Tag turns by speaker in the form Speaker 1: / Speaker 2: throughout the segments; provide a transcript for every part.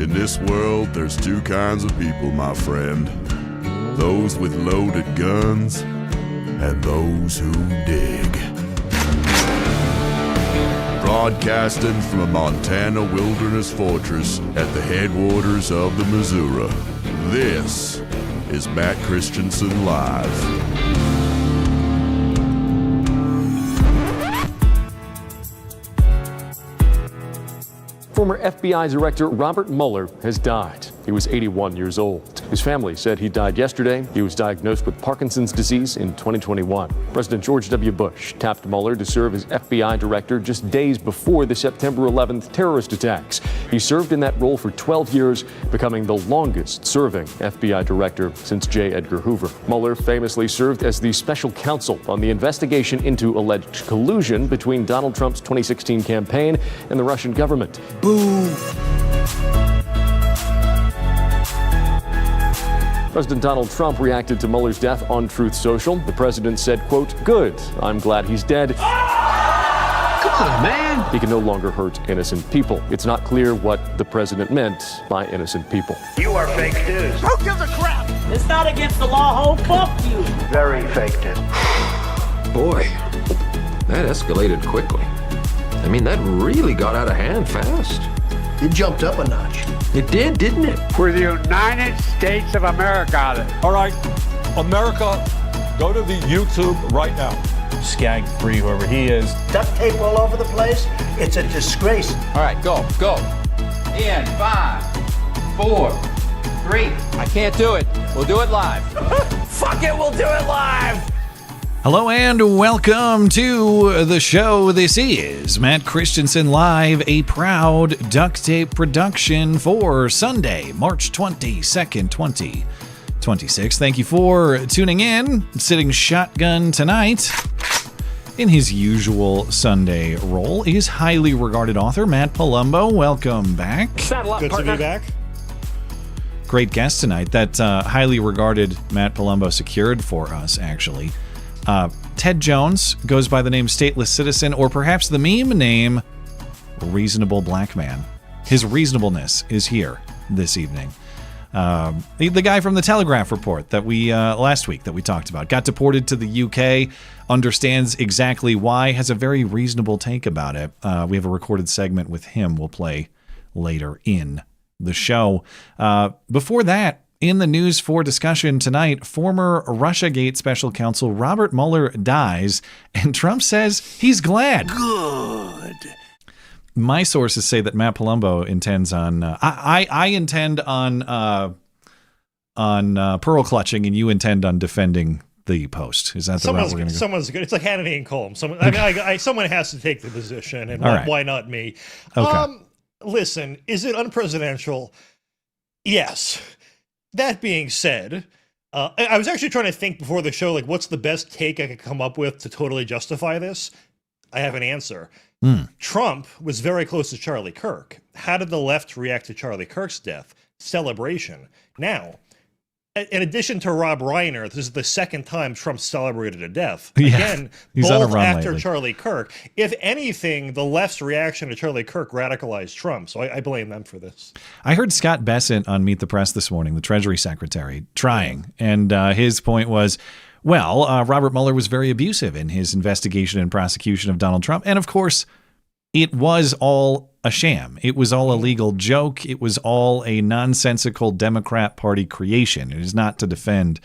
Speaker 1: In this world, there's two kinds of people, my friend. Those with loaded guns and those who dig. Broadcasting from a Montana wilderness fortress at the headwaters of the Missouri, this is Matt Christiansen Live.
Speaker 2: Former FBI Director Robert Mueller has died. He was 81 years old. His family said he died yesterday. He was diagnosed with Parkinson's disease in 2021. President George W. Bush tapped Mueller to serve as FBI director just days before the September 11th terrorist attacks. He served in that role for 12 years, becoming the longest-serving FBI director since J. Edgar Hoover. Mueller famously served as the special counsel on the investigation into alleged collusion between Donald Trump's 2016 campaign and the Russian government. Boom! President Donald Trump reacted to Mueller's death on Truth Social. The president said, quote, "Good. I'm glad he's dead. Come on, man. He can no longer hurt innocent people." It's not clear what the president meant by innocent people.
Speaker 3: You are fake news.
Speaker 4: Who gives a crap?
Speaker 5: It's not against the law, ho, fuck you.
Speaker 3: Very fake news.
Speaker 6: Boy, that escalated quickly. I mean, that really got out of hand fast.
Speaker 4: It jumped up a notch.
Speaker 6: It did, didn't it?
Speaker 3: For the United States of America.
Speaker 7: All right, America, go to the YouTube right now. Skag free, whoever he is.
Speaker 4: Duct tape all over the place. It's a disgrace.
Speaker 7: All right, go.
Speaker 8: In 5, 4, 3.
Speaker 7: I can't do it. We'll do it live.
Speaker 8: Fuck it, we'll do it live.
Speaker 9: Hello and welcome to the show. This is Matt Christiansen Live, a proud duct tape production for Sunday, March 22nd, 2026. Thank you for tuning in. Sitting shotgun tonight in his usual Sunday role is highly regarded author Matt Palumbo. Welcome back.
Speaker 10: Good to be back.
Speaker 9: Great guest tonight. That highly regarded Matt Palumbo secured for us, actually. Ted Jones goes by the name Stateless Citizen, or perhaps the meme name Reasonable Black Man. His reasonableness is here this evening. The guy from the Telegrath report that we last week that we talked about got deported to the UK, understands exactly why, has a very reasonable take about it. We have a recorded segment with him we'll play later in the show. Before that, in the news for discussion tonight, former Russiagate special counsel Robert Mueller dies, and Trump says he's glad.
Speaker 4: Good.
Speaker 9: My sources say that Matt Palumbo intends on. I intend on pearl clutching, and you intend on defending the Post. Is that the route we're going to go?
Speaker 10: Someone's good. It's like Hannity and Colm. Someone has to take the position, and why not me?
Speaker 9: Okay.
Speaker 10: Listen, is it unpresidential? Yes. That being said, I was actually trying to think before the show, like, what's the best take I could come up with to totally justify this? I have an answer. Trump was very close to Charlie Kirk. How did the left react to Charlie Kirk's death? Celebration. Now, in addition to Rob Reiner, this is the second time Trump celebrated a death. Again, both after Charlie Kirk. If anything, the left's reaction to Charlie Kirk radicalized Trump, so I blame them for this.
Speaker 9: I heard Scott Bessent on Meet the Press this morning, the Treasury Secretary, trying, and his point was, well, Robert Mueller was very abusive in his investigation and prosecution of Donald Trump, and of course, it was all a sham. It was all a legal joke. It was all a nonsensical Democrat Party creation. It is not to defend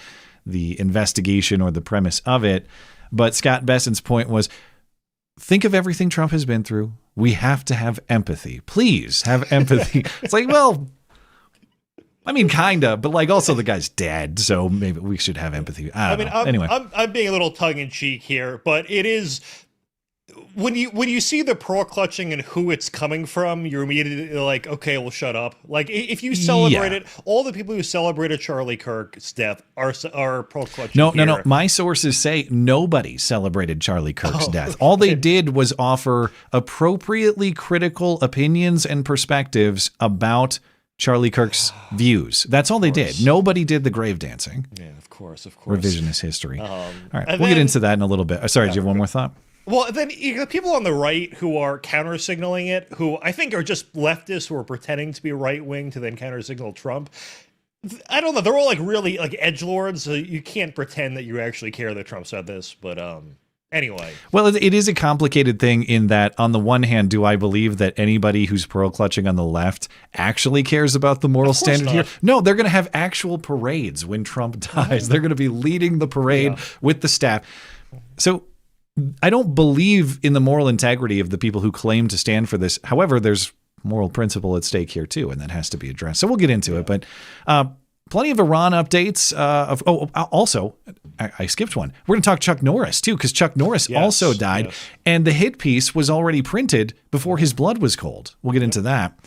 Speaker 9: the investigation or the premise of it. But Scott Bessent's point was, think of everything Trump has been through. We have to have empathy. Please have empathy. It's like, well, I mean, kind of, but like also the guy's dead, so maybe we should have empathy. Anyway.
Speaker 10: I'm being a little tongue-in-cheek here, but it is... When you see the pearl clutching and who it's coming from, you're immediately like, okay, well, shut up. Like, if you celebrate it, all the people who celebrated Charlie Kirk's death are pearl clutching.
Speaker 9: No. My sources say nobody celebrated Charlie Kirk's death. All they did was offer appropriately critical opinions and perspectives about Charlie Kirk's views. That's all they did. Nobody did the grave dancing.
Speaker 10: Yeah, of course.
Speaker 9: Revisionist history. All right, we'll get into that in a little bit. Sorry, do you have one more thought?
Speaker 10: Well, then you got people on the right who are counter-signaling it, who I think are just leftists who are pretending to be right-wing to then counter-signal Trump. I don't know. They're all like really like edgelords, so you can't pretend that you actually care that Trump said this. But anyway.
Speaker 9: Well, it is a complicated thing in that, on the one hand, do I believe that anybody who's pearl clutching on the left actually cares about the moral standard here? No, they're going to have actual parades when Trump dies. They're going to be leading the parade with the staff. So I don't believe in the moral integrity of the people who claim to stand for this. However, there's moral principle at stake here too, and that has to be addressed. So we'll get into it, but plenty of Iran updates. Also, I skipped one. We're going to talk Chuck Norris too, because Chuck Norris also died, and the hit piece was already printed before his blood was cold. We'll get into that.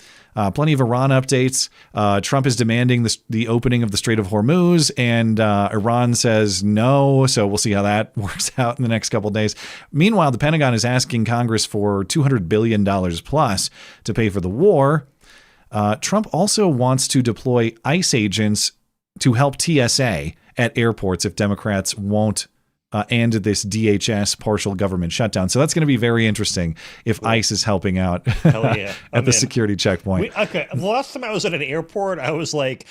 Speaker 9: Plenty of Iran updates. Trump is demanding the opening of the Strait of Hormuz, and Iran says no. So we'll see how that works out in the next couple of days. Meanwhile, the Pentagon is asking Congress for $200 billion plus to pay for the war. Trump also wants to deploy ICE agents to help TSA at airports if Democrats won't end this DHS partial government shutdown. So that's going to be very interesting if ICE is helping out at the security checkpoint.
Speaker 10: The last time I was at an airport, I was like,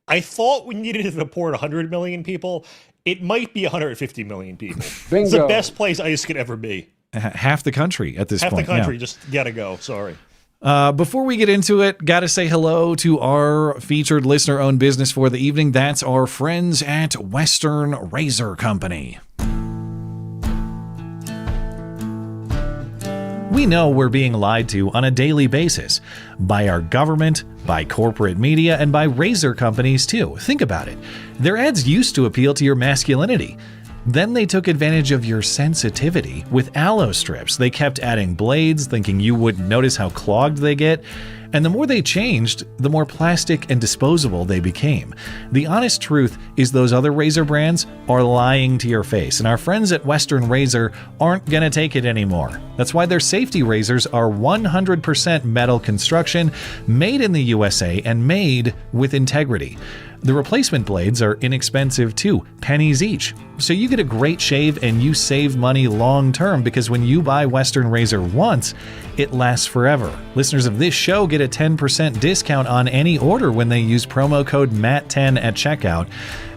Speaker 10: I thought we needed to deport 100 million people. It might be 150 million people. It's the best place ICE could ever be.
Speaker 9: Half the country at this point.
Speaker 10: Half the country just gotta go. Sorry.
Speaker 9: Before we get into it, got to say hello to our featured listener-owned business for the evening. That's our friends at Western Razor Company. We know we're being lied to on a daily basis by our government, by corporate media, and by razor companies too. Think about it. Their ads used to appeal to your masculinity. Then they took advantage of your sensitivity with aloe strips. They kept adding blades, thinking you wouldn't notice how clogged they get. And the more they changed, the more plastic and disposable they became. The honest truth is those other razor brands are lying to your face, and our friends at Western Razor aren't going to take it anymore. That's why their safety razors are 100% metal construction, made in the USA, and made with integrity. The replacement blades are inexpensive too, pennies each. So you get a great shave and you save money long term, because when you buy Western Razor once, it lasts forever. Listeners of this show get a 10% discount on any order when they use promo code MATT10 at checkout.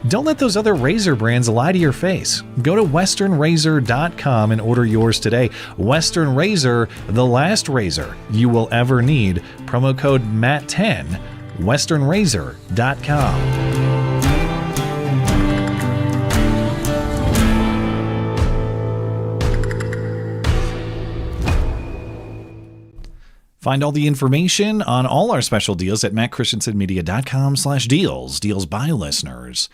Speaker 9: Don't let those other razor brands lie to your face. Go to westernrazor.com and order yours today. Western Razor, the last razor you will ever need. Promo code MATT10. westernrazor.com. Find all the information on all our special deals at mattchristiansenmedia.com/deals. Deals by listeners.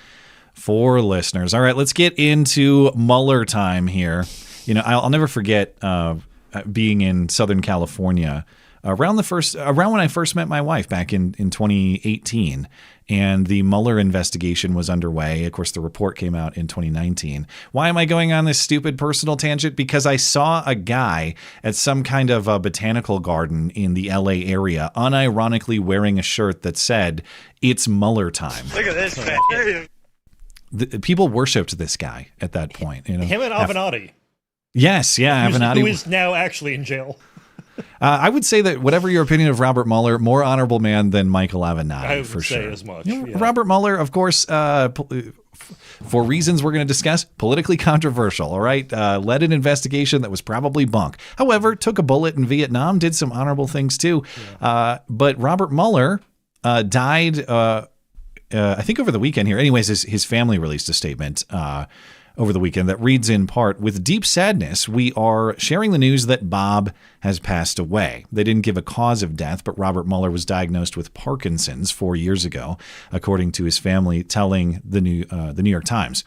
Speaker 9: For listeners. All right, let's get into Mueller time here. You know, I'll never forget being in Southern California around when I first met my wife back in 2018, and the Mueller investigation was underway. Of course, the report came out in 2019. Why am I going on this stupid personal tangent? Because I saw a guy at some kind of a botanical garden in the LA area unironically wearing a shirt that said, "It's Mueller time."
Speaker 10: Look at this man.
Speaker 9: People worshipped this guy at that point. You know,
Speaker 10: him and Avenatti.
Speaker 9: Yes, yeah, Avenatti.
Speaker 10: Who is now actually in jail.
Speaker 9: I would say that whatever your opinion of Robert Mueller, more honorable man than Michael Avenatti,
Speaker 10: I would
Speaker 9: for
Speaker 10: say
Speaker 9: sure.
Speaker 10: as much.
Speaker 9: You know, Robert Mueller, of course, for reasons we're going to discuss, politically controversial. All right, led an investigation that was probably bunk. However, took a bullet in Vietnam, did some honorable things too. But Robert Mueller died, I think, over the weekend here. Anyways, his family released a statement over the weekend that reads in part, "With deep sadness, we are sharing the news that Bob has passed away." They didn't give a cause of death, but Robert Mueller was diagnosed with Parkinson's 4 years ago, according to his family telling the New York Times.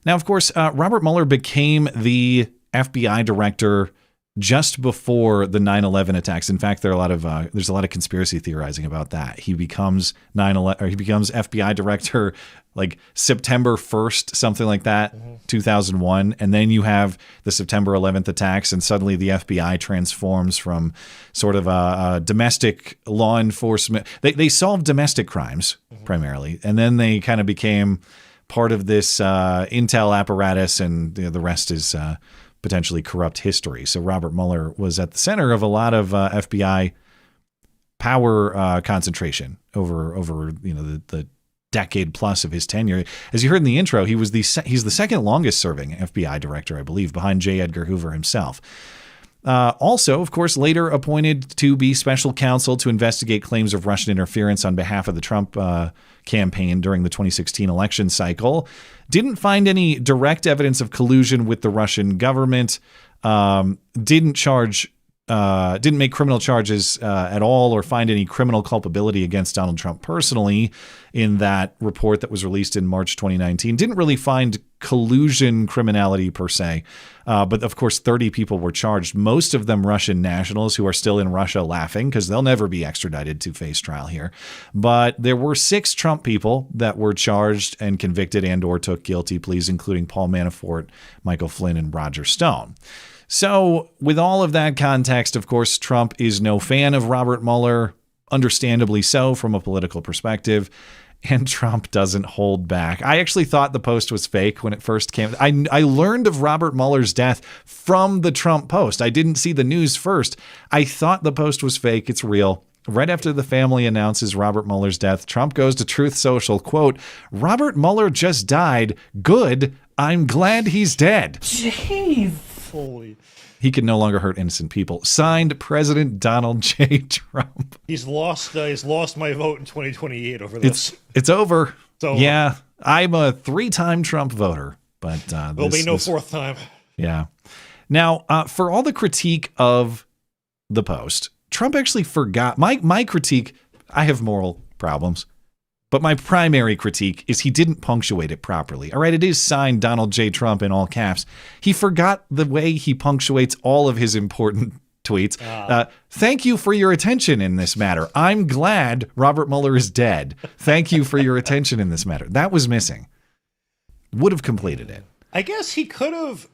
Speaker 9: Now, of course, Robert Mueller became the FBI director just before the 9/11 attacks. In fact, there's a lot of conspiracy theorizing about that. He becomes FBI director like September 1st, something like that, 2001, and then you have the September 11th attacks, and suddenly the FBI transforms from sort of a domestic law enforcement. They solved domestic crimes primarily, and then they kind of became part of this intel apparatus, and the rest is potentially corrupt history. So Robert Mueller was at the center of a lot of FBI power concentration over the decade plus of his tenure. As you heard in the intro, he's the second longest serving FBI director, I believe, behind J. Edgar Hoover himself. Also, of course, later appointed to be special counsel to investigate claims of Russian interference on behalf of the Trump campaign during the 2016 election cycle. Didn't find any direct evidence of collusion with the Russian government. Didn't make criminal charges at all or find any criminal culpability against Donald Trump personally in that report that was released in March 2019. Didn't really find collusion criminality per se. But of course, 30 people were charged, most of them Russian nationals who are still in Russia laughing because they'll never be extradited to face trial here. But there were 6 Trump people that were charged and convicted and or took guilty pleas, including Paul Manafort, Michael Flynn, and Roger Stone. So with all of that context, of course, Trump is no fan of Robert Mueller, understandably so from a political perspective, and Trump doesn't hold back. I actually thought the post was fake when it first came. I learned of Robert Mueller's death from the Trump post. I didn't see the news first. I thought the post was fake. It's real. Right after the family announces Robert Mueller's death, Trump goes to Truth Social, quote, "Robert Mueller just died. Good. I'm glad he's dead."
Speaker 5: Jeez.
Speaker 10: Holy.
Speaker 9: He can no longer hurt innocent people. Signed, President Donald J. Trump.
Speaker 10: He's lost my vote in 2028 over this.
Speaker 9: It's over.
Speaker 10: So
Speaker 9: yeah, I'm a 3-time Trump voter, but
Speaker 10: there'll be no 4th time.
Speaker 9: Yeah. Now, for all the critique of the post, Trump actually forgot my critique. I have moral problems. But my primary critique is he didn't punctuate it properly. All right, it is signed Donald J. Trump in all caps. He forgot the way he punctuates all of his important tweets. Thank you for your attention in this matter. I'm glad Robert Mueller is dead. Thank you for your attention in this matter. That was missing. Would have completed it.
Speaker 10: I guess he could have,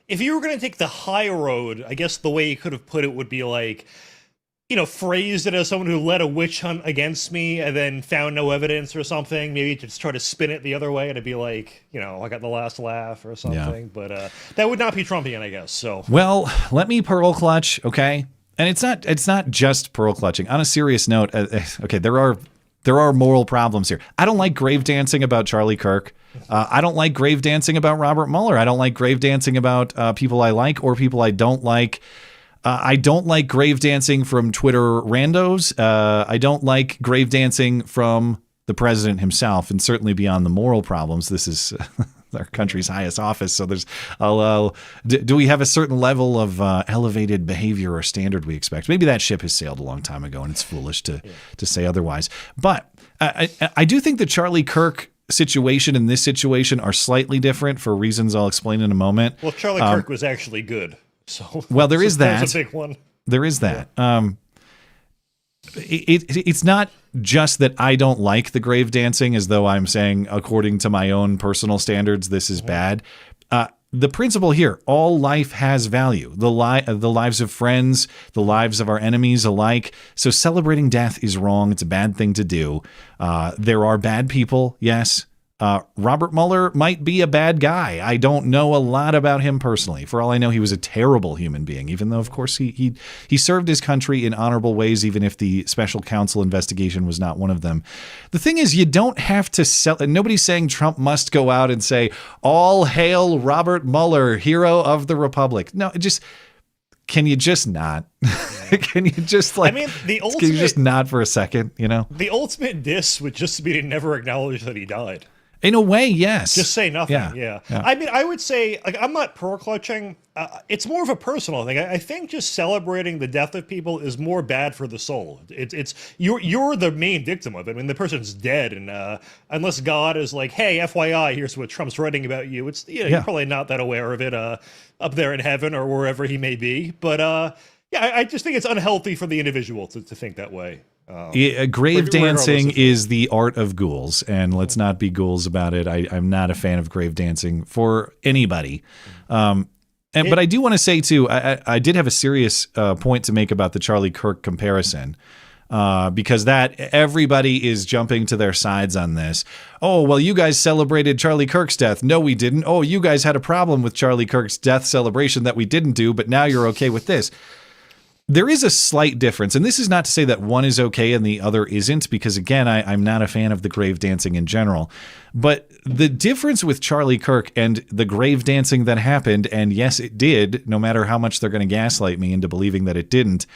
Speaker 10: if you were going to take the high road, I guess the way he could have put it would be like, phrased it as someone who led a witch hunt against me and then found no evidence or something. Maybe just try to spin it the other way and it'd be like, I got the last laugh or something. Yeah. But that would not be Trumpian, I guess. So
Speaker 9: well, let me pearl clutch, okay? And it's not just pearl clutching. On a serious note, okay, there are moral problems here. I don't like grave dancing about Charlie Kirk. I don't like grave dancing about Robert Mueller. I don't like grave dancing about people I like or people I don't like. I don't like grave dancing from Twitter randos. I don't like grave dancing from the president himself, and certainly beyond the moral problems. This is our country's highest office, so there's do we have a certain level of elevated behavior or standard we expect? Maybe that ship has sailed a long time ago, and it's foolish to say otherwise. But I do think the Charlie Kirk situation and this situation are slightly different for reasons I'll explain in a moment.
Speaker 10: Well, Charlie Kirk was actually good. So
Speaker 9: well, there is that.
Speaker 10: That's a big one.
Speaker 9: There is that. Yeah. It's not just that I don't like the grave dancing, as though I'm saying, according to my own personal standards, this is bad. The principle here: all life has value. The lives of friends, the lives of our enemies alike. So celebrating death is wrong. It's a bad thing to do. There are bad people, yes. Robert Mueller might be a bad guy. I don't know a lot about him personally. For all I know, he was a terrible human being, even though, of course, he served his country in honorable ways, even if the special counsel investigation was not one of them. The thing is, you don't have to nobody's saying Trump must go out and say, "All hail Robert Mueller, hero of the Republic." No, can you just not? Can you just can you just not for a second,
Speaker 10: The ultimate diss would just be to never acknowledge that he died.
Speaker 9: In a way, yes.
Speaker 10: Just say nothing. Yeah. I mean, I would say, I'm not pearl clutching. It's more of a personal thing. I think just celebrating the death of people is more bad for the soul. It's you're the main victim of it. I mean, the person's dead, and unless God is like, "Hey, FYI, here's what Trump's writing about you," you're probably not that aware of it up there in heaven or wherever he may be. But I just think it's unhealthy for the individual to think that way.
Speaker 9: Grave dancing is the art of ghouls, and let's not be ghouls about it. I'm not a fan of grave dancing for anybody. But I do want to say, too, I did have a serious point to make about the Charlie Kirk comparison. because that everybody is jumping to their sides on this. Oh, well, you guys celebrated Charlie Kirk's death. No, we didn't. Oh, you guys had a problem with Charlie Kirk's death celebration that we didn't do, but now you're okay with this. There is a slight difference, and this is not to say that one is okay and the other isn't, because again, I'm not a fan of the grave dancing in general. But the difference with Charlie Kirk and the grave dancing that happened, and yes, it did, no matter how much they're going to gaslight me into believing that it didn't.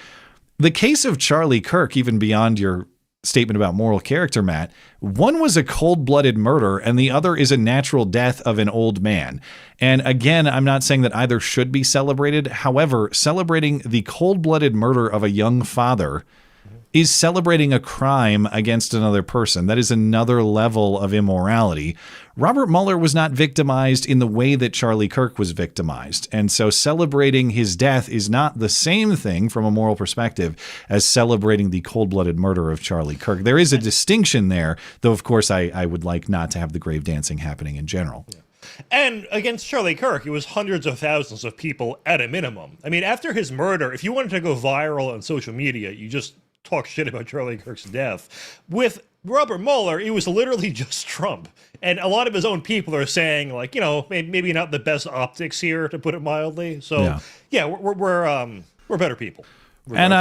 Speaker 9: The case of Charlie Kirk, even beyond your statement about moral character, Matt, one was a cold-blooded murder and the other is a natural death of an old man. And again, I'm not saying that either should be celebrated. However, celebrating the cold-blooded murder of a young father is celebrating a crime against another person. That is another level of immorality. Robert Mueller was not victimized in the way that Charlie Kirk was victimized. And so celebrating his death is not the same thing from a moral perspective as celebrating the cold-blooded murder of Charlie Kirk. There is a distinction there, though, of course, I would like not to have the grave dancing happening in general. Yeah.
Speaker 10: And against Charlie Kirk, it was hundreds of thousands of people at a minimum. I mean, after his murder, if you wanted to go viral on social media, you just talk shit about Charlie Kirk's death. With Robert Mueller, it was literally just Trump. And a lot of his own people are saying, like, you know, maybe not the best optics here, to put it mildly. So, yeah, we're better people.
Speaker 9: And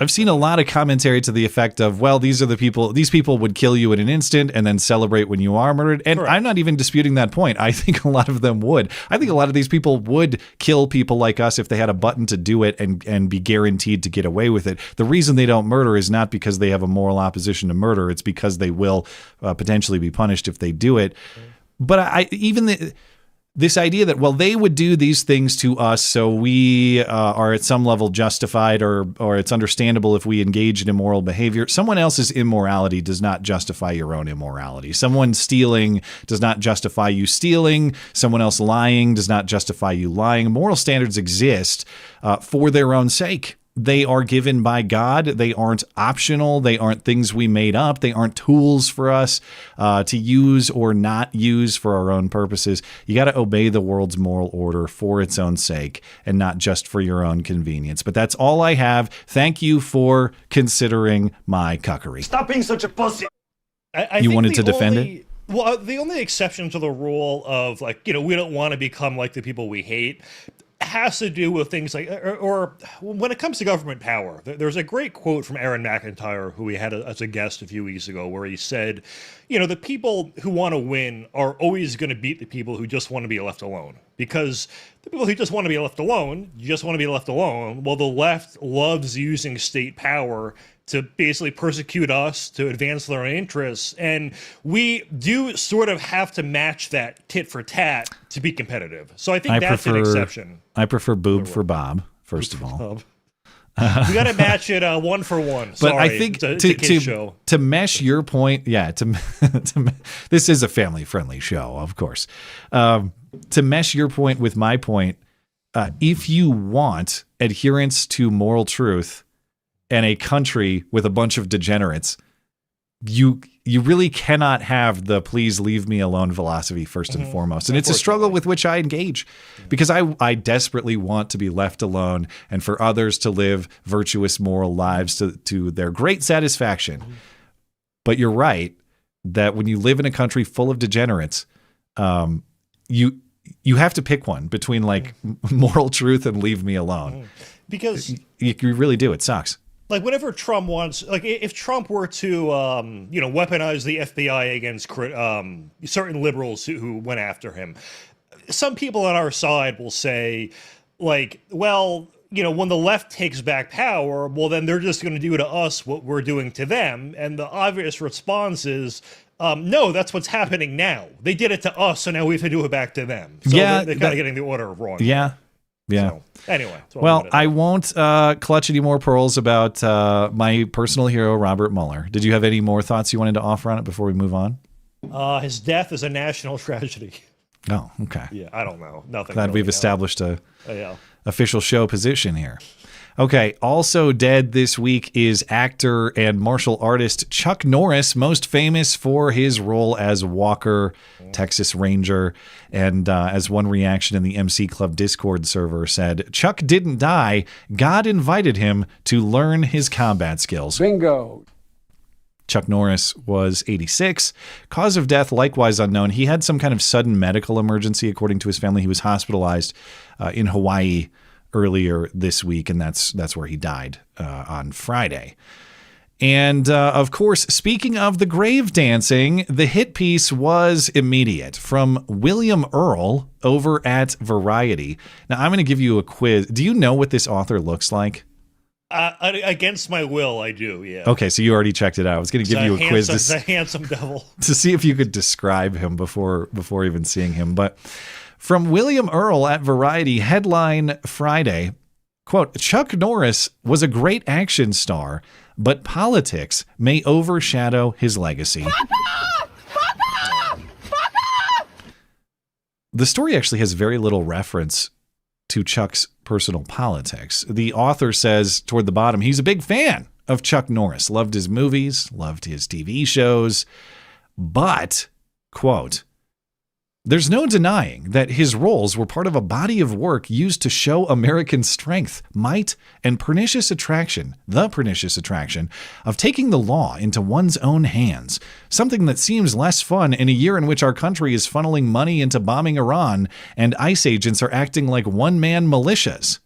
Speaker 9: I've seen a lot of commentary to the effect of, well, these people would kill you in an instant and then celebrate when you are murdered. And correct. I'm not even disputing that point. I think a lot of them would. I think a lot of these people would kill people like us if they had a button to do it and be guaranteed to get away with it. The reason they don't murder is not because they have a moral opposition to murder. It's because they will potentially be punished if they do it. But this idea that, well, they would do these things to us, so we are at some level justified, or it's understandable if we engage in immoral behavior. Someone else's immorality does not justify your own immorality. Someone stealing does not justify you stealing. Someone else lying does not justify you lying. Moral standards exist for their own sake. They are given by God. They aren't optional. They aren't things we made up. They aren't tools for us to use or not use for our own purposes. You got to obey the world's moral order for its own sake and not just for your own convenience. But that's all I have. Thank you for considering my cuckery.
Speaker 4: Stop being such a pussy.
Speaker 9: You wanted to defend it?
Speaker 10: Well, the only exception to the rule of, like, you know, we don't want to become like the people we hate has to do with things like, or when it comes to government power. There's a great quote from Aaron McIntyre, who we had as a guest a few weeks ago, where he said, you know, the people who want to win are always going to beat the people who just want to be left alone. Because the people who just want to be left alone, well, the left loves using state power to basically persecute us, to advance their own interests. And we do sort of have to match that tit for tat to be competitive. So I think that's an exception.
Speaker 9: I prefer boob for Bob, first of all.
Speaker 10: We got to match it 1 for 1.
Speaker 9: But
Speaker 10: sorry,
Speaker 9: I think to mesh your point, this is a family-friendly show, of course. To mesh your point with my point, if you want adherence to moral truth and a country with a bunch of degenerates, you really cannot have the please leave me alone philosophy first and foremost. And it's a struggle with which I engage, because I desperately want to be left alone and for others to live virtuous moral lives to their great satisfaction. But you're right that when you live in a country full of degenerates, you have to pick one between, like, moral truth and leave me alone.
Speaker 10: Because
Speaker 9: you really do. It sucks.
Speaker 10: Like, whenever Trump wants, like, if Trump were to, weaponize the FBI against certain liberals who went after him, some people on our side will say, like, well, you know, when the left takes back power, well, then they're just going to do to us what we're doing to them. And the obvious response is, no, that's what's happening now. They did it to us, so now we have to do it back to them. So they're kind of getting the order wrong.
Speaker 9: Yeah.
Speaker 10: So, anyway.
Speaker 9: Well, I won't clutch any more pearls about my personal hero, Robert Mueller. Did you have any more thoughts you wanted to offer on it before we move on?
Speaker 10: His death is a national tragedy.
Speaker 9: Oh, okay.
Speaker 10: Yeah, I don't know. Nothing.
Speaker 9: Glad
Speaker 10: really,
Speaker 9: we've established a
Speaker 10: yeah.
Speaker 9: official show position here. Okay, also dead this week is actor and martial artist Chuck Norris, most famous for his role as Walker, Texas Ranger. And as one reaction in the MC Club Discord server said, Chuck didn't die. God invited him to learn his combat skills.
Speaker 11: Bingo.
Speaker 9: Chuck Norris was 86. Cause of death, likewise unknown. He had some kind of sudden medical emergency, according to his family. He was hospitalized in Hawaii earlier this week, and that's where he died on Friday. And of course, speaking of the grave dancing, the hit piece was immediate from William Earl over at Variety. Now, I'm going to give you a quiz. Do you know what this author looks like?
Speaker 10: Against my will, I do, yeah.
Speaker 9: Okay, so you already checked it out. I was going to give you a quiz.
Speaker 10: He's a handsome devil.
Speaker 9: To see if you could describe him before even seeing him. But from William Earl at Variety, headline Friday, quote, Chuck Norris was a great action star, but politics may overshadow his legacy. The story actually has very little reference to Chuck's personal politics. The author says toward the bottom, he's a big fan of Chuck Norris, loved his movies, loved his TV shows, but, quote, there's no denying that his roles were part of a body of work used to show American strength, might, and the pernicious attraction of taking the law into one's own hands, something that seems less fun in a year in which our country is funneling money into bombing Iran and ICE agents are acting like one-man militias.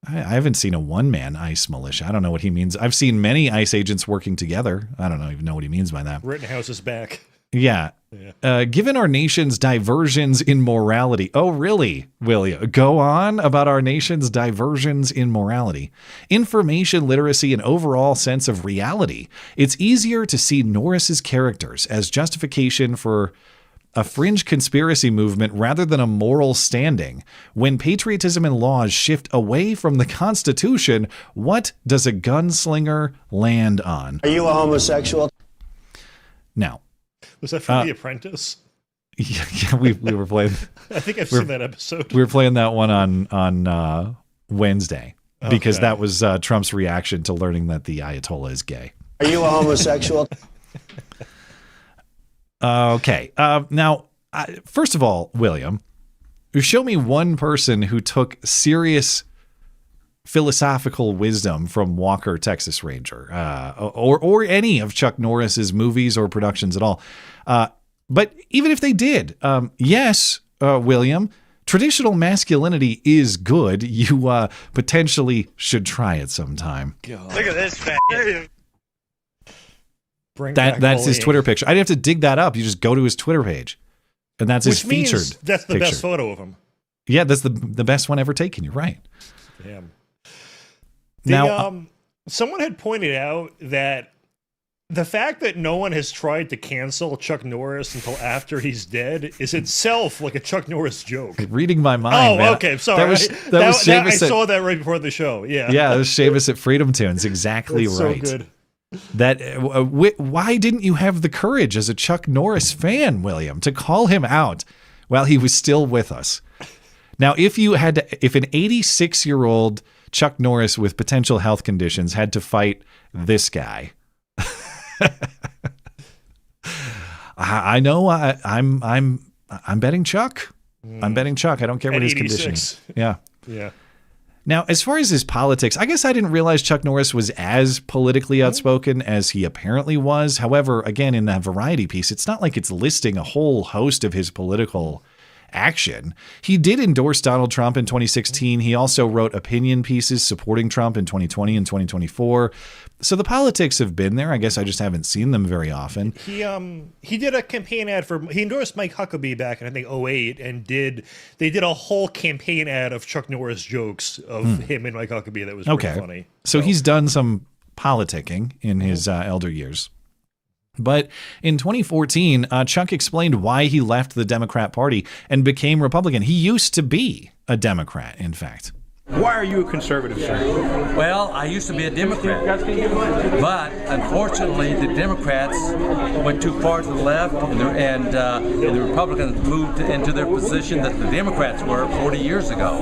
Speaker 9: I haven't seen a one-man ICE militia. I don't know what he means. I've seen many ICE agents working together. I don't even know what he means by that.
Speaker 10: Rittenhouse is back.
Speaker 9: Yeah. Given our nation's diversions in morality. Oh, really, William? Go on about our nation's diversions in morality, information literacy, and overall sense of reality. It's easier to see Norris's characters as justification for a fringe conspiracy movement rather than a moral standing. When patriotism and laws shift away from the Constitution, what does a gunslinger land on?
Speaker 4: Are you a homosexual?
Speaker 9: Now,
Speaker 10: was that from The Apprentice?
Speaker 9: Yeah, we were playing.
Speaker 10: I think I've seen that episode.
Speaker 9: We were playing that one on Wednesday because that was Trump's reaction to learning that the Ayatollah is gay.
Speaker 4: Are you a homosexual?
Speaker 9: Okay. Now, first of all, William, show me one person who took serious philosophical wisdom from Walker, Texas Ranger, or any of Chuck Norris's movies or productions at all. But even if they did, yes, William, traditional masculinity is good. You potentially should try it sometime.
Speaker 3: God. Look at this fat.
Speaker 9: That's his Twitter picture. I didn't have to dig that up. You just go to his Twitter page, and that's his featured.
Speaker 10: That's the
Speaker 9: picture.
Speaker 10: best photo of him.
Speaker 9: Yeah, that's the best one ever taken. You're right.
Speaker 10: Damn.
Speaker 9: Now,
Speaker 10: someone had pointed out that the fact that no one has tried to cancel Chuck Norris until after he's dead is itself like a Chuck Norris joke.
Speaker 9: Reading my mind.
Speaker 10: Oh,
Speaker 9: man.
Speaker 10: okay. Sorry.
Speaker 9: I
Speaker 10: saw that right before the show. Yeah.
Speaker 9: Yeah, that was Seamus at Freedom Tunes. Exactly
Speaker 10: That's
Speaker 9: right.
Speaker 10: So good.
Speaker 9: That why didn't you have the courage as a Chuck Norris fan, William, to call him out while he was still with us? Now, if an 86-year-old Chuck Norris with potential health conditions had to fight this guy, I know I'm betting Chuck. I'm betting Chuck. I don't care what his condition is. Yeah.
Speaker 10: Yeah.
Speaker 9: Now, as far as his politics, I guess I didn't realize Chuck Norris was as politically outspoken as he apparently was. However, again, in that Variety piece, it's not like it's listing a whole host of his political action. He did endorse Donald Trump in 2016. He also wrote opinion pieces supporting Trump in 2020 and 2024. So the politics have been there. I guess I just haven't seen them very often.
Speaker 10: He did a campaign ad he endorsed Mike Huckabee back in I think 2008 and they did a whole campaign ad of Chuck Norris jokes of him and Mike Huckabee that was pretty funny.
Speaker 9: So he's done some politicking in his elder years. But in 2014, Chuck explained why he left the Democrat Party and became Republican. He used to be a Democrat, in fact.
Speaker 11: Why are you a conservative, sir?
Speaker 12: Well, I used to be a Democrat, but unfortunately the Democrats went too far to the left, and the Republicans moved into their position that the Democrats were 40 years ago.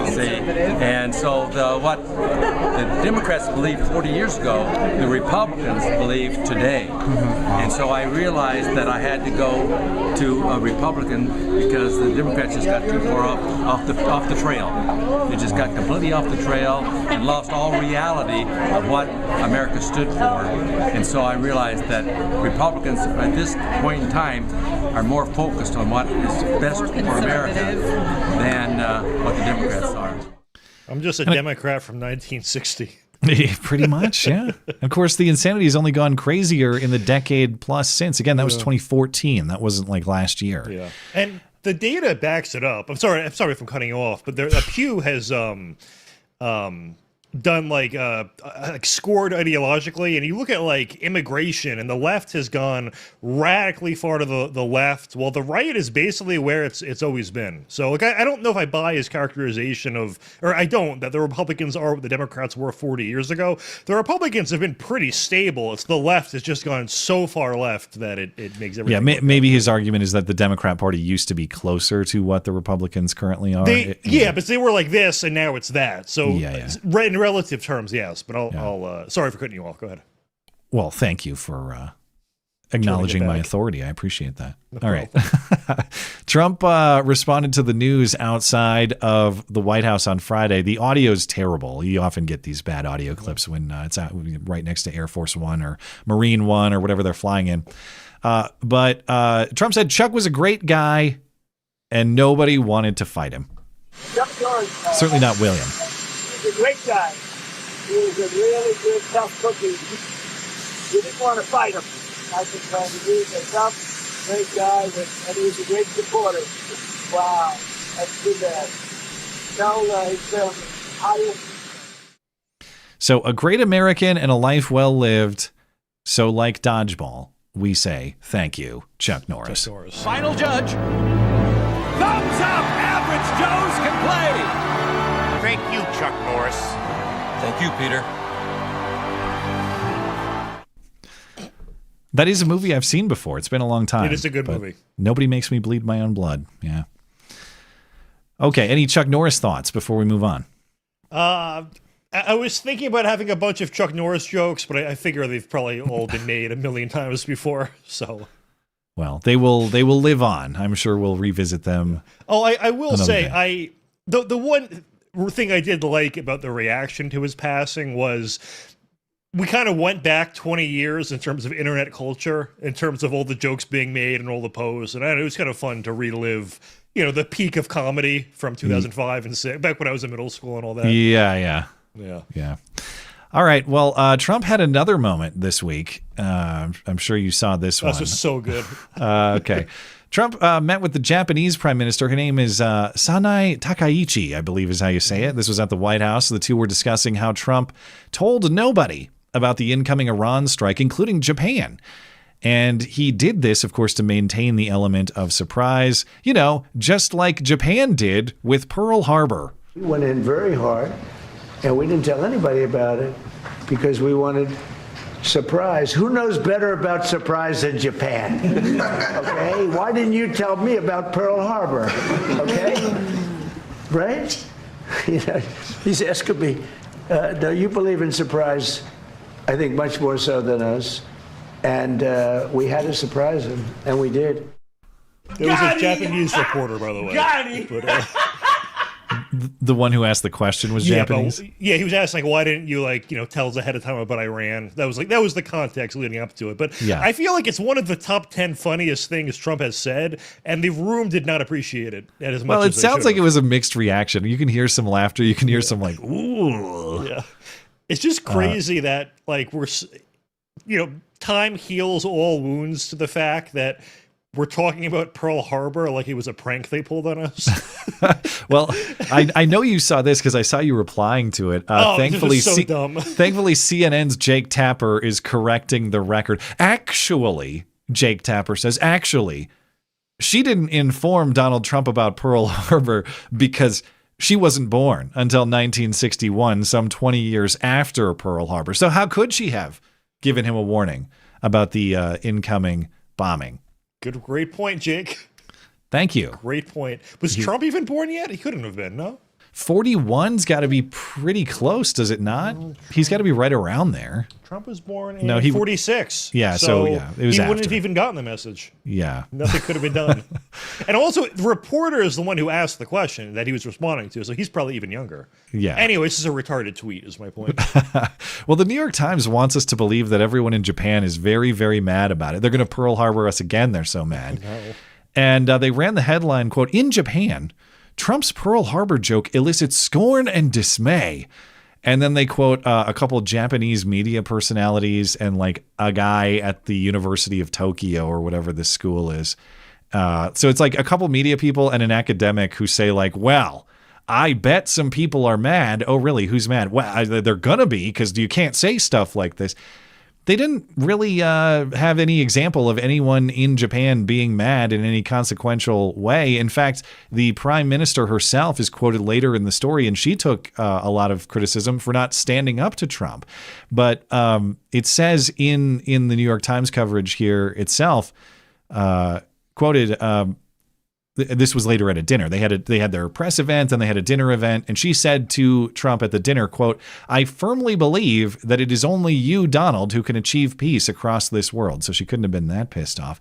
Speaker 12: See, and so what the Democrats believed 40 years ago, the Republicans believe today. And so I realized that I had to go to a Republican because the Democrats just got too far off the trail. They just got completely off the trail and lost all reality of what America stood for. And so I realized that Republicans at this point in time are more focused on what is best for America than what the Democrats are.
Speaker 10: I'm just a Democrat from 1960.
Speaker 9: Pretty much, yeah. Of course, the insanity has only gone crazier in the decade plus since. Again, that was 2014. That wasn't like last year.
Speaker 10: Yeah. And the data backs it up. I'm sorry if I'm cutting you off, but Pew has done like scored ideologically, and you look at like immigration, and the left has gone radically far to the left, while the right is basically where it's always been. So like I don't know if I buy his characterization of, or I don't, that the Republicans are what the Democrats were 40 years ago. The Republicans have been pretty stable. It's the left has just gone so far left that it makes everything.
Speaker 9: Yeah, maybe his argument is that the Democrat Party used to be closer to what the Republicans currently are.
Speaker 10: But they were like this, and now it's that. So in relative terms, yes. But I'll sorry for cutting you off. Go ahead.
Speaker 9: Well, thank you for acknowledging my authority. I appreciate that. All right. Trump responded to the news outside of the White House on Friday. The audio is terrible. You often get these bad audio clips when it's out right next to Air Force One or Marine One or whatever they're flying in. But Trump said Chuck was a great guy and nobody wanted to fight him. Certainly not William.
Speaker 5: He's a great guy. He was a really good, tough cookie. You didn't want to fight him. I think he's a tough, great guy, and he's a great supporter. Wow, that's too bad.
Speaker 9: So a great American and a life well lived. So like dodgeball, we say thank you, Chuck Norris.
Speaker 8: Final judge. Thumbs up, average Joes can play.
Speaker 3: Thank you, Chuck Norris.
Speaker 12: Thank you, Peter.
Speaker 9: That is a movie I've seen before. It's been a long time.
Speaker 10: It is a good movie.
Speaker 9: Nobody makes me bleed my own blood. Yeah. Okay. Any Chuck Norris thoughts before we move on?
Speaker 10: I was thinking about having a bunch of Chuck Norris jokes, but I figure they've probably all been made a million times before. So,
Speaker 9: well, they will live on. I'm sure we'll revisit them.
Speaker 10: Oh, I will say, the one thing I did like about the reaction to his passing was we kind of went back 20 years in terms of internet culture, in terms of all the jokes being made and all the posts, and it was kind of fun to relive, the peak of comedy from 2005 and 6, back when I was in middle school and all that.
Speaker 9: Yeah. All right. Well, Trump had another moment this week. I'm sure you saw this one.
Speaker 10: This was so good.
Speaker 9: Okay. Trump met with the Japanese prime minister. Her name is Sanai Takaichi, I believe is how you say it. This was at the White House. The two were discussing how Trump told nobody about the incoming Iran strike, including Japan. And he did this, of course, to maintain the element of surprise, just like Japan did with Pearl Harbor.
Speaker 4: We went in very hard, and we didn't tell anybody about it because we wanted surprise. Who knows better about surprise than Japan? Okay? Why didn't you tell me about Pearl Harbor? Okay? Right? He's asking me, no, you believe in surprise, I think much more so than us. And we had to surprise him, and we did.
Speaker 10: There was a Japanese reporter, by the way.
Speaker 8: Got him.
Speaker 10: But,
Speaker 9: the one who asked the question was Japanese.
Speaker 10: He was asking, why didn't you tell us ahead of time about Iran? That was the context leading up to it. But I feel like it's one of the top 10 funniest things Trump has said, and the room did not appreciate it as much.
Speaker 9: Well,
Speaker 10: it
Speaker 9: sounds like it was a mixed reaction. You can hear some laughter. You can hear some like, ooh.
Speaker 10: Yeah, it's just crazy that we're, time heals all wounds to the fact that we're talking about Pearl Harbor like it was a prank they pulled on us.
Speaker 9: Well, I know you saw this because I saw you replying to it. Thankfully,
Speaker 10: this was so dumb.
Speaker 9: Thankfully, CNN's Jake Tapper is correcting the record. Actually, Jake Tapper says, she didn't inform Donald Trump about Pearl Harbor because She wasn't born until 1961, some 20 years after Pearl Harbor. So how could she have given him a warning about the incoming bombing?
Speaker 10: Great point, Jake.
Speaker 9: Thank you.
Speaker 10: Great point. Was Trump even born yet? He couldn't have been, no?
Speaker 9: 41's got to be pretty close, does it not? He's got to be right around there.
Speaker 10: Trump was born in 46.
Speaker 9: Yeah, so yeah, it was
Speaker 10: he
Speaker 9: after.
Speaker 10: wouldn't have even gotten the message.
Speaker 9: Yeah.
Speaker 10: Nothing could have been done. And also, the reporter is the one who asked the question that he was responding to, so he's probably even younger.
Speaker 9: Yeah.
Speaker 10: Anyway, this is a retarded tweet, is my point.
Speaker 9: Well, the New York Times wants us to believe that everyone in Japan is very, very mad about it. They're going to Pearl Harbor us again. They're so mad.
Speaker 10: No.
Speaker 9: And they ran the headline, quote, "In Japan, Trump's Pearl Harbor joke elicits scorn and dismay." And then they quote a couple of Japanese media personalities and like a guy at the University of Tokyo or whatever this school is. So it's like a couple media people and an academic who say like, well, I bet some people are mad. Oh, really? Who's mad? Well, they're going to be, because you can't say stuff like this. They didn't really have any example of anyone in Japan being mad in any consequential way. In fact, the prime minister herself is quoted later in the story, and she took a lot of criticism for not standing up to Trump. But it says in the New York Times coverage here itself, quoted, this was later at a dinner. They had their press event and they had a dinner event. And she said to Trump at the dinner, quote, "I firmly believe that it is only you, Donald, who can achieve peace across this world." So she couldn't have been that pissed off.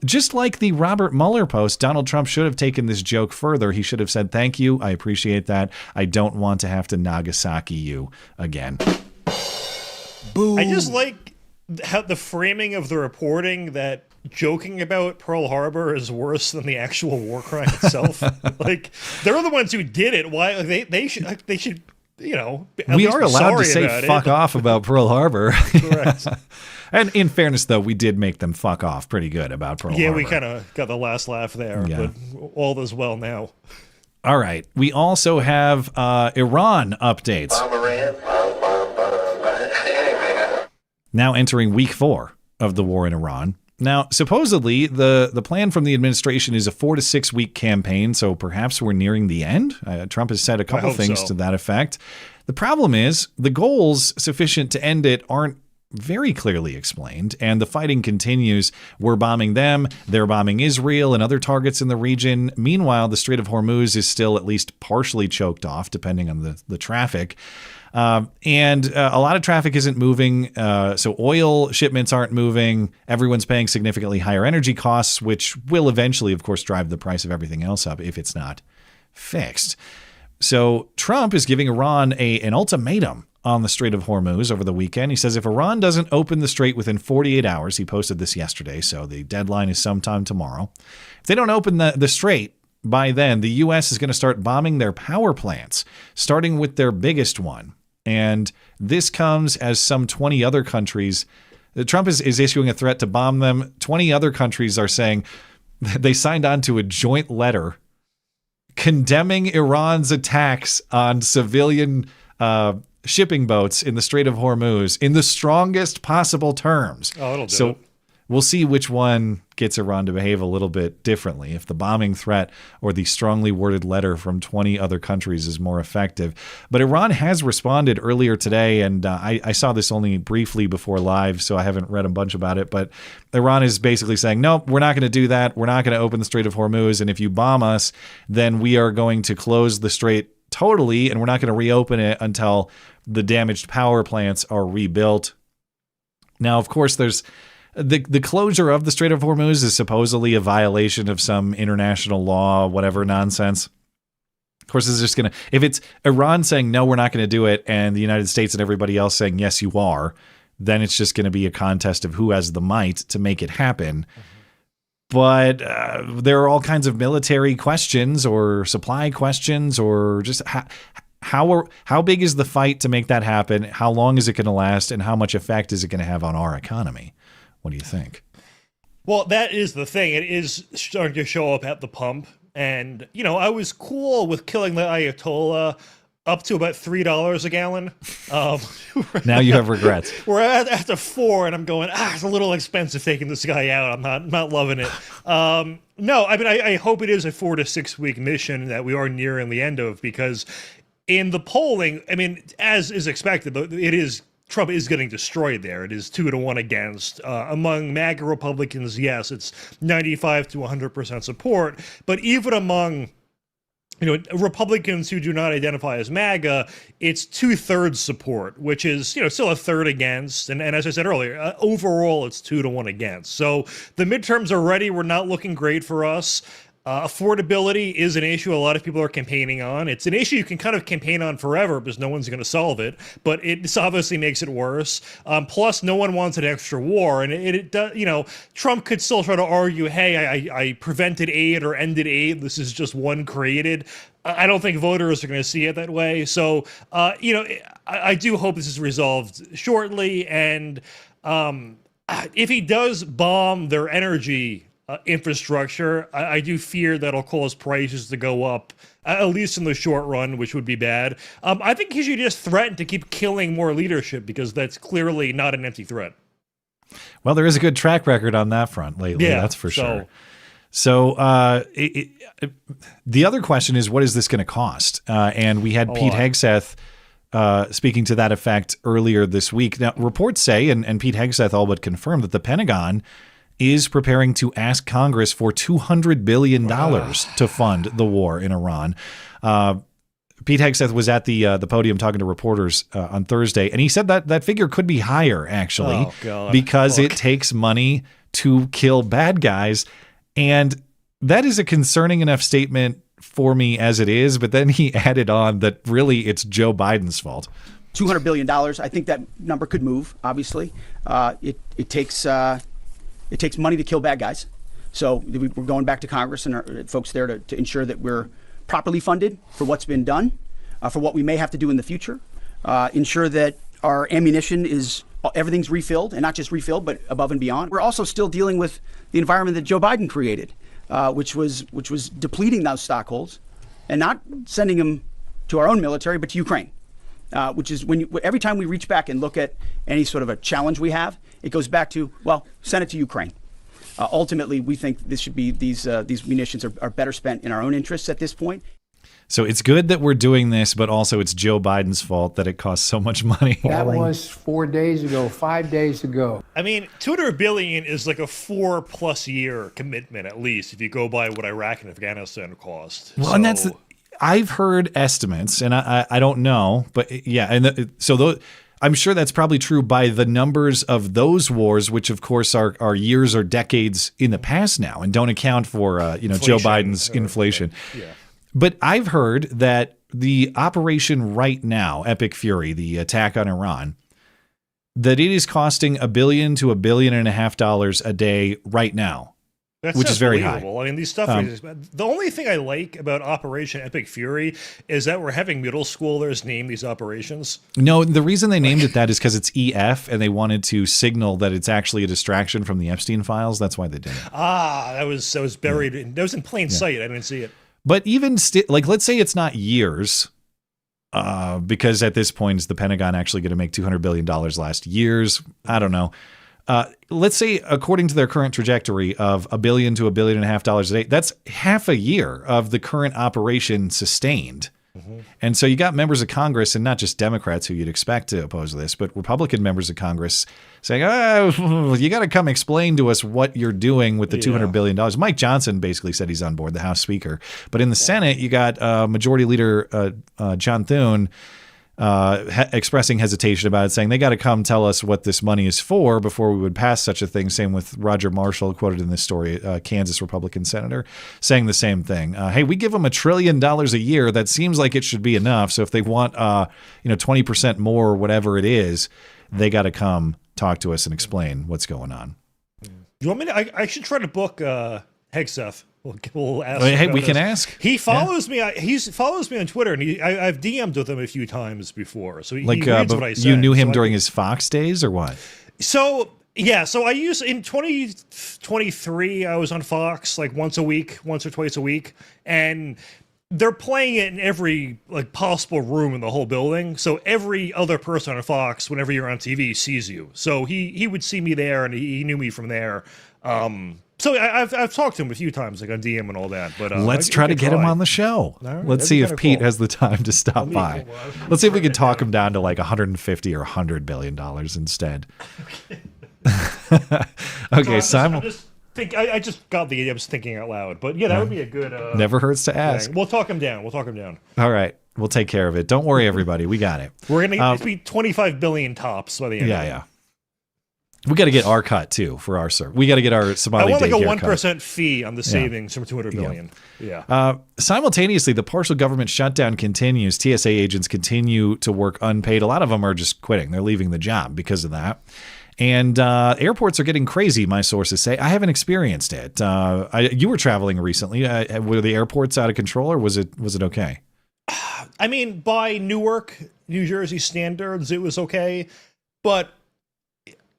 Speaker 9: Just like the Robert Mueller post, Donald Trump should have taken this joke further. He should have said, "Thank you. I appreciate that. I don't want to have to Nagasaki you again."
Speaker 10: Boo. I just like how the framing of the reporting that joking about Pearl Harbor is worse than the actual war crime itself. Like, they're the ones who did it. Why? Like, they should, you know.
Speaker 9: We are allowed to say fuck off about Pearl Harbor.
Speaker 10: Correct.
Speaker 9: And in fairness, though, we did make them fuck off pretty good about Pearl Harbor.
Speaker 10: Yeah, we kind of got the last laugh there, but all is well now.
Speaker 9: All right. We also have Iran updates. Now entering week 4 of the war in Iran. Now, supposedly, the plan from the administration is a 4 to 6 week campaign, so perhaps we're nearing the end. Trump has said a couple things to that effect. The problem is the goals sufficient to end it aren't very clearly explained, and the fighting continues. We're bombing them, they're bombing Israel and other targets in the region. Meanwhile, the Strait of Hormuz is still at least partially choked off, depending on the traffic. And a lot of traffic isn't moving, so oil shipments aren't moving. Everyone's paying significantly higher energy costs, which will eventually, of course, drive the price of everything else up if it's not fixed. So Trump is giving Iran an ultimatum on the Strait of Hormuz over the weekend. He says if Iran doesn't open the strait within 48 hours, he posted this yesterday, so the deadline is sometime tomorrow. If they don't open the strait by then, the U.S. is going to start bombing their power plants, starting with their biggest one. And this comes as some 20 other countries, Trump is issuing a threat to bomb them. 20 other countries are saying they signed on to a joint letter condemning Iran's attacks on civilian shipping boats in the Strait of Hormuz in the strongest possible terms.
Speaker 10: Oh, it'll do it.
Speaker 9: We'll see which one gets Iran to behave a little bit differently, if the bombing threat or the strongly worded letter from 20 other countries is more effective. But Iran has responded earlier today, and I saw this only briefly before live, so I haven't read a bunch about it. But Iran is basically saying, nope, we're not going to do that. We're not going to open the Strait of Hormuz, and if you bomb us, then we are going to close the strait totally, and we're not going to reopen it until the damaged power plants are rebuilt. Now, of course, there's the closure of the Strait of Hormuz is supposedly a violation of some international law, whatever nonsense. Of course, it's just going to, if it's Iran saying, no, we're not going to do it, and the United States and everybody else saying, yes, you are, then it's just going to be a contest of who has the might to make it happen. But there are all kinds of military questions or supply questions or just how big is the fight to make that happen? How long is it going to last? And how much effect is it going to have on our economy? What do you think?
Speaker 10: Well, that is the thing. It is starting to show up at the pump. And, you know, I was cool with killing the Ayatollah up to about $3 a gallon.
Speaker 9: Now you have regrets.
Speaker 10: We're at the 4, and I'm going, it's a little expensive taking this guy out. I'm not loving it. No, I mean, I hope it is a 4 to 6 week mission that we are nearing the end of, because in the polling, I mean, as is expected, Trump is getting destroyed there. It is 2-1 against. Among MAGA Republicans, yes, it's 95 to 100% support. But even among Republicans who do not identify as MAGA, it's 2/3 support, which is, still a third against. And as I said earlier, overall, it's 2-1 against. So the midterms already were not looking great for us. Affordability is an issue a lot of people are campaigning on. It's an issue you can kind of campaign on forever because no one's going to solve it, but it obviously makes it worse. Plus, no one wants an extra war, and it does. Trump could still try to argue, "Hey, I prevented aid or ended aid. This is just one created." I don't think voters are going to see it that way. So, I do hope this is resolved shortly, and if he does bomb their energy infrastructure, I do fear that'll cause prices to go up, at least in the short run, which would be bad. I think he should just threaten to keep killing more leadership, because that's clearly not an empty threat.
Speaker 9: Well, there is a good track record on that front lately, that's for sure. So the other question is, what is this going to cost? And we had Pete Hegseth speaking to that effect earlier this week. Now, reports say, and Pete Hegseth all but confirmed, that the Pentagon is preparing to ask Congress for $200 billion to fund the war in Iran. Pete Hegseth was at the podium talking to reporters on Thursday, and he said that figure could be higher, actually, because it takes money to kill bad guys. And that is a concerning enough statement for me as it is, but then he added on that really it's Joe Biden's fault.
Speaker 13: $200 billion, I think that number could move, obviously. It takes money to kill bad guys. So we're going back to Congress and our folks there to ensure that we're properly funded for what's been done, for what we may have to do in the future, ensure that our ammunition everything's refilled, and not just refilled, but above and beyond. We're also still dealing with the environment that Joe Biden created, which was depleting those stockholds and not sending them to our own military, but to Ukraine, which is every time we reach back and look at any sort of a challenge we have, it goes back to, send it to Ukraine. Ultimately, we think this should be these munitions are better spent in our own interests at this point.
Speaker 9: So it's good that we're doing this, but also it's Joe Biden's fault that it costs so much money.
Speaker 14: That was 4 days ago, 5 days ago.
Speaker 10: I mean, $200 billion is like a 4+ year commitment, at least, if you go by what Iraq and Afghanistan cost.
Speaker 9: Well, and I've heard estimates, and I don't know, but yeah, and I'm sure that's probably true by the numbers of those wars, which of course are years or decades in the past now, and don't account for Joe Biden's inflation. Yeah. But I've heard that the operation right now, Epic Fury, the attack on Iran, that it is costing $1 billion to $1.5 billion a day right now, which is very high.
Speaker 10: I mean, these stuff. The only thing I like about Operation Epic Fury is that we're having middle schoolers name these operations.
Speaker 9: No, the reason they named it that is because it's EF, and they wanted to signal that it's actually a distraction from the Epstein files. That's why they did it.
Speaker 10: That was buried. That was in plain sight. I didn't see it.
Speaker 9: But even let's say it's not years, because at this point, is the Pentagon actually going to make $200 billion last years? I don't know. Let's say, according to their current trajectory of $1 billion to $1.5 billion a day, that's half a year of the current operation sustained. Mm-hmm. And so you got members of Congress, and not just Democrats who you'd expect to oppose this, but Republican members of Congress saying, you got to come explain to us what you're doing with the $200 billion. Mike Johnson basically said he's on board, the House Speaker. But in the Senate, you got Majority Leader John Thune expressing hesitation about it, saying they got to come tell us what this money is for before we would pass such a thing. Same with Roger Marshall, quoted in this story, Kansas Republican senator, saying the same thing. Hey, we give them $1 trillion a year. That seems like it should be enough. So if they want 20% more or whatever it is, they got to come talk to us and explain what's going on.
Speaker 10: You want me to? I should try to book Hegseth. We'll ask.
Speaker 9: Hey, we can ask.
Speaker 10: He follows me. He follows me on Twitter, and I've DM'd with him a few times before. So he
Speaker 9: reads what I say. You knew him during his Fox days, or what?
Speaker 10: So I used in 2023. I was on Fox like once or twice a week, and they're playing it in every like possible room in the whole building. So every other person on Fox, whenever you're on TV, sees you. So he would see me there, and he knew me from there. So I've talked to him a few times, like on DM and all that. But
Speaker 9: let's try to get him on the show.
Speaker 10: Right,
Speaker 9: let's see if Pete has the time to stop by. Let's see if we can talk him down to like 150 or $100 billion instead. Okay, Simon.
Speaker 10: I just got the idea. I was thinking out loud, but yeah, that would be a good.
Speaker 9: Never hurts to ask.
Speaker 10: We'll talk him down.
Speaker 9: All right, we'll take care of it. Don't worry, everybody. We got it.
Speaker 10: We're gonna be 25 billion tops by the end.
Speaker 9: Yeah. We got to get our cut too for our serve. We got to get our Somali.
Speaker 10: I want like a
Speaker 9: daycare
Speaker 10: 1% fee on the savings from 200 billion.
Speaker 9: Yeah. Simultaneously, the partial government shutdown continues. TSA agents continue to work unpaid. A lot of them are just quitting. They're leaving the job because of that. And airports are getting crazy, my sources say. I haven't experienced it. You were traveling recently. Were the airports out of control, or was it okay?
Speaker 10: I mean, by Newark, New Jersey standards, it was okay. But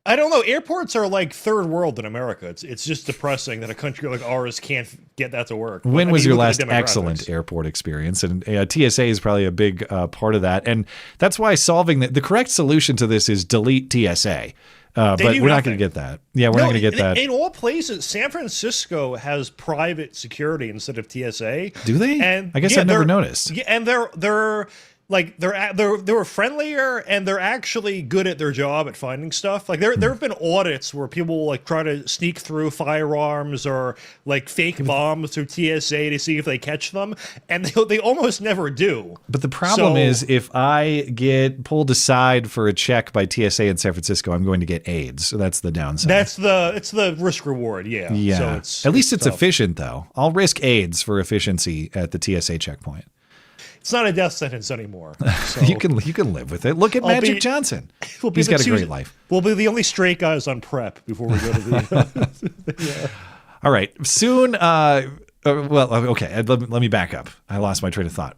Speaker 10: I don't know. Airports are like third world in America. It's just depressing that a country like ours can't get that to work.
Speaker 9: When was your last excellent airport experience? And TSA is probably a big part of that. And that's why solving the correct solution to this is delete TSA. But we're not going to get that. Yeah, we're not going to get that.
Speaker 10: In all places, San Francisco has private security instead of TSA.
Speaker 9: Do they?
Speaker 10: And
Speaker 9: I guess I've never noticed.
Speaker 10: Yeah, and they're like they were friendlier, and they're actually good at their job at finding stuff. Like there have been audits where people like try to sneak through firearms or like fake bombs through TSA to see if they catch them, and they almost never do.
Speaker 9: But the problem is, if I get pulled aside for a check by TSA in San Francisco, I'm going to get AIDS. So that's the downside.
Speaker 10: It's the risk reward. Yeah.
Speaker 9: Yeah.
Speaker 10: So
Speaker 9: at least it's
Speaker 10: tough.
Speaker 9: Efficient though. I'll risk AIDS for efficiency at the TSA checkpoint.
Speaker 10: It's not a death sentence anymore. So
Speaker 9: you can live with it. Look at Magic Johnson. He's got a great life.
Speaker 10: We'll be the only straight guys on prep before we go to the. Yeah.
Speaker 9: All right. Soon. Okay. Let me back up. I lost my train of thought.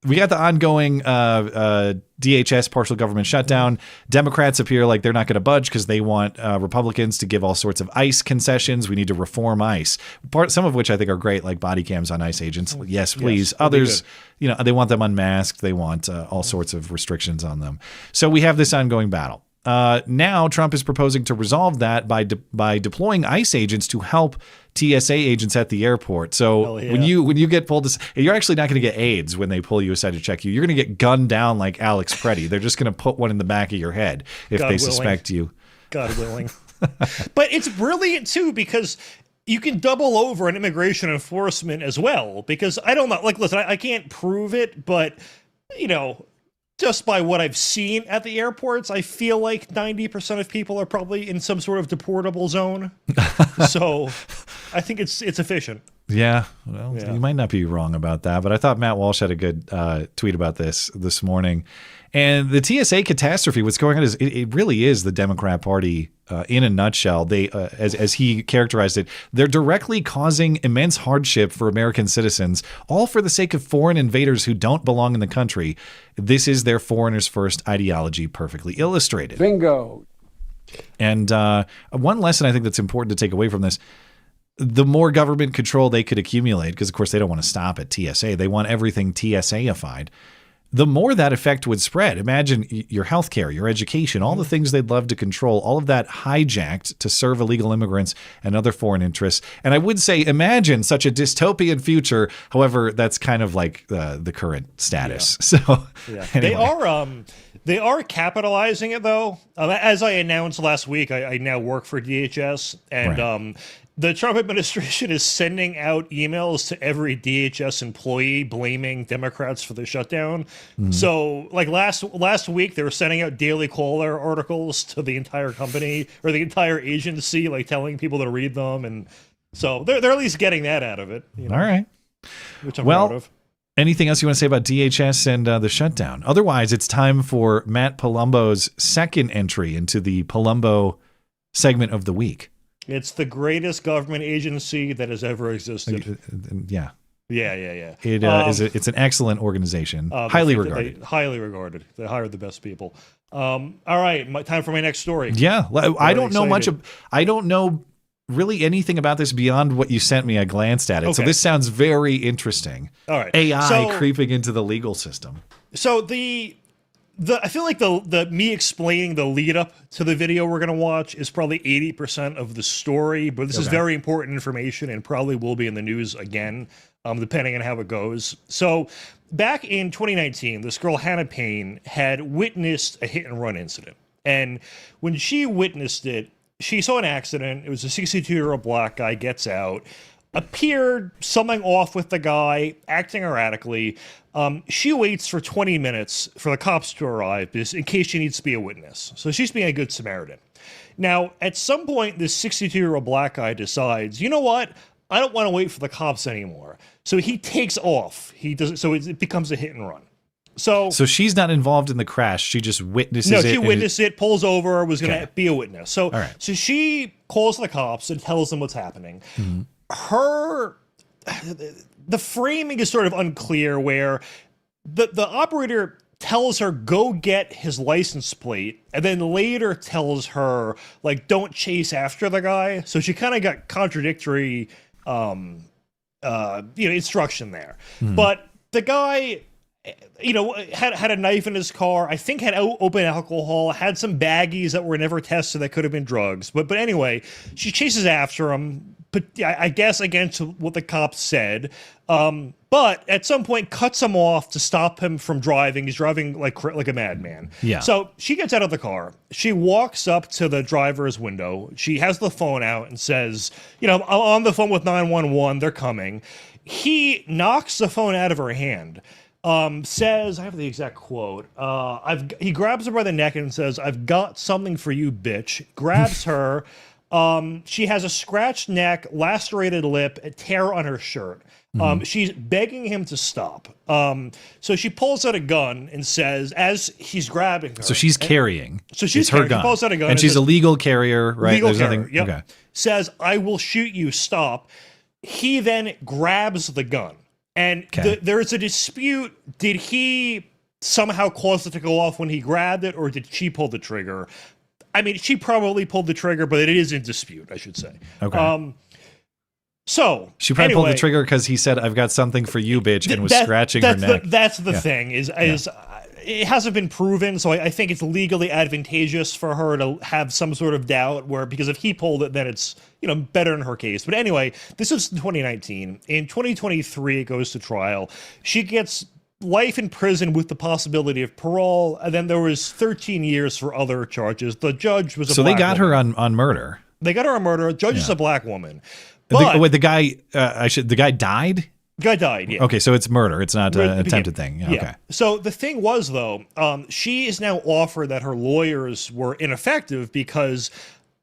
Speaker 9: We got the ongoing DHS partial government shutdown. Democrats appear like they're not going to budge because they want Republicans to give all sorts of ICE concessions. We need to reform ICE. Some of which I think are great, like body cams on ICE agents. Yes, please.
Speaker 10: Yes,
Speaker 9: others, they want them unmasked. They want all sorts of restrictions on them. So we have this ongoing battle. Now Trump is proposing to resolve that by deploying ICE agents to help TSA agents at the airport. So when you get pulled, you're actually not going to get AIDS when they pull you aside to check you. You're going to get gunned down like Alex Preddy. They're just going to put one in the back of your head if they suspect you.
Speaker 10: God willing. But it's brilliant too, because you can double over an immigration enforcement as well. Because I don't know, like, listen, I can't prove it, but just by what I've seen at the airports, I feel like 90% of people are probably in some sort of deportable zone. So I think it's efficient.
Speaker 9: Yeah, well, you might not be wrong about that, but I thought Matt Walsh had a good tweet about this morning. And the TSA catastrophe, what's going on is it really is the Democrat Party in a nutshell. They, as he characterized it, they're directly causing immense hardship for American citizens, all for the sake of foreign invaders who don't belong in the country. This is their foreigners first ideology perfectly illustrated.
Speaker 14: Bingo.
Speaker 9: And one lesson I think that's important to take away from this, the more government control they could accumulate, because of course they don't want to stop at TSA. They want everything TSA-ified. The more that effect would spread. Imagine your healthcare, your education, all the things they'd love to control, all of that hijacked to serve illegal immigrants and other foreign interests. And I would say, imagine such a dystopian future. However, that's kind of like the current status. Yeah. So anyway.
Speaker 10: They are capitalizing it though. As I announced last week, I now work for DHS, and the Trump administration is sending out emails to every DHS employee blaming Democrats for the shutdown. Mm-hmm. So, like last week, they were sending out Daily Caller articles to the entire company or the entire agency, like telling people to read them, and so they're at least getting that out of it.
Speaker 9: All right,
Speaker 10: which I'm proud of.
Speaker 9: Anything else you want to say about DHS and the shutdown? Otherwise, it's time for Matt Palumbo's second entry into the Palumbo segment of the week.
Speaker 10: It's the greatest government agency that has ever existed.
Speaker 9: Yeah.
Speaker 10: It's
Speaker 9: an excellent organization. Highly regarded.
Speaker 10: Highly regarded. They hired the best people. All right. Time for my next story.
Speaker 9: Yeah. I don't know much. I don't know really anything about this beyond what you sent me. I glanced at it. So
Speaker 10: Okay.
Speaker 9: this sounds very interesting.
Speaker 10: All right.
Speaker 9: AI creeping into the legal system.
Speaker 10: So I feel like the me explaining the lead up to the video we're gonna watch is probably 80% of the story, but this is very important information and probably will be in the news again, depending on how it goes. So back in 2019, this girl Hannah Payne had witnessed a hit and run incident, and when she witnessed it, she saw an accident. It was a 62-year-old black guy gets out, appeared something off with the guy, acting erratically. She waits for 20 minutes for the cops to arrive in case she needs to be a witness. So she's being a good Samaritan. Now, at some point, this 62-year-old black guy decides, you know what? I don't want to wait for the cops anymore. So he takes off. He does. So it becomes a hit and run. So
Speaker 9: she's not involved in the crash. She just witnesses it.
Speaker 10: No, she witnessed it, pulls over, was going to be a witness. So,
Speaker 9: right.
Speaker 10: So she calls the cops and tells them what's happening. The framing is sort of unclear, where the operator tells her go get his license plate, and then later tells her like don't chase after the guy. So she kind of got contradictory instruction there. But the guy, had a knife in his car, I think had open alcohol, had some baggies that were never tested that could have been drugs. But anyway, she chases after him, but I guess against what the cops said. But at some point cuts him off to stop him from driving. He's driving like a madman.
Speaker 9: Yeah.
Speaker 10: So she gets out of the car. She walks up to the driver's window. She has the phone out and says, I'm on the phone with 911. They're coming. He knocks the phone out of her hand. Says, I have the exact quote. He grabs her by the neck and says, "I've got something for you, bitch." Grabs her. She has a scratched neck, lacerated lip, a tear on her shirt. She's begging him to stop. So she pulls out a gun and says, as he's grabbing her.
Speaker 9: So she's carrying.
Speaker 10: So she's
Speaker 9: her
Speaker 10: carrying.
Speaker 9: gun.
Speaker 10: She pulls out a gun.
Speaker 9: And she's
Speaker 10: says,
Speaker 9: a legal carrier, right?
Speaker 10: Legal
Speaker 9: There's
Speaker 10: carrier,
Speaker 9: nothing.
Speaker 10: yep.
Speaker 9: Okay.
Speaker 10: Says, "I will shoot you, stop." He then grabs the gun. And there's a dispute. Did he somehow cause it to go off when he grabbed it, or did she pull the trigger? I mean, she probably pulled the trigger, but it is in dispute, I should say.
Speaker 9: Okay.
Speaker 10: So
Speaker 9: she probably pulled the trigger because he said, "I've got something for you, bitch," and was scratching her neck.
Speaker 10: That's the thing is it hasn't been proven, so I think it's legally advantageous for her to have some sort of doubt, because if he pulled it, then it's better in her case. But anyway, this is 2019. In 2023, it goes to trial. She gets life in prison with the possibility of parole, and then there was 13 years for other charges. The judge was
Speaker 9: so they got her on murder.
Speaker 10: They got her on murder. Judge is a black woman. But
Speaker 9: the guy the guy died.
Speaker 10: Guy died, yeah.
Speaker 9: Okay, so it's murder. It's not an attempted thing. Yeah, okay.
Speaker 10: So the thing was, though, she is now offered that her lawyers were ineffective because,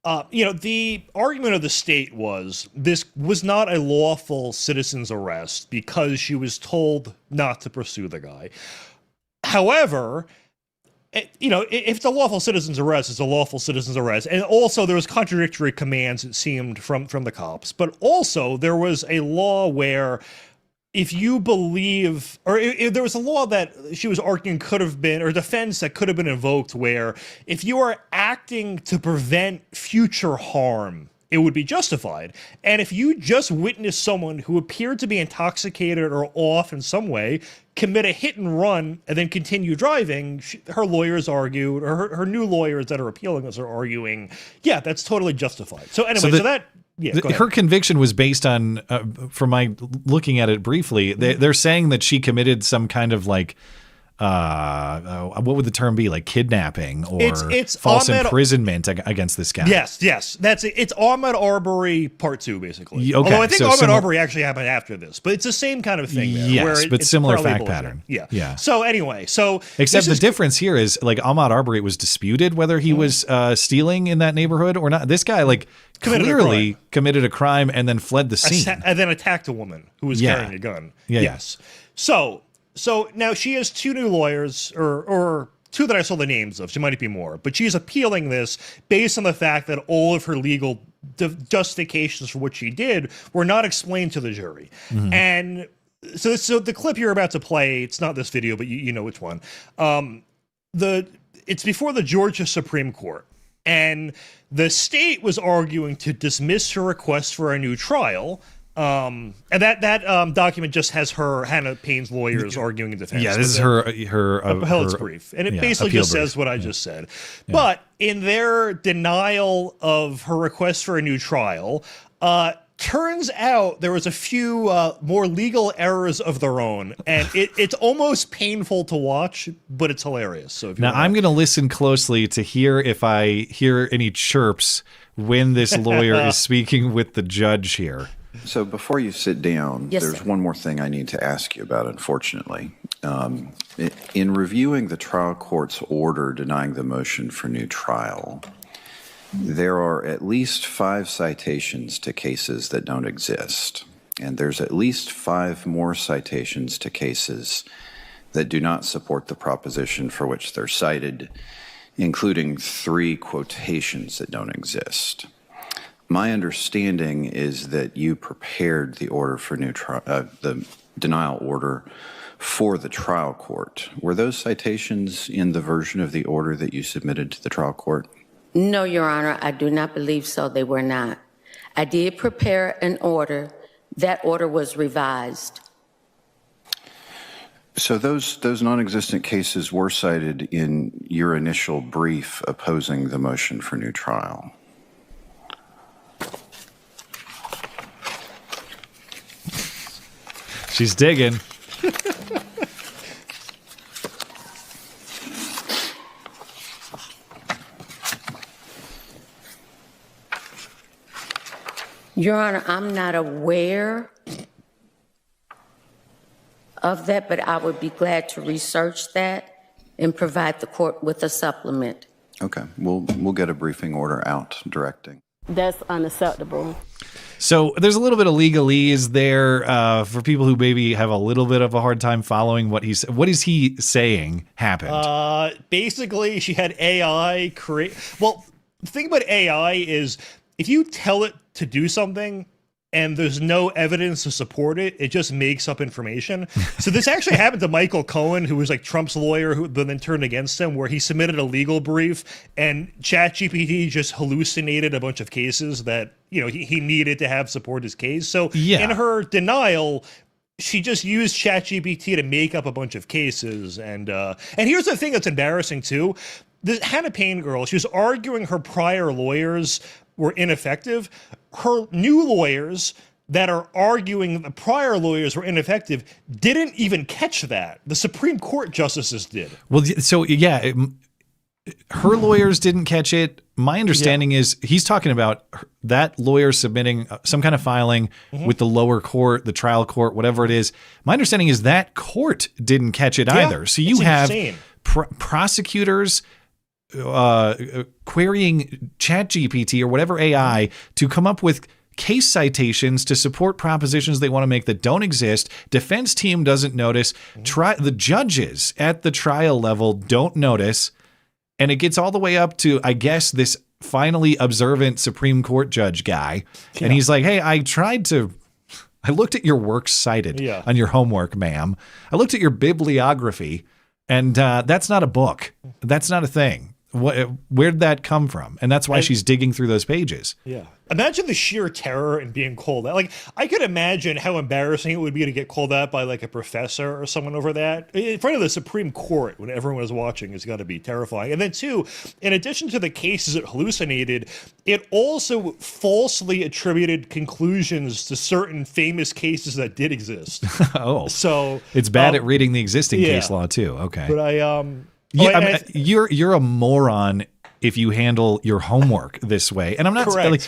Speaker 10: the argument of the state was this was not a lawful citizen's arrest because she was told not to pursue the guy. However, if it's a lawful citizen's arrest, it's a lawful citizen's arrest. And also there was contradictory commands, it seemed, from the cops. But also there was a law where if you believe, or if there was a law that she was arguing could have been, or defense that could have been invoked, where if you are acting to prevent future harm, it would be justified. And if you just witnessed someone who appeared to be intoxicated or off in some way commit a hit and run and then continue driving, her lawyers argued, or her new lawyers that are appealing this are arguing, yeah, that's totally justified. So anyway,
Speaker 9: her conviction was based on, from my looking at it briefly, they're saying that she committed some kind of what would the term be, like kidnapping or
Speaker 10: it's
Speaker 9: false imprisonment against this guy.
Speaker 10: Yes, that's it. It's Ahmaud Arbery Part 2, basically.
Speaker 9: Okay,
Speaker 10: although I think Ahmaud Arbery actually happened after this, but it's the same kind of thing there.
Speaker 9: Yes, but similar fact pattern.
Speaker 10: Yeah. So anyway,
Speaker 9: except the difference here is Ahmaud Arbery was disputed whether he was stealing in that neighborhood or not. This guy clearly committed a crime and then fled the scene.
Speaker 10: And then attacked a woman who was carrying a gun. Yes. So now she has two new lawyers, or two that I saw the names of. She might be more, but she's appealing this based on the fact that all of her legal justifications for what she did were not explained to the jury. Mm-hmm. And so the clip you're about to play, it's not this video, but you know which one. It's before the Georgia Supreme Court. And the state was arguing to dismiss her request for a new trial. And that document just has Hannah Payne's lawyers arguing in defense.
Speaker 9: Yeah, this is her
Speaker 10: appellate's brief. And it basically just says what I just said. Yeah. But in their denial of her request for a new trial, turns out there was a few more legal errors of their own, and it's almost painful to watch, but it's hilarious. So if
Speaker 9: now I'm going to listen closely to hear if I hear any chirps when this lawyer is speaking with the judge here.
Speaker 15: So before you sit down, there's one more thing I need to ask you about, unfortunately. In reviewing the trial court's order denying the motion for new trial, there are at least 5 citations to cases that don't exist, and there's at least 5 more citations to cases that do not support the proposition for which they're cited, including 3 quotations that don't exist. My understanding is that you prepared the order for new trial, the denial order for the trial court. Were those citations in the version of the order that you submitted to the trial court?
Speaker 16: No, Your Honor, I do not believe so. They were not. I did prepare an order. That order was revised.
Speaker 15: So those non-existent cases were cited in your initial brief opposing the motion for new trial.
Speaker 9: She's digging.
Speaker 16: Your Honor, I'm not aware of that, but I would be glad to research that and provide the court with a supplement.
Speaker 15: Okay, we'll get a briefing order out directing.
Speaker 17: That's unacceptable.
Speaker 9: So there's a little bit of legalese there for people who maybe have a little bit of a hard time following what is he saying happened.
Speaker 10: Basically, she had AI create. Well, the thing about AI is if you tell it to do something and there's no evidence to support it, it just makes up information. So this actually happened to Michael Cohen, who was like Trump's lawyer, who then turned against him, where he submitted a legal brief and ChatGPT just hallucinated a bunch of cases that, you know, he needed to have support his case. So in her denial, she just used ChatGPT to make up a bunch of cases. And here's the thing that's embarrassing too. The Hannah Payne girl, she was arguing her prior lawyers were ineffective. Her new lawyers that are arguing the prior lawyers were ineffective didn't even catch that. The Supreme Court justices did.
Speaker 9: Well, so yeah, her lawyers didn't catch it. My understanding is he's talking about that lawyer submitting some kind of filing with the lower court, the trial court, whatever it is. My understanding is that court didn't catch it either. So you have prosecutors querying ChatGPT or whatever AI to come up with case citations to support propositions they want to make that don't exist. Defense team doesn't notice. The judges at the trial level don't notice. And it gets all the way up to, I guess, this finally observant Supreme Court judge guy. Yeah. And he's like, hey, I looked at your works cited on your homework, ma'am. I looked at your bibliography, and that's not a book. That's not a thing. Where'd that come from? And that's why she's digging through those pages.
Speaker 10: Yeah. Imagine the sheer terror in being called out. Like, I could imagine how embarrassing it would be to get called out by like a professor or someone over that. In front of the Supreme Court when everyone is watching has got to be terrifying. And then too, in addition to the cases it hallucinated, it also falsely attributed conclusions to certain famous cases that did exist. So
Speaker 9: it's bad at reading the existing case law too. Okay.
Speaker 10: But
Speaker 9: you're a moron if you handle your homework this way. And I'm not like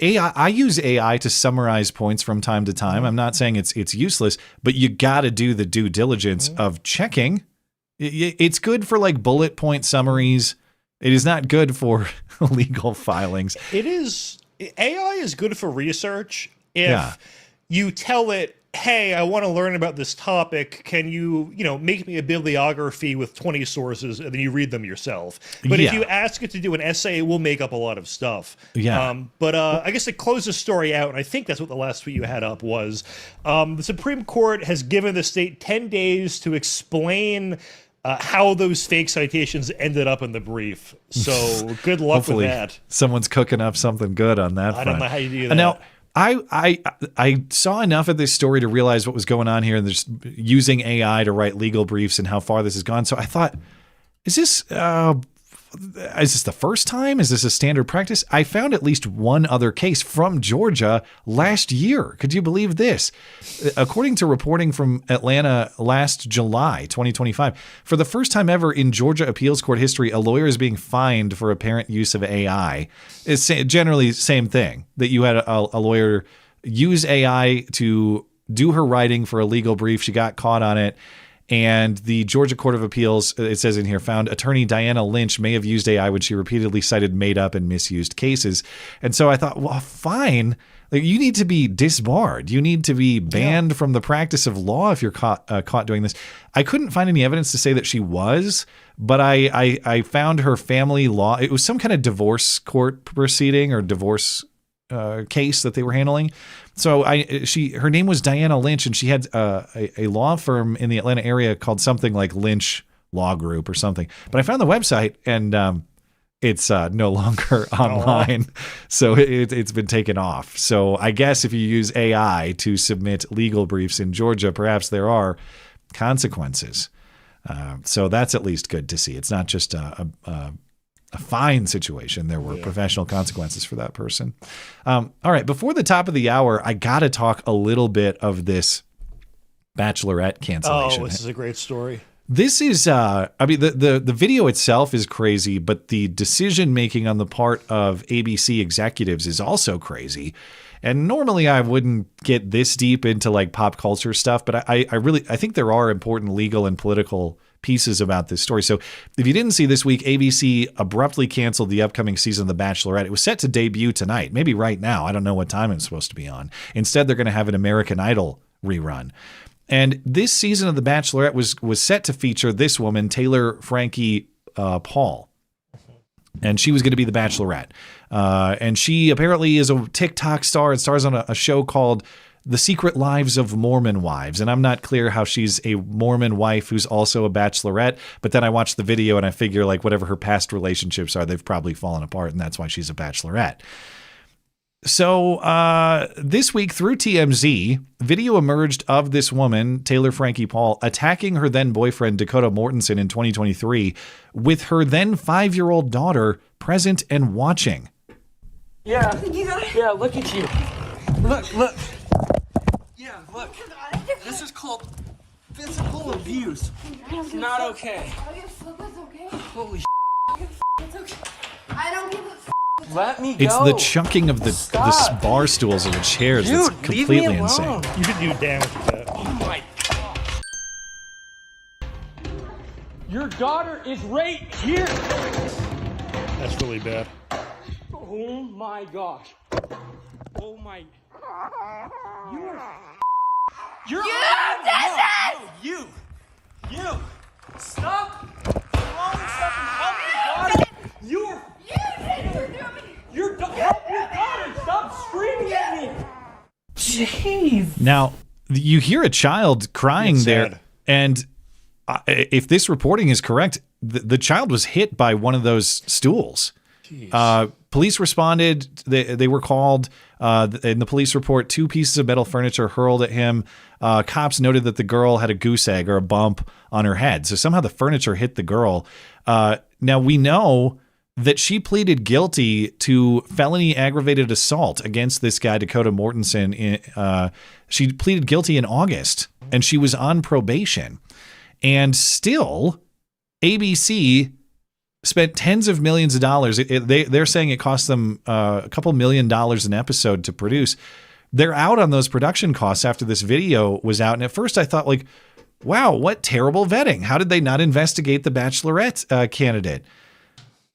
Speaker 9: AI. I use AI to summarize points from time to time. I'm not saying it's useless, but you got to do the due diligence of checking. It's good for like bullet point summaries. It is not good for legal filings.
Speaker 10: AI is good for research if you tell it, hey, I want to learn about this topic. Can you, make me a bibliography with 20 sources, and then you read them yourself. But if you ask it to do an essay, it will make up a lot of stuff. But I guess to close the story out, and I think that's what the last tweet you had up was, the Supreme Court has given the state 10 days to explain how those fake citations ended up in the brief. So good luck
Speaker 9: Hopefully
Speaker 10: with that.
Speaker 9: Someone's cooking up something good on that front.
Speaker 10: I don't know how you do that.
Speaker 9: Now, I saw enough of this story to realize what was going on here, and there's using AI to write legal briefs and how far this has gone. So I thought, is this the first time? Is this a standard practice? I found at least one other case from Georgia last year. Could you believe this? According to reporting from Atlanta last July, 2025, for the first time ever in Georgia appeals court history, a lawyer is being fined for apparent use of AI. It's generally the same thing, that you had a lawyer use AI to do her writing for a legal brief. She got caught on it. And the Georgia Court of Appeals, it says in here, found attorney Diana Lynch may have used AI when she repeatedly cited made up and misused cases. And so I thought, well, fine. Like, you need to be disbarred. You need to be banned from the practice of law if you're caught doing this. I couldn't find any evidence to say that she was, but I found her family law. It was some kind of divorce court proceeding or divorce case that they were handling. So her name was Diana Lynch, and she had a law firm in the Atlanta area called something like Lynch Law Group or something. But I found the website, and it's no longer online. So it's been taken off. So I guess if you use AI to submit legal briefs in Georgia, perhaps there are consequences. So that's at least good to see. It's not just a fine situation. There were professional consequences for that person. All right. Before the top of the hour, I got to talk a little bit of this Bachelorette cancellation.
Speaker 10: Oh, this is a great story.
Speaker 9: This is, I mean, the video itself is crazy, but the decision making on the part of ABC executives is also crazy. And normally I wouldn't get this deep into like pop culture stuff, but I think there are important legal and political pieces about this story. So if you didn't see this week, ABC abruptly canceled the upcoming season of The Bachelorette. It was set to debut tonight, maybe right now. I don't know what time it's supposed to be on. Instead, they're going to have an American Idol rerun. And this season of The Bachelorette was set to feature this woman, Taylor Frankie Paul. And she was going to be the Bachelorette. And she apparently is a TikTok star and stars on a show called The Secret Lives of Mormon Wives. And I'm not clear how she's a Mormon wife who's also a bachelorette. But then I watched the video and I figure like whatever her past relationships are, they've probably fallen apart. And that's why she's a bachelorette. So this week through TMZ, video emerged of this woman, Taylor Frankie Paul, attacking her then boyfriend, Dakota Mortensen, in 2023 with her then 5-year-old daughter present and watching.
Speaker 18: Yeah, look at you. Look. Yeah, look. This is called physical abuse. It's not okay. Holy
Speaker 19: It's okay. I don't give a
Speaker 18: Let me go.
Speaker 9: It's the chunking of the bar stools of the chairs.
Speaker 18: Dude,
Speaker 9: that's completely
Speaker 18: leave me
Speaker 9: insane.
Speaker 18: alone.
Speaker 10: You could do damage with that.
Speaker 18: Oh my gosh. Your daughter is right here.
Speaker 10: That's really bad.
Speaker 18: Oh my gosh. Oh my. You're
Speaker 19: You
Speaker 18: no,
Speaker 19: did
Speaker 18: no, you. Stop throwing stuff and help your daughter. Help your daughter. Stop screaming at me. Jeez.
Speaker 9: Now, you hear a child crying there, and if this reporting is correct, the child was hit by one of those stools. Police responded. They were called. In the police report, 2 pieces of metal furniture hurled at him. Cops noted that the girl had a goose egg or a bump on her head. So somehow the furniture hit the girl. Now we know that she pleaded guilty to felony aggravated assault against this guy, Dakota Mortensen. She pleaded guilty in August, and she was on probation. And still, ABC spent tens of millions of dollars. They're saying it cost them a couple $1 million an episode to produce. They're out on those production costs after this video was out. And at first I thought, like, wow, what terrible vetting. How did they not investigate the Bachelorette candidate?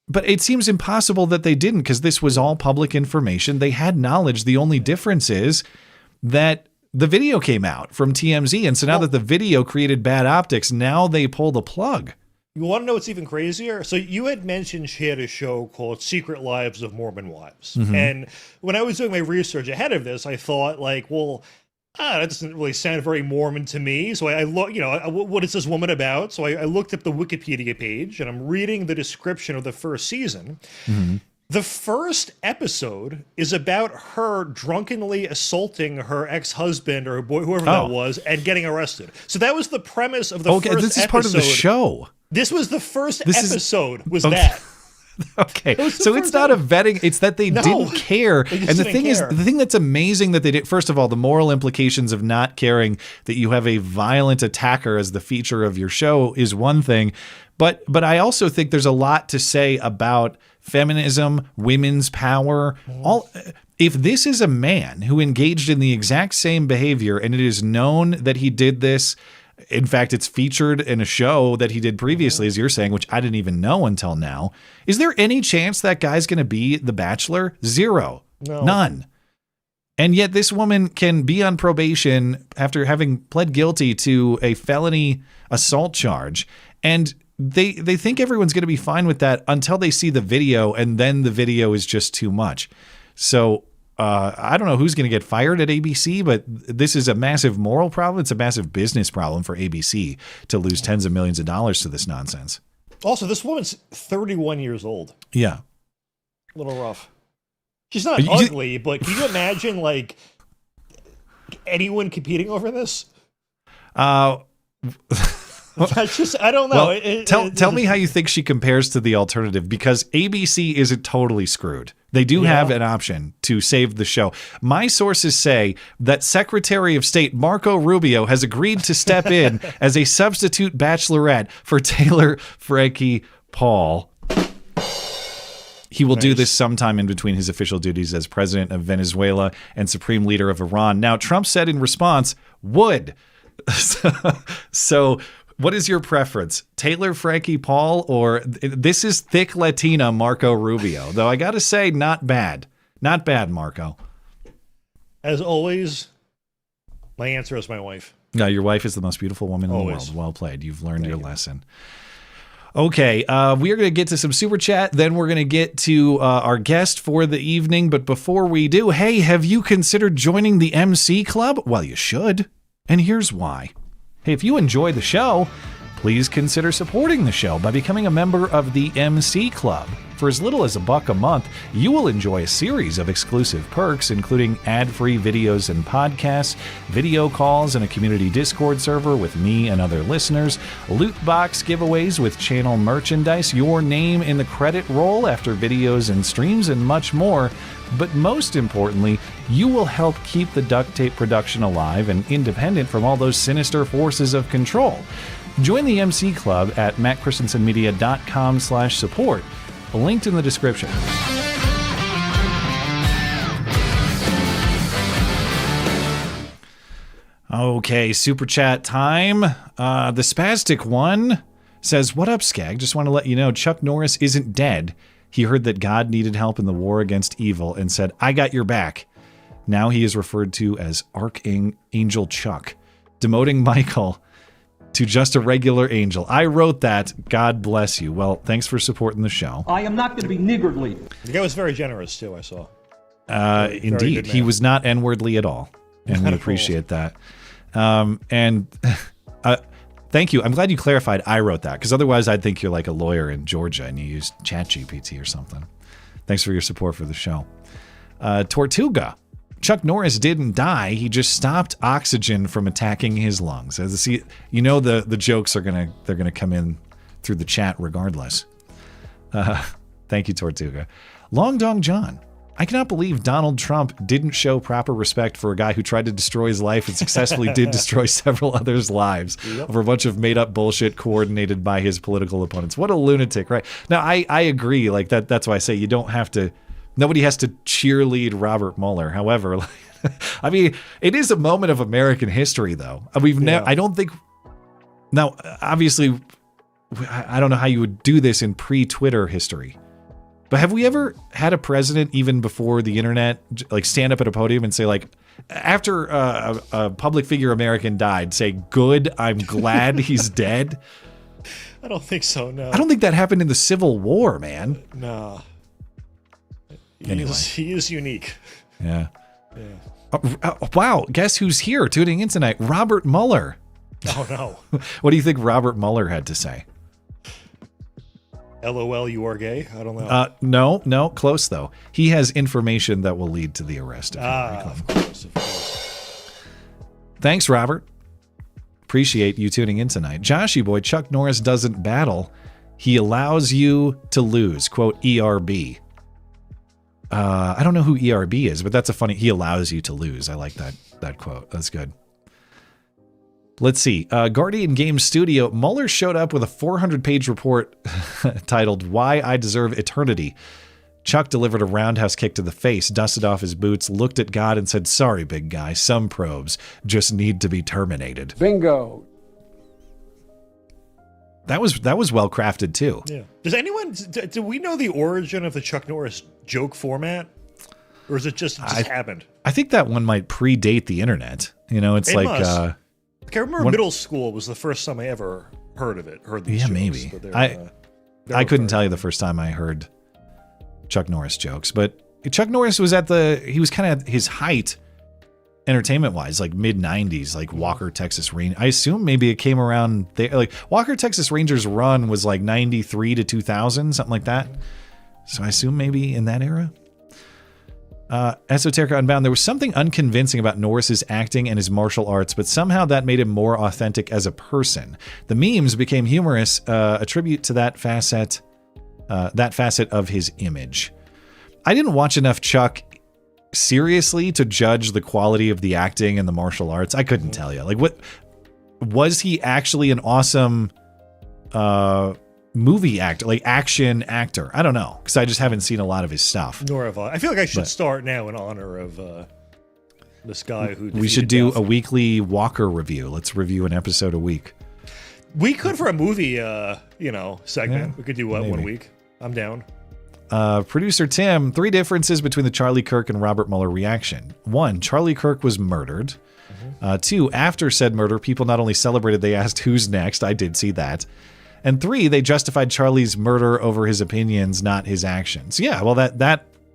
Speaker 9: But it seems impossible that they didn't, because this was all public information. They had knowledge. The only difference is that the video came out from TMZ. And so now that the video created bad optics, now they pull the plug.
Speaker 10: You want to know what's even crazier? So you had mentioned she had a show called Secret Lives of Mormon Wives.
Speaker 9: Mm-hmm.
Speaker 10: And when I was doing my research ahead of this, I thought like, well, That doesn't really sound very Mormon to me. So I look, what is this woman about? So I looked up the Wikipedia page, and I'm reading the description of the first season.
Speaker 9: Mm-hmm.
Speaker 10: The first episode is about her drunkenly assaulting her ex-husband or her boy, whoever that was, and getting arrested. So that was the premise of the first episode.
Speaker 9: This is part of the show.
Speaker 10: This was the first episode, was that.
Speaker 9: Okay, so it's not a vetting, it's that they didn't care.
Speaker 10: They
Speaker 9: And
Speaker 10: just
Speaker 9: the
Speaker 10: didn't
Speaker 9: thing
Speaker 10: care.
Speaker 9: is, the thing that's amazing that they did, first of all, the moral implications of not caring that you have a violent attacker as the feature of your show is one thing. But I also think there's a lot to say about feminism, women's power. If this is a man who engaged in the exact same behavior and it is known that he did this, in fact, it's featured in a show that he did previously, as you're saying, which I didn't even know until now. Is there any chance that guy's going to be the Bachelor? Zero.
Speaker 10: No.
Speaker 9: None. And yet this woman can be on probation after having pled guilty to a felony assault charge. And they think everyone's going to be fine with that until they see the video, and then the video is just too much. So I don't know who's going to get fired at ABC, but this is a massive moral problem. It's a massive business problem for ABC to lose tens of millions of dollars to this nonsense.
Speaker 10: Also, this woman's 31 years old.
Speaker 9: Yeah.
Speaker 10: A little rough. She's not ugly, but can you imagine, like, anyone competing over this? I don't know.
Speaker 9: Well, tell me how you think she compares to the alternative, because ABC isn't totally screwed. They do have an option to save the show. My sources say that Secretary of State Marco Rubio has agreed to step in as a substitute bachelorette for Taylor Frankie Paul. He will do this sometime in between his official duties as president of Venezuela and supreme leader of Iran. Now, Trump said in response, would. So what is your preference? Taylor Frankie Paul, or this is thick Latina Marco Rubio? Though I got to say, not bad. Not bad, Marco.
Speaker 10: As always, my answer is my wife.
Speaker 9: No, your wife is the most beautiful woman in the world. Well played. You've learned your lesson. Okay, we are going to get to some Super Chat. Then we're going to get to our guest for the evening. But before we do, hey, have you considered joining the MC Club? Well, you should. And here's why. Hey, if you enjoy the show, please consider supporting the show by becoming a member of the MC Club. For as little as $1 a month, you will enjoy a series of exclusive perks, including ad-free videos and podcasts, video calls, and a community Discord server with me and other listeners, loot box giveaways with channel merchandise, your name in the credit roll after videos and streams, and much more. But most importantly, you will help keep the duct tape production alive and independent from all those sinister forces of control. Join the MC Club at mattchristiansenmedia.com/support. Linked in the description. Okay, Super Chat time. The Spastic One says, what up, Skag? Just want to let you know, Chuck Norris isn't dead. He heard that God needed help in the war against evil and said, I got your back. Now he is referred to as Archangel Chuck, demoting Michael to just a regular angel. I wrote that. God bless you. Well, thanks for supporting the show.
Speaker 11: I am not going to be niggardly.
Speaker 10: The guy was very generous, too, I saw.
Speaker 9: Indeed. He was not N-wordly at all. And we appreciate that. Thank you. I'm glad you clarified I wrote that, because otherwise I'd think you're like a lawyer in Georgia and you use ChatGPT or something. Thanks for your support for the show. Tortuga. Chuck Norris didn't die. He just stopped oxygen from attacking his lungs. You know the jokes are gonna come in through the chat regardless. Thank you, Tortuga. Long Dong John. I cannot believe Donald Trump didn't show proper respect for a guy who tried to destroy his life and successfully did destroy several others' lives over a bunch of made-up bullshit coordinated by his political opponents. What a lunatic, right? Now, I agree. Like that's why I say you don't have to. Nobody has to cheerlead Robert Mueller. However, I mean, it is a moment of American history, though. I don't think. Now, obviously, I don't know how you would do this in pre-Twitter history. But have we ever had a president, even before the internet, like stand up at a podium and say, like, after a public figure American died, say, good, I'm glad he's dead?
Speaker 10: I don't think so, no.
Speaker 9: I don't think that happened in the Civil War, man.
Speaker 10: No.
Speaker 9: Anyway.
Speaker 10: He is unique.
Speaker 9: Yeah. Wow, guess who's here tuning in tonight? Robert Mueller.
Speaker 10: Oh, no.
Speaker 9: What do you think Robert Mueller had to say?
Speaker 10: LOL, you are gay? I don't know.
Speaker 9: No, close though. He has information that will lead to the arrest of Hillary Clinton.
Speaker 10: Of course.
Speaker 9: Thanks, Robert. Appreciate you tuning in tonight. Joshy boy, Chuck Norris doesn't battle. He allows you to lose. Quote, ERB. I don't know who ERB is, but that's a funny, he allows you to lose. I like that quote. That's good. Let's see. Guardian Games Studio. Mueller showed up with a 400-page report titled Why I Deserve Eternity. Chuck delivered a roundhouse kick to the face, dusted off his boots, looked at God and said, sorry, big guy, some probes just need to be terminated.
Speaker 14: Bingo.
Speaker 9: That was well crafted too.
Speaker 10: Yeah. Does anyone, do we know the origin of the Chuck Norris joke format? Or is it just happened?
Speaker 9: I think that one might predate the internet. You know, it's like... I
Speaker 10: remember middle school was the first time I ever heard of it. Heard these jokes,
Speaker 9: maybe.
Speaker 10: But
Speaker 9: I couldn't tell you the first time I heard Chuck Norris jokes, but Chuck Norris was he was kind of at his height entertainment-wise, like mid-90s, like Walker, Texas Ranger. I assume maybe it came around there. Like Walker, Texas Ranger's run was like 93 to 2000, something like that. So I assume maybe in that era. Esoterica Unbound, there was something unconvincing about Norris's acting and his martial arts, but somehow that made him more authentic as a person. The memes became humorous, a tribute to that facet of his image. I didn't watch enough Chuck seriously to judge the quality of the acting and the martial arts. I couldn't tell you. Like, what was he actually an awesome movie actor, like action actor? I don't know, because I just haven't seen a lot of his stuff.
Speaker 10: Nor have I. I feel like I should start now in honor of this guy who...
Speaker 9: We should do a weekly Walker review. Let's review an episode a week.
Speaker 10: We could for a movie, segment. Yeah, we could do maybe. 1 week. I'm down.
Speaker 9: Producer Tim, 3 differences between the Charlie Kirk and Robert Mueller reaction. 1, Charlie Kirk was murdered. 2, after said murder, people not only celebrated, they asked who's next. I did see that. And 3, they justified Charlie's murder over his opinions, not his actions. Yeah, well,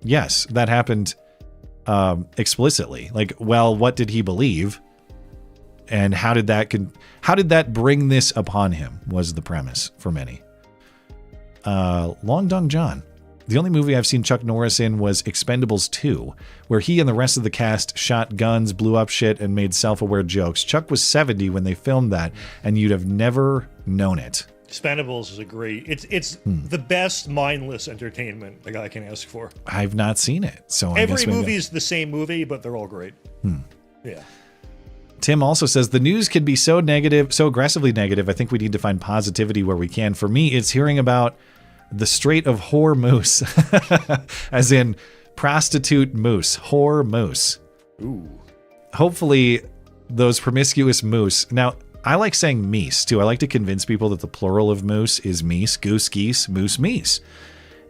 Speaker 9: yes, that happened explicitly. Like, well, what did he believe? And how did that bring this upon him was the premise for many. Long Dong John. The only movie I've seen Chuck Norris in was Expendables 2, where he and the rest of the cast shot guns, blew up shit, and made self-aware jokes. Chuck was 70 when they filmed that, and you'd have never known it.
Speaker 10: Expendables is a great... It's the best mindless entertainment a guy can ask for.
Speaker 9: I've not seen it, so
Speaker 10: every movie is the same movie, but they're all great. Yeah.
Speaker 9: Tim also says, the news can be so negative, so aggressively negative, I think we need to find positivity where we can. For me, it's hearing about the Strait of Hormuz, as in prostitute moose, whore moose.
Speaker 10: Ooh.
Speaker 9: Hopefully, those promiscuous moose... Now, I like saying meese, too. I like to convince people that the plural of moose is meese, goose, geese, moose, meese.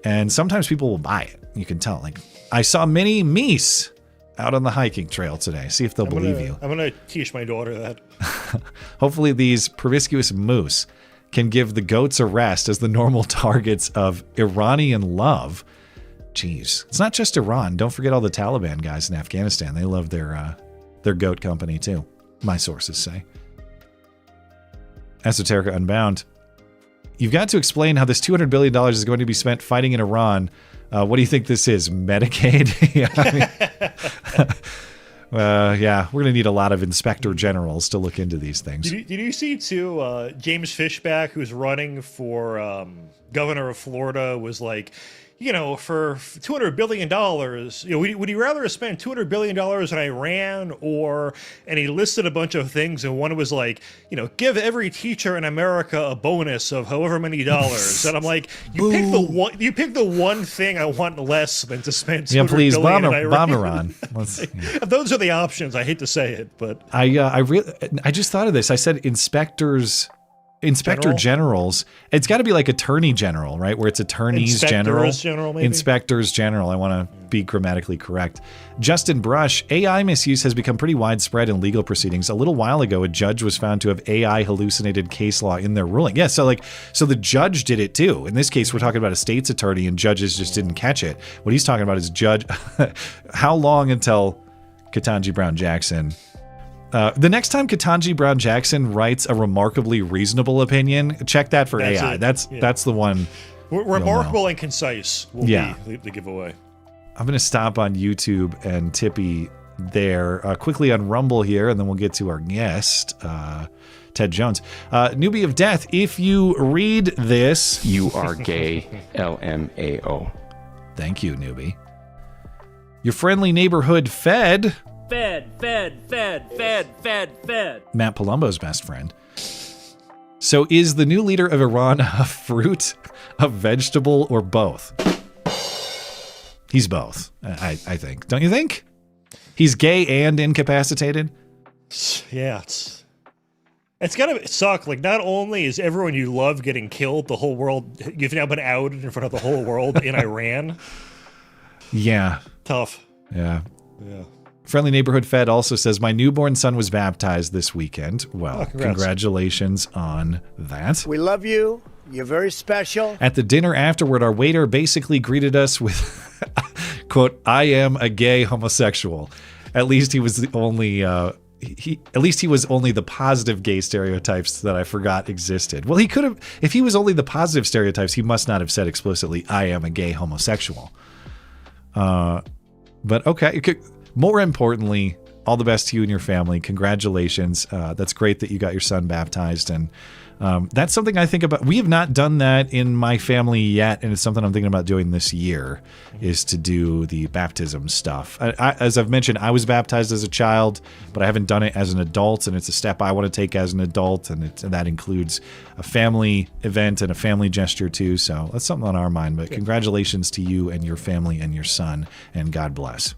Speaker 9: And sometimes people will buy it. You can tell. Like, I saw many meese out on the hiking trail today. See if they'll believe you.
Speaker 10: I'm going to teach my daughter that.
Speaker 9: Hopefully these promiscuous moose can give the goats a rest as the normal targets of Iranian love. Jeez. It's not just Iran. Don't forget all the Taliban guys in Afghanistan. They love their goat company, too. My sources say. Esoterica Unbound. You've got to explain how this $200 billion is going to be spent fighting in Iran. What do you think this is? Medicaid? Yeah, we're going to need a lot of inspector generals to look into these things.
Speaker 10: Did you see, too, James Fishback, who's running for governor of Florida, was like, for $200 billion, would you rather spend $200 billion in Iran or, and he listed a bunch of things, and one was like, give every teacher in America a bonus of however many dollars. And I'm like, you pick the one thing I want less than to spend $200 billion in Iran.
Speaker 9: Bomb Iran.
Speaker 10: If those are the options, I hate to say it, but
Speaker 9: I just thought of this. I said Inspector Generals. It's got to be like Attorney General, right? Where it's Attorneys General. Inspectors General. I want to be grammatically correct. Justin Brush, AI misuse has become pretty widespread in legal proceedings. A little while ago, a judge was found to have AI hallucinated case law in their ruling. Yeah, so the judge did it too. In this case, we're talking about a state's attorney and judges just didn't catch it. What he's talking about is how long until Ketanji Brown Jackson. The next time Ketanji Brown Jackson writes a remarkably reasonable opinion, check that for AI. That's the one.
Speaker 10: Remarkable and concise will be the giveaway.
Speaker 9: I'm going to stop on YouTube and Tippy there quickly on Rumble here, and then we'll get to our guest, Ted Jones. Newbie of Death, if you read this...
Speaker 20: You are gay, LMAO.
Speaker 9: Thank you, Newbie. Your friendly neighborhood Fed...
Speaker 18: Fed.
Speaker 9: Matt Palumbo's best friend. So is the new leader of Iran a fruit, a vegetable, or both? He's both, I think. Don't you think? He's gay and incapacitated?
Speaker 10: Yeah, it's gotta suck. Like, not only is everyone you love getting killed, the whole world, you've now been outed in front of the whole world in Iran.
Speaker 9: Yeah.
Speaker 10: Tough.
Speaker 9: Yeah.
Speaker 10: Yeah.
Speaker 9: Friendly Neighborhood Fed also says, my newborn son was baptized this weekend. Well, congratulations on that.
Speaker 4: We love you. You're very special.
Speaker 9: At the dinner afterward, our waiter basically greeted us with, quote, I am a gay homosexual. At least he was the only, he was only the positive gay stereotypes that I forgot existed. Well, he could have, if he was only the positive stereotypes, he must not have said explicitly, I am a gay homosexual. But okay. More importantly, all the best to you and your family. Congratulations. That's great that you got your son baptized. And that's something I think about. We have not done that in my family yet. And it's something I'm thinking about doing this year, is to do the baptism stuff. As I've mentioned, I was baptized as a child, but I haven't done it as an adult. And it's a step I want to take as an adult. And that includes a family event and a family gesture too. So that's something on our mind. But congratulations to you and your family and your son. And God bless.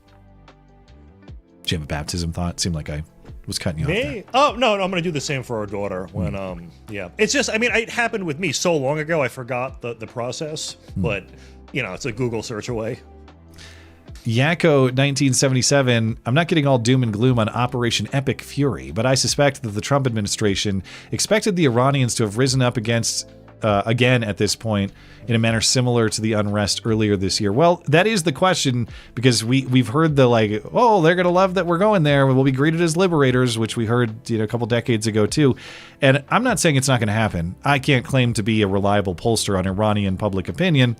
Speaker 9: Do you have a baptism thought? Seemed like I was cutting you off there.
Speaker 10: Oh, no, I'm going to do the same for our daughter. When, yeah. It's just, I mean, it happened with me so long ago, I forgot the process. But, you know, it's a Google search away.
Speaker 9: Yakko 1977, I'm not getting all doom and gloom on Operation Epic Fury, but I suspect that the Trump administration expected the Iranians to have risen up against again at this point in a manner similar to the unrest earlier this year. Well, that is the question, because we've heard the like, oh, they're gonna love that we're going there, we'll be greeted as liberators, which we heard a couple decades ago too. And I'm not saying it's not going to happen. I can't claim to be a reliable pollster on Iranian public opinion.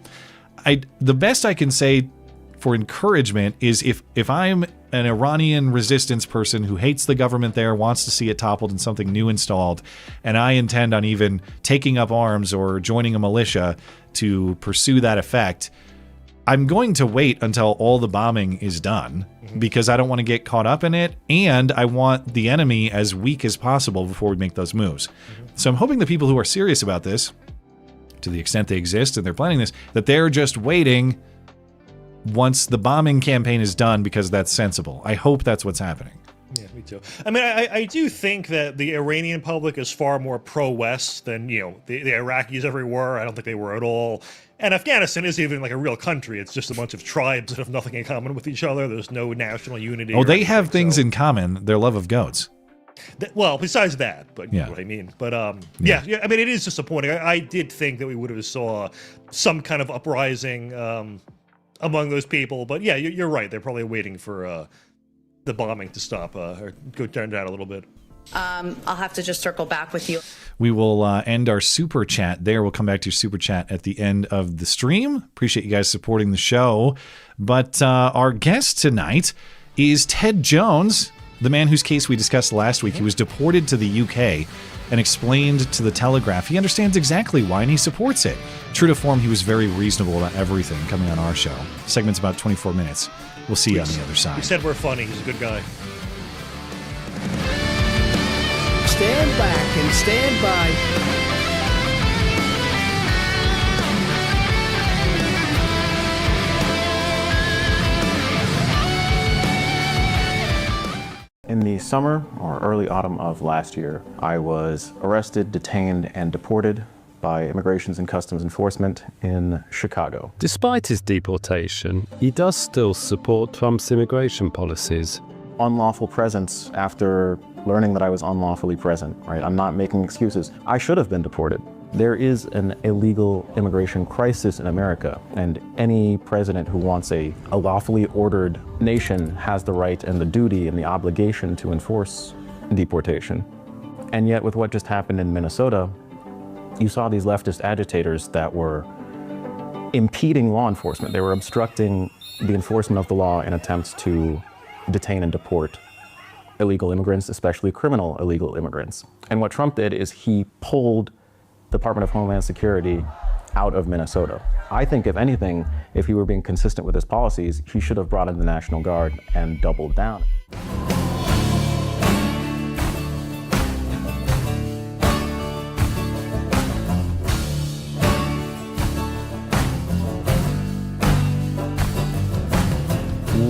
Speaker 9: The best I can say for encouragement is if I'm an Iranian resistance person who hates the government there, wants to see it toppled and something new installed, and I intend on even taking up arms or joining a militia to pursue that effect, I'm going to wait until all the bombing is done, because I don't want to get caught up in it, and I want the enemy as weak as possible before we make those moves. So I'm hoping the people who are serious about this, to the extent they exist and they're planning this, that they're just waiting once the bombing campaign is done, because that's sensible. I hope that's what's happening.
Speaker 10: Yeah, me too. I mean, I do think that the Iranian public is far more pro-West than, the Iraqis ever were. I don't think they were at all. And Afghanistan isn't even like a real country. It's just a bunch of tribes that have nothing in common with each other. There's no national unity.
Speaker 9: Oh, they have things in common. Their love of goats.
Speaker 10: Well, besides that, but you know what I mean. But yeah, I mean, it is disappointing. I did think that we would have saw some kind of uprising among those people, but yeah, you're right. They're probably waiting for the bombing to stop or go turn down a little bit.
Speaker 21: I'll have to just circle back with you.
Speaker 9: We will end our super chat there. We'll come back to your super chat at the end of the stream. Appreciate you guys supporting the show. But our guest tonight is Ted Jones, the man whose case we discussed last week. He was deported to the UK and explained to the Telegraph he understands exactly why, and he supports it. True to form, he was very reasonable about everything coming on our show. Segment's about 24 minutes. We'll see you on the other side.
Speaker 10: He said we're funny. He's a good guy.
Speaker 4: Stand back and stand by.
Speaker 20: In the summer or early autumn of last year, I was arrested, detained, and deported by Immigrations and Customs Enforcement in Chicago.
Speaker 22: Despite his deportation, he does still support Trump's immigration policies.
Speaker 20: Unlawful presence after learning that I was unlawfully present, right? I'm not making excuses. I should have been deported. There is an illegal immigration crisis in America, and any president who wants a lawfully ordered nation has the right and the duty and the obligation to enforce deportation. And yet, with what just happened in Minnesota, you saw these leftist agitators that were impeding law enforcement. They were obstructing the enforcement of the law in attempts to detain and deport illegal immigrants, especially criminal illegal immigrants. And what Trump did is he pulled the Department of Homeland Security out of Minnesota. I think, if anything, if he were being consistent with his policies, he should have brought in the National Guard and doubled down.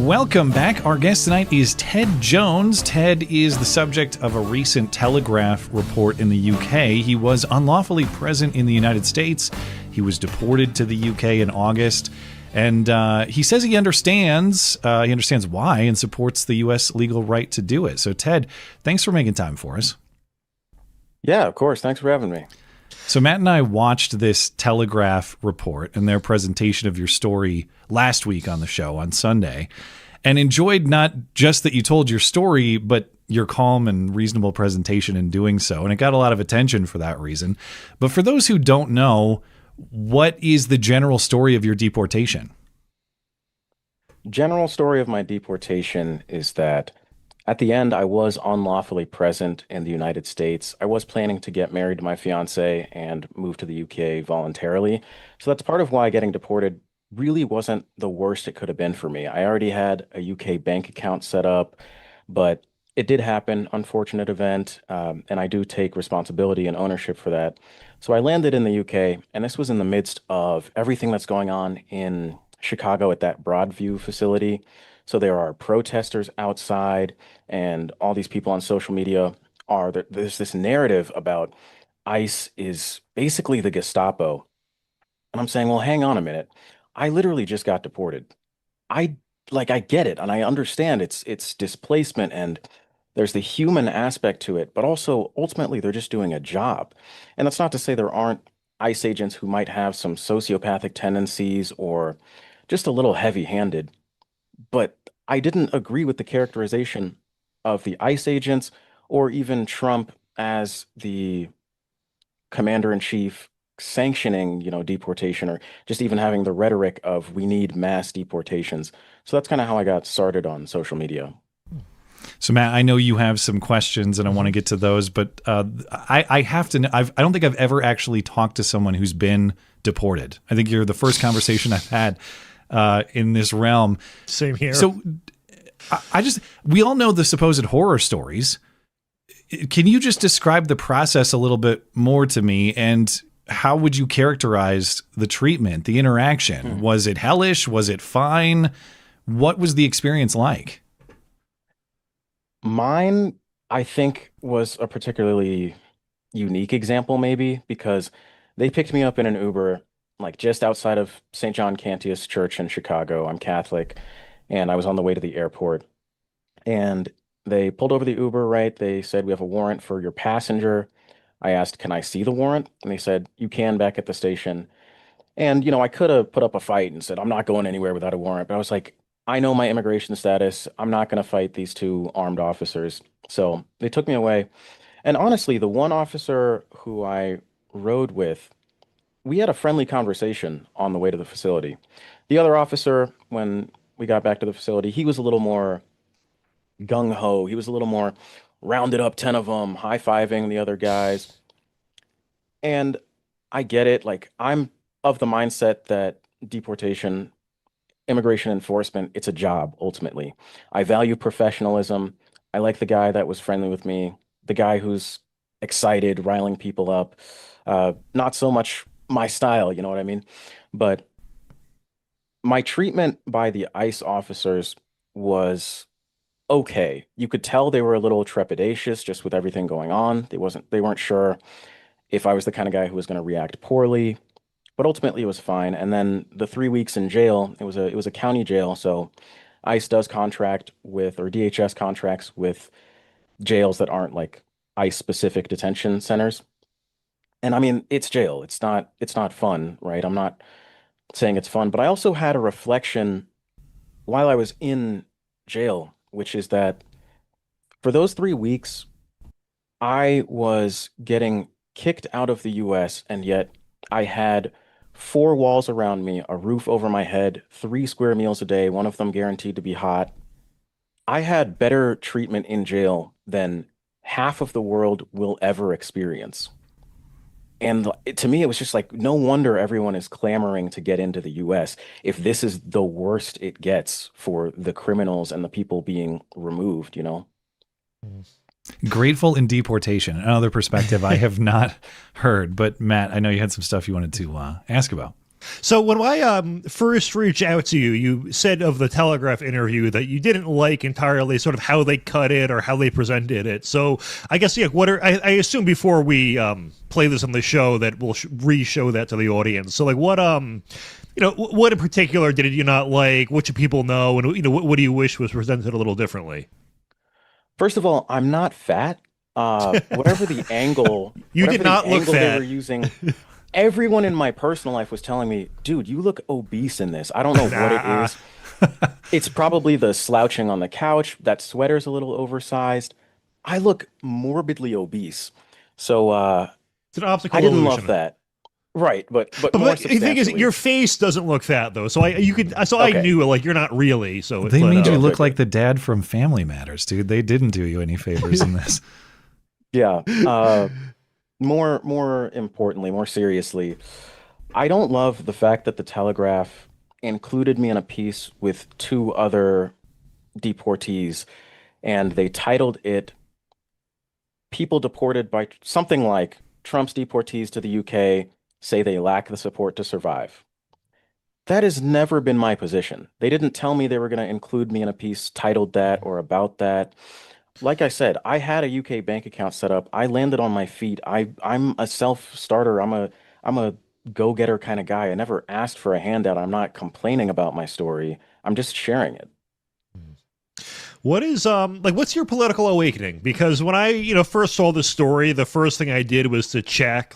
Speaker 9: Welcome back. Our guest tonight is Ted Jones. Ted is the subject of a recent Telegraph report in the UK. He was unlawfully present in the United States. He was deported to the UK in August. And he says he understands why and supports the U.S. legal right to do it. So, Ted, thanks for making time for us.
Speaker 20: Yeah, of course. Thanks for having me.
Speaker 9: So Matt and I watched this Telegraph report and their presentation of your story last week on the show on Sunday, and enjoyed not just that you told your story, but your calm and reasonable presentation in doing so. And it got a lot of attention for that reason. But for those who don't know, what is the general story of your deportation?
Speaker 20: General story of my deportation is that at the end, I was unlawfully present in the United States. I was planning to get married to my fiance and move to the UK voluntarily. So that's part of why getting deported really wasn't the worst it could have been for me. I already had a UK bank account set up, but it did happen, unfortunate event, and I do take responsibility and ownership for that. So I landed in the UK, and this was in the midst of everything that's going on in Chicago at that Broadview facility. So there are protesters outside, and all these people on social media there's this narrative about ICE is basically the Gestapo. And I'm saying, well, hang on a minute. I literally just got deported. I get it, and I understand it's displacement, and there's the human aspect to it, but also ultimately they're just doing a job. And that's not to say there aren't ICE agents who might have some sociopathic tendencies or just a little heavy-handed. But I didn't agree with the characterization of the ICE agents or even Trump as the commander-in-chief sanctioning, deportation, or just even having the rhetoric of we need mass deportations. So that's kind of how I got started on social media.
Speaker 9: So Matt, I know you have some questions and I want to get to those, but I have to know, I don't think I've ever actually talked to someone who's been deported. I think you're the first conversation I've had in this realm.
Speaker 10: Same here.
Speaker 9: So we all know the supposed horror stories. Can you just describe the process a little bit more to me, and how would you characterize the treatment, the interaction? Was it hellish? Was it fine? What was the experience like?
Speaker 20: Mine, I think, was a particularly unique example, maybe, because they picked me up in an Uber, like just outside of St. John Cantius Church in Chicago. I'm Catholic, and I was on the way to the airport. And they pulled over the Uber, right? They said, we have a warrant for your passenger. I asked, can I see the warrant? And they said, you can back at the station. And, I could have put up a fight and said, I'm not going anywhere without a warrant. But I was like, I know my immigration status. I'm not going to fight these two armed officers. So they took me away. And honestly, the one officer who I rode with, we had a friendly conversation on the way to the facility. The other officer, when we got back to the facility, he was a little more gung-ho. He was a little more rounded up 10 of them, high-fiving the other guys. And I get it. Like, I'm of the mindset that deportation, immigration enforcement, it's a job, ultimately. I value professionalism. I like the guy that was friendly with me, the guy who's excited, riling people up. Not so much my style, you know what I mean? But my treatment by the ICE officers was okay. You could tell they were a little trepidatious just with everything going on. They weren't sure if I was the kind of guy who was going to react poorly, but ultimately it was fine. And then the 3 weeks in jail, it was a county jail, so ICE does contract with, or DHS contracts with jails that aren't like ICE specific detention centers. And I mean, it's jail. It's not fun, right? I'm not saying it's fun, but I also had a reflection while I was in jail, which is that for those 3 weeks, I was getting kicked out of the US, and yet I had 4 walls around me, a roof over my head, 3 square meals a day, one of them guaranteed to be hot. I had better treatment in jail than half of the world will ever experience. And to me, it was just like, no wonder everyone is clamoring to get into the US if this is the worst it gets for the criminals and the people being removed, you know?
Speaker 9: Grateful in deportation, another perspective I have not heard. But Matt, I know you had some stuff you wanted to ask about.
Speaker 10: So when I first reached out to you, you said of the Telegraph interview that you didn't like entirely sort of how they cut it or how they presented it. So I guess, yeah, I assume before we play this on the show that we'll re-show that to the audience. So like what what in particular did you not like? What should people know? And what do you wish was presented a little differently?
Speaker 20: First of all, I'm not fat. Whatever the angle,
Speaker 10: you did not look fat.
Speaker 20: They were using. Everyone in my personal life was telling me, dude, you look obese in this. I don't know what it is. It's probably the slouching on the couch. That sweater's a little oversized. I look morbidly obese. So
Speaker 10: it's an optical
Speaker 20: I didn't
Speaker 10: illusion.
Speaker 20: love that. Right, but more
Speaker 10: the thing is, your face doesn't look fat though. So I knew like you're not really. So
Speaker 9: they made you look like the dad from Family Matters, dude. They didn't do you any favors in this.
Speaker 20: Yeah. More importantly, more seriously, I don't love the fact that the Telegraph included me in a piece with 2 other deportees, and they titled it "People Deported by something like Trump's deportees to the UK say they lack the support to survive." That has never been my position. They didn't tell me they were going to include me in a piece titled that or about that. Like I said, I had a UK bank account set up. I landed on my feet. I'm a self-starter. I'm a go-getter kind of guy. I never asked for a handout. I'm not complaining about my story. I'm just sharing it.
Speaker 10: What is what's your political awakening? Because when I first saw this story, the first thing I did was to check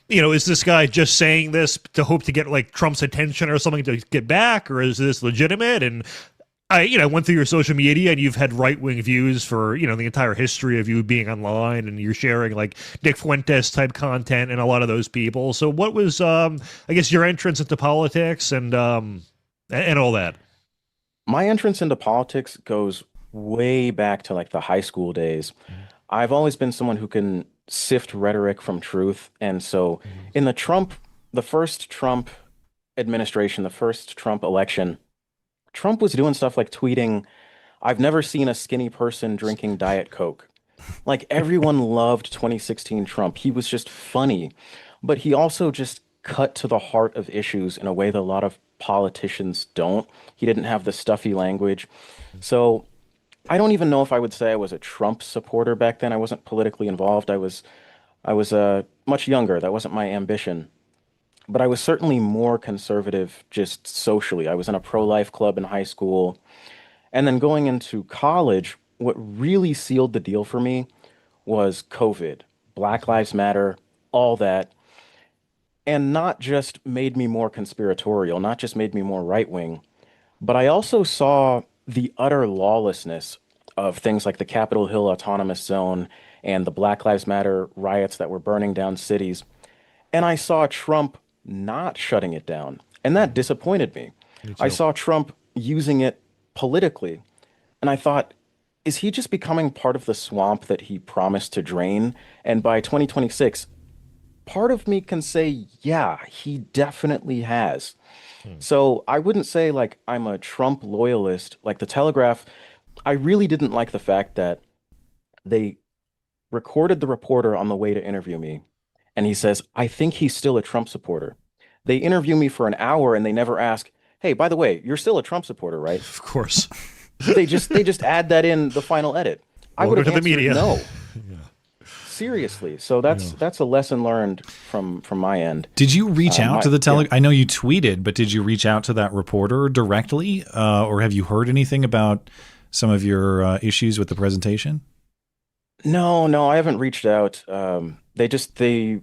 Speaker 10: is this guy just saying this to hope to get like Trump's attention or something to get back, or is this legitimate? And I went through your social media, and you've had right-wing views for, the entire history of you being online, and you're sharing like Nick Fuentes type content and a lot of those people. So what was, I guess, your entrance into politics and all that?
Speaker 20: My entrance into politics goes way back to like the high school days. I've always been someone who can sift rhetoric from truth. And so in the first Trump administration, the first Trump election, Trump was doing stuff like tweeting, "I've never seen a skinny person drinking Diet Coke." Like everyone loved 2016 Trump. He was just funny, but he also just cut to the heart of issues in a way that a lot of politicians don't. He didn't have the stuffy language. So I don't even know if I would say I was a Trump supporter back then. I wasn't politically involved. I was much younger. That wasn't my ambition. But I was certainly more conservative just socially. I was in a pro-life club in high school. And then going into college, what really sealed the deal for me was COVID, Black Lives Matter, all that. And not just made me more conspiratorial, not just made me more right-wing, but I also saw the utter lawlessness of things like the Capitol Hill Autonomous Zone and the Black Lives Matter riots that were burning down cities. And I saw Trump not shutting it down. And that disappointed me. I saw Trump using it politically. And I thought, is he just becoming part of the swamp that he promised to drain? And by 2026, part of me can say, yeah, he definitely has. So I wouldn't say like I'm a Trump loyalist. Like the Telegraph, I really didn't like the fact that they recorded the reporter on the way to interview me. And he says, "I think he's still a Trump supporter." They interview me for an hour and they never ask, "Hey, by the way, you're still a Trump supporter, right?"
Speaker 10: Of course.
Speaker 20: They just add that in the final edit. I would have answered
Speaker 10: media.
Speaker 20: No. Seriously. So that's a lesson learned from my end.
Speaker 9: Did you reach out to the Telegraph? I know you tweeted, but did you reach out to that reporter directly? Or have you heard anything about some of your issues with the presentation?
Speaker 20: No, I haven't reached out. They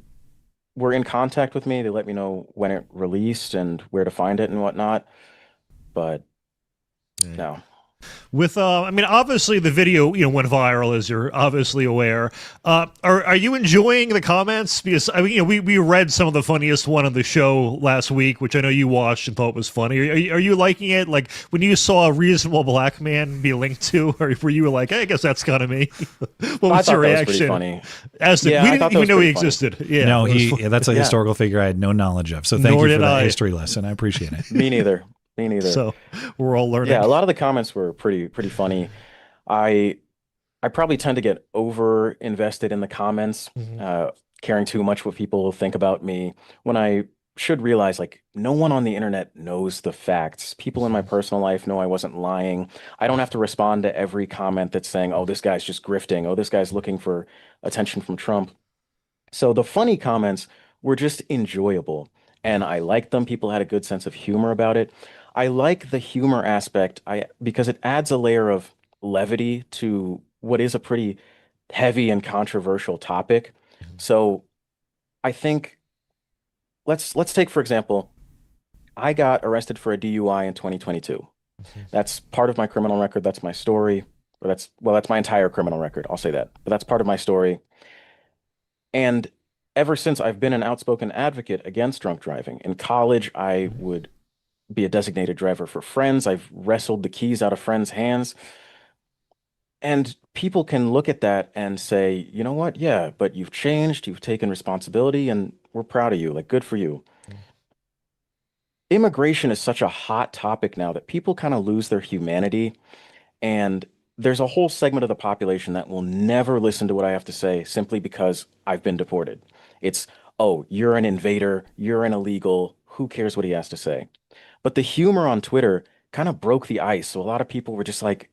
Speaker 20: were in contact with me. They let me know when it released and where to find it and whatnot. But no.
Speaker 10: With I mean, obviously the video went viral, as you're obviously aware. Are you enjoying the comments? Because I mean, we read some of the funniest one on the show last week, which I know you watched and thought was funny. Are you liking it? Like when you saw a reasonable black man be linked to, or were you like, hey, I guess that's kind of me? What was your reaction?
Speaker 20: Funny.
Speaker 10: As we didn't even know he existed. Yeah,
Speaker 9: no, that's a historical figure I had no knowledge of. So thank you for that history lesson. I appreciate it.
Speaker 20: Me neither. Me neither.
Speaker 10: So we're all learning.
Speaker 20: Yeah, a lot of the comments were pretty funny. I probably tend to get over invested in the comments, caring too much what people think about me, when I should realize like no one on the internet knows the facts. People in my personal life know I wasn't lying. I don't have to respond to every comment that's saying, oh, this guy's just grifting. Oh, this guy's looking for attention from Trump. So the funny comments were just enjoyable, and I liked them. People had a good sense of humor about it. I like the humor aspect because it adds a layer of levity to what is a pretty heavy and controversial topic. So I think let's take, for example, I got arrested for a DUI in 2022. That's part of my criminal record. That's my story. Or that's my entire criminal record. I'll say that. But that's part of my story. And ever since, I've been an outspoken advocate against drunk driving. In college, I would be a designated driver for friends. I've wrestled the keys out of friends' hands. And people can look at that and say, you know what? Yeah, but you've changed, you've taken responsibility, and we're proud of you. Like, good for you. Immigration is such a hot topic now that people kind of lose their humanity. And there's a whole segment of the population that will never listen to what I have to say simply because I've been deported. It's, oh, you're an invader, you're an illegal, who cares what he has to say? But the humor on Twitter kind of broke the ice. So a lot of people were just like,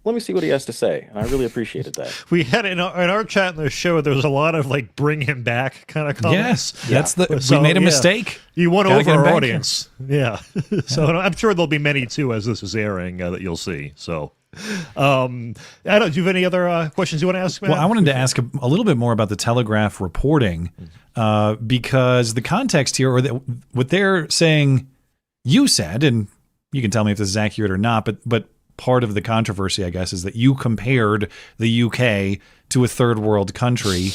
Speaker 20: let me see what he has to say. And I really appreciated that.
Speaker 10: We had in our chat in the show, there was a lot of like bring him back kind of comments.
Speaker 9: Yes, we made a mistake.
Speaker 10: You won over our audience. Yeah. So I'm sure there'll be many too as this is airing that you'll see. So I don't know, do you have any other questions you want to ask, Matt?
Speaker 9: Well, I wanted to ask a little bit more about the Telegraph reporting because the context here, or what they're saying you said, and you can tell me if this is accurate or not, but part of the controversy, I guess, is that you compared the UK to a third world country,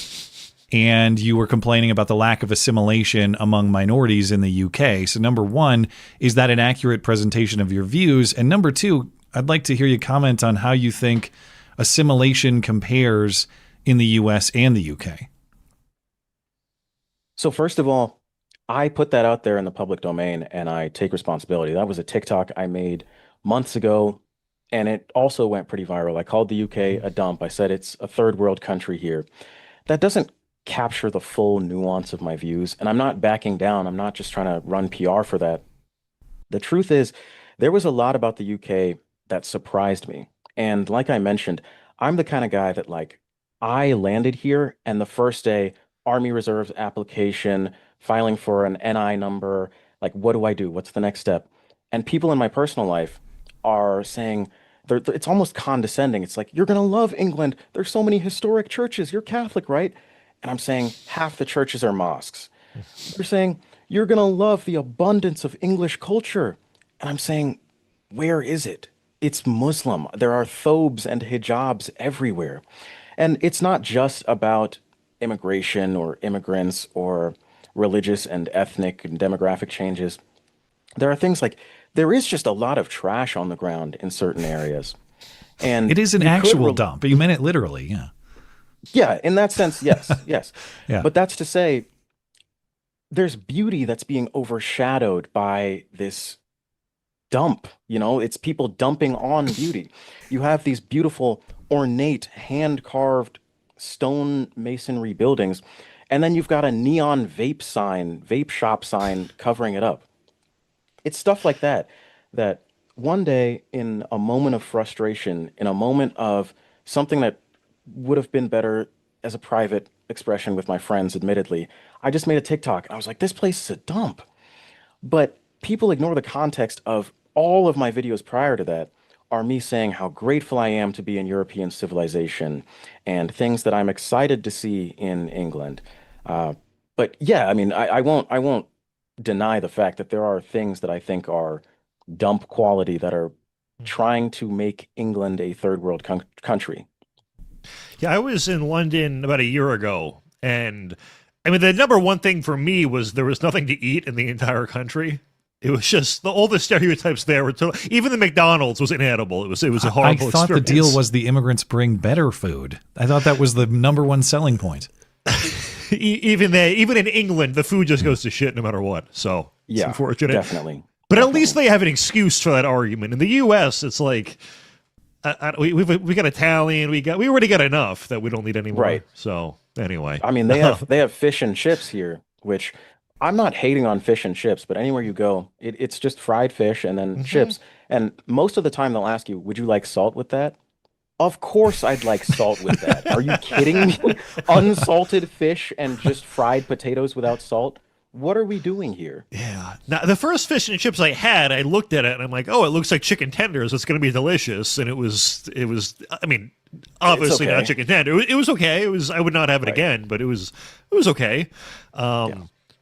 Speaker 9: and you were complaining about the lack of assimilation among minorities in the UK. So number one, is that an accurate presentation of your views? And number two, I'd like to hear you comment on how you think assimilation compares in the US and the UK.
Speaker 20: So first of all, I put that out there in the public domain and I take responsibility. That was a TikTok I made months ago, and it also went pretty viral. I called the UK a dump. I said it's a third world country here. That doesn't capture the full nuance of my views, and I'm not backing down. I'm not just trying to run PR for that. The truth is, there was a lot about the UK that surprised me. And like I mentioned, I'm the kind of guy that, like, I landed here and the first day, Army Reserves application, filing for an NI number, like, what do I do? What's the next step? And people in my personal life are saying, it's almost condescending. It's like, you're going to love England. There's so many historic churches. You're Catholic, right? And I'm saying half the churches are mosques. They're saying, you're going to love the abundance of English culture. And I'm saying, where is it? It's Muslim. There are thobes and hijabs everywhere. And it's not just about immigration or immigrants or religious and ethnic and demographic changes. There are things like, there is just a lot of trash on the ground in certain areas. And
Speaker 9: it is an actual dump, but you meant it literally, yeah.
Speaker 20: Yeah, in that sense, yes, yes.
Speaker 9: Yeah.
Speaker 20: But that's to say, there's beauty that's being overshadowed by this dump. You know, it's people dumping on beauty. You have these beautiful, ornate, hand-carved stone masonry buildings, and then you've got a neon vape shop sign covering it up. It's stuff like that, that one day, in a moment of frustration, in a moment of something that would have been better as a private expression with my friends, admittedly, I just made a TikTok. I was like, this place is a dump. But people ignore the context of all of my videos prior to that are me saying how grateful I am to be in European civilization and things that I'm excited to see in England. But yeah, I mean, I won't deny the fact that there are things that I think are dump quality that are trying to make England a third world country.
Speaker 10: Yeah, I was in London about a year ago, and I mean, the number one thing for me was there was nothing to eat in the entire country. It was just all the stereotypes there were even the McDonald's was inedible. It was a horrible.
Speaker 9: I thought
Speaker 10: experience.
Speaker 9: the deal was the immigrants bring better food. I thought that was the number one selling point.
Speaker 10: Even in England, the food just goes to shit no matter what. So it's
Speaker 20: Yeah,
Speaker 10: unfortunate.
Speaker 20: definitely.
Speaker 10: But at least they have an excuse for that argument. In the U.S., it's like we got Italian, we already got enough that we don't need any more.
Speaker 20: Right.
Speaker 10: So anyway,
Speaker 20: I mean, they have fish and chips here, which I'm not hating on fish and chips, but anywhere you go, it's just fried fish and then chips. And most of the time they'll ask you, would you like salt with that? Of course I'd like salt with that. Are you kidding me? Unsalted fish and just fried potatoes without salt? What are we doing here?
Speaker 10: Yeah. Now, the first fish and chips I had, I looked at it and I'm like, oh, it looks like chicken tenders. It's going to be delicious. And it was, I mean, obviously
Speaker 20: okay.
Speaker 10: not chicken tender. It was okay. I would not have it again, but it was okay.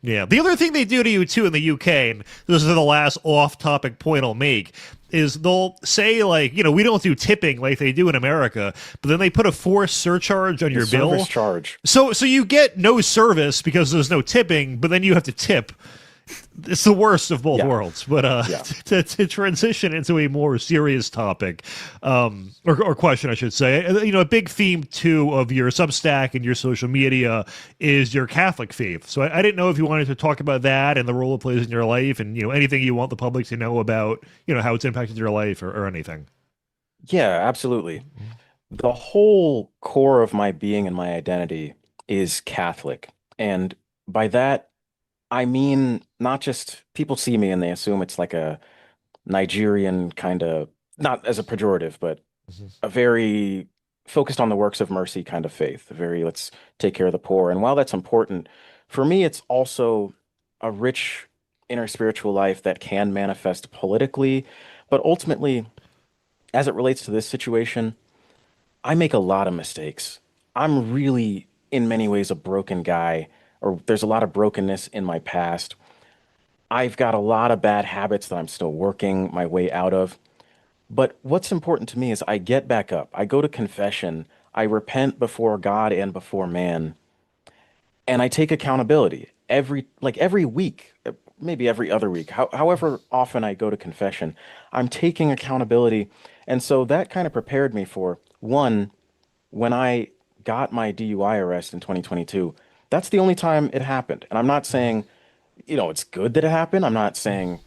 Speaker 10: Yeah. The other thing they do to you too in the UK, and this is the last off-topic point I'll make, is they'll say like, we don't do tipping like they do in America, but then they put a forced surcharge on your bill.
Speaker 20: Service charge.
Speaker 10: So you get no service because there's no tipping, but then you have to tip. It's the worst of both worlds. But to transition into a more serious topic, or question, I should say, a big theme too of your Substack and your social media is your Catholic faith. So I didn't know if you wanted to talk about that and the role it plays in your life, and anything you want the public to know about, how it's impacted your life or anything.
Speaker 20: Yeah, absolutely. The whole core of my being and my identity is Catholic, and by that I mean, not just people see me and they assume it's like a Nigerian kind of, not as a pejorative, but a very focused on the works of mercy kind of faith, a very let's take care of the poor. And while that's important, for me, it's also a rich inner spiritual life that can manifest politically. But ultimately, as it relates to this situation, I make a lot of mistakes. I'm really, in many ways, a broken guy. Or there's a lot of brokenness in my past. I've got a lot of bad habits that I'm still working my way out of. But what's important to me is I get back up. I go to confession. I repent before God and before man. And I take accountability every week, maybe every other week. However often I go to confession, I'm taking accountability. And so that kind of prepared me for, one, when I got my DUI arrest in 2022, that's the only time it happened. And I'm not saying, it's good that it happened. I'm not saying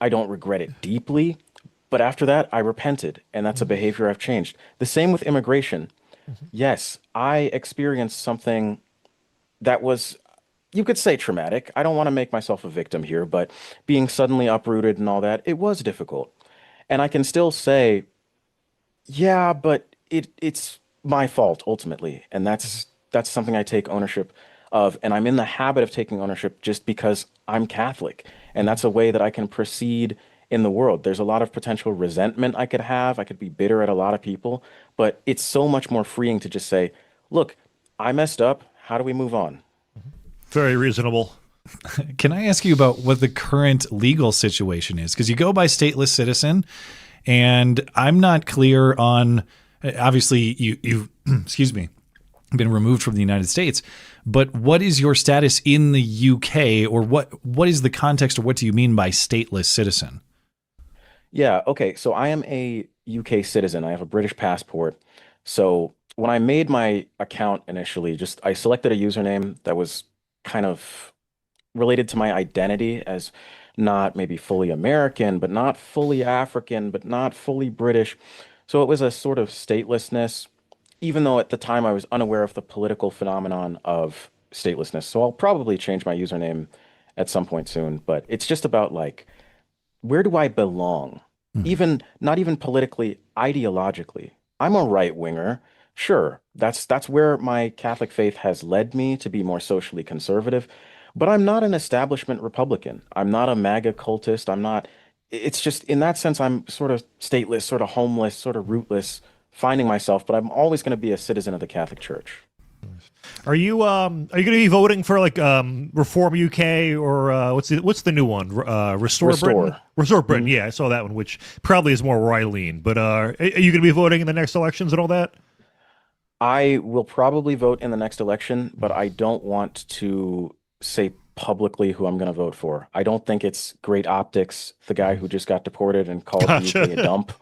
Speaker 20: I don't regret it deeply. But after that, I repented. And that's a behavior I've changed. The same with immigration. Yes, I experienced something that was, you could say, traumatic. I don't want to make myself a victim here, but being suddenly uprooted and all that, it was difficult. And I can still say, yeah, but it's my fault ultimately. And that's something I take ownership of, and I'm in the habit of taking ownership just because I'm Catholic, and that's a way that I can proceed in the world. There's a lot of potential resentment I could have. I could be bitter at a lot of people, but it's so much more freeing to just say, look, I messed up. How do we move on?
Speaker 10: Very reasonable.
Speaker 9: Can I ask you about what the current legal situation is? Because you go by stateless citizen, and I'm not clear on, obviously you excuse me, been removed from the United States, but what is your status in the UK, or what is the context, or what do you mean by stateless citizen?
Speaker 20: Yeah, okay, so I am a UK citizen. I have a British passport. So when I made my account initially, I selected a username that was kind of related to my identity as not maybe fully American, but not fully African, but not fully British. So it was a sort of statelessness, even though at the time I was unaware of the political phenomenon of statelessness. So I'll probably change my username at some point soon, but it's just about like, where do I belong? Even not even politically, ideologically. I'm a right winger. Sure, that's where my Catholic faith has led me to be more socially conservative, but I'm not an establishment Republican. I'm not a MAGA cultist. It's just in that sense, I'm sort of stateless, sort of homeless, sort of rootless, finding myself, but I'm always going to be a citizen of the Catholic Church.
Speaker 10: Are you going to be voting for like Reform UK or what's the new one? Restore Britain. Restore Britain. Yeah, I saw that one, which probably is more where I lean. But are you going to be voting in the next elections and all that?
Speaker 20: I will probably vote in the next election, but I don't want to say publicly who I'm going to vote for. I don't think it's great optics. The guy who just got deported and called the UK a dump.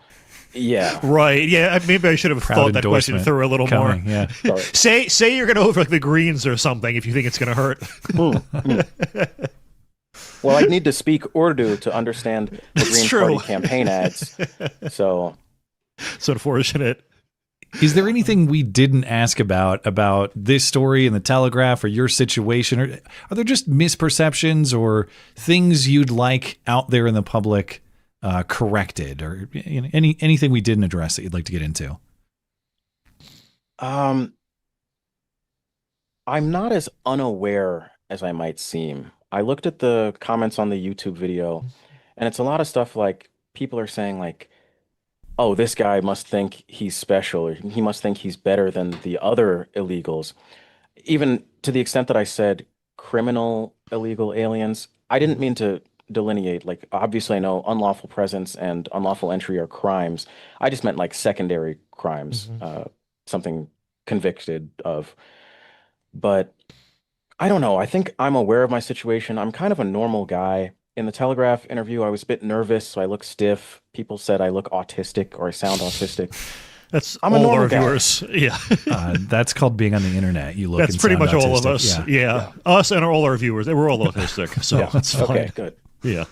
Speaker 20: Yeah.
Speaker 10: Right. Yeah. Maybe I should have thought that question through a little more.
Speaker 9: Yeah.
Speaker 10: Say you're going to vote for like the Greens or something if you think it's going to hurt.
Speaker 20: Well, I need to speak Urdu to understand the Green Party campaign ads. So
Speaker 10: it's unfortunate.
Speaker 9: Is there anything we didn't ask about this story in the Telegraph or your situation? Or are there just misperceptions or things you'd like out there in the public corrected, or anything we didn't address that you'd like to get into?
Speaker 20: I'm not as unaware as I might seem. I looked at the comments on the YouTube video, and it's a lot of stuff like people are saying like, oh, this guy must think he's special, or he must think he's better than the other illegals. Even to the extent that I said criminal illegal aliens, I didn't mean to delineate. Like, obviously I know unlawful presence and unlawful entry are crimes. I just meant like secondary crimes, something convicted of. But I don't know. I think I'm aware of my situation. I'm kind of a normal guy. In the Telegraph interview, I was a bit nervous, so I look stiff. People said I look autistic or I sound autistic.
Speaker 10: I'm all our
Speaker 20: guy.
Speaker 10: viewers. Yeah.
Speaker 9: That's called being on the internet. You look.
Speaker 10: That's pretty much all of us.
Speaker 9: Yeah.
Speaker 10: Us and all our viewers. They were all autistic, so that's fine.
Speaker 20: Okay, good.
Speaker 10: Yeah.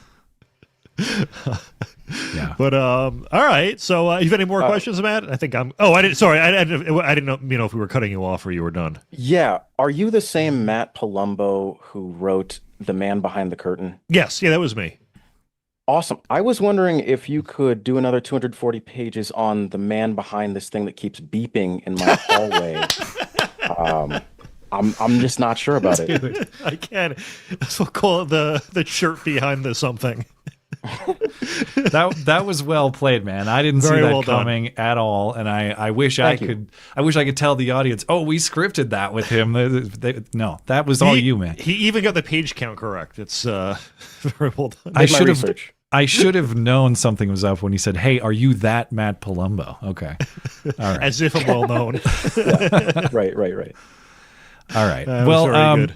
Speaker 9: Yeah.
Speaker 10: But all right. So you have any more questions, Matt? I think I'm. Oh, I didn't. Sorry, I didn't know. You know, if we were cutting you off or you were done.
Speaker 20: Yeah. Are you the same Matt Palumbo who wrote The Man Behind the Curtain?
Speaker 10: Yes. Yeah, that was me.
Speaker 20: Awesome. I was wondering if you could do another 240 pages on the man behind this thing that keeps beeping in my hallway. I'm just not sure about it.
Speaker 10: Dude, I can't. So call it the shirt behind the something.
Speaker 9: That was well played, man. I didn't see that coming at all, and I wish I could tell the audience, oh, we scripted that with him. No, that was all you, man.
Speaker 10: He even got the page count correct. It's very well done.
Speaker 9: I should have known something was up when he said, "Hey, are you that Matt Palumbo?" Okay, all right.
Speaker 10: As if I'm well known.
Speaker 20: Yeah. Right.
Speaker 9: All right. Well,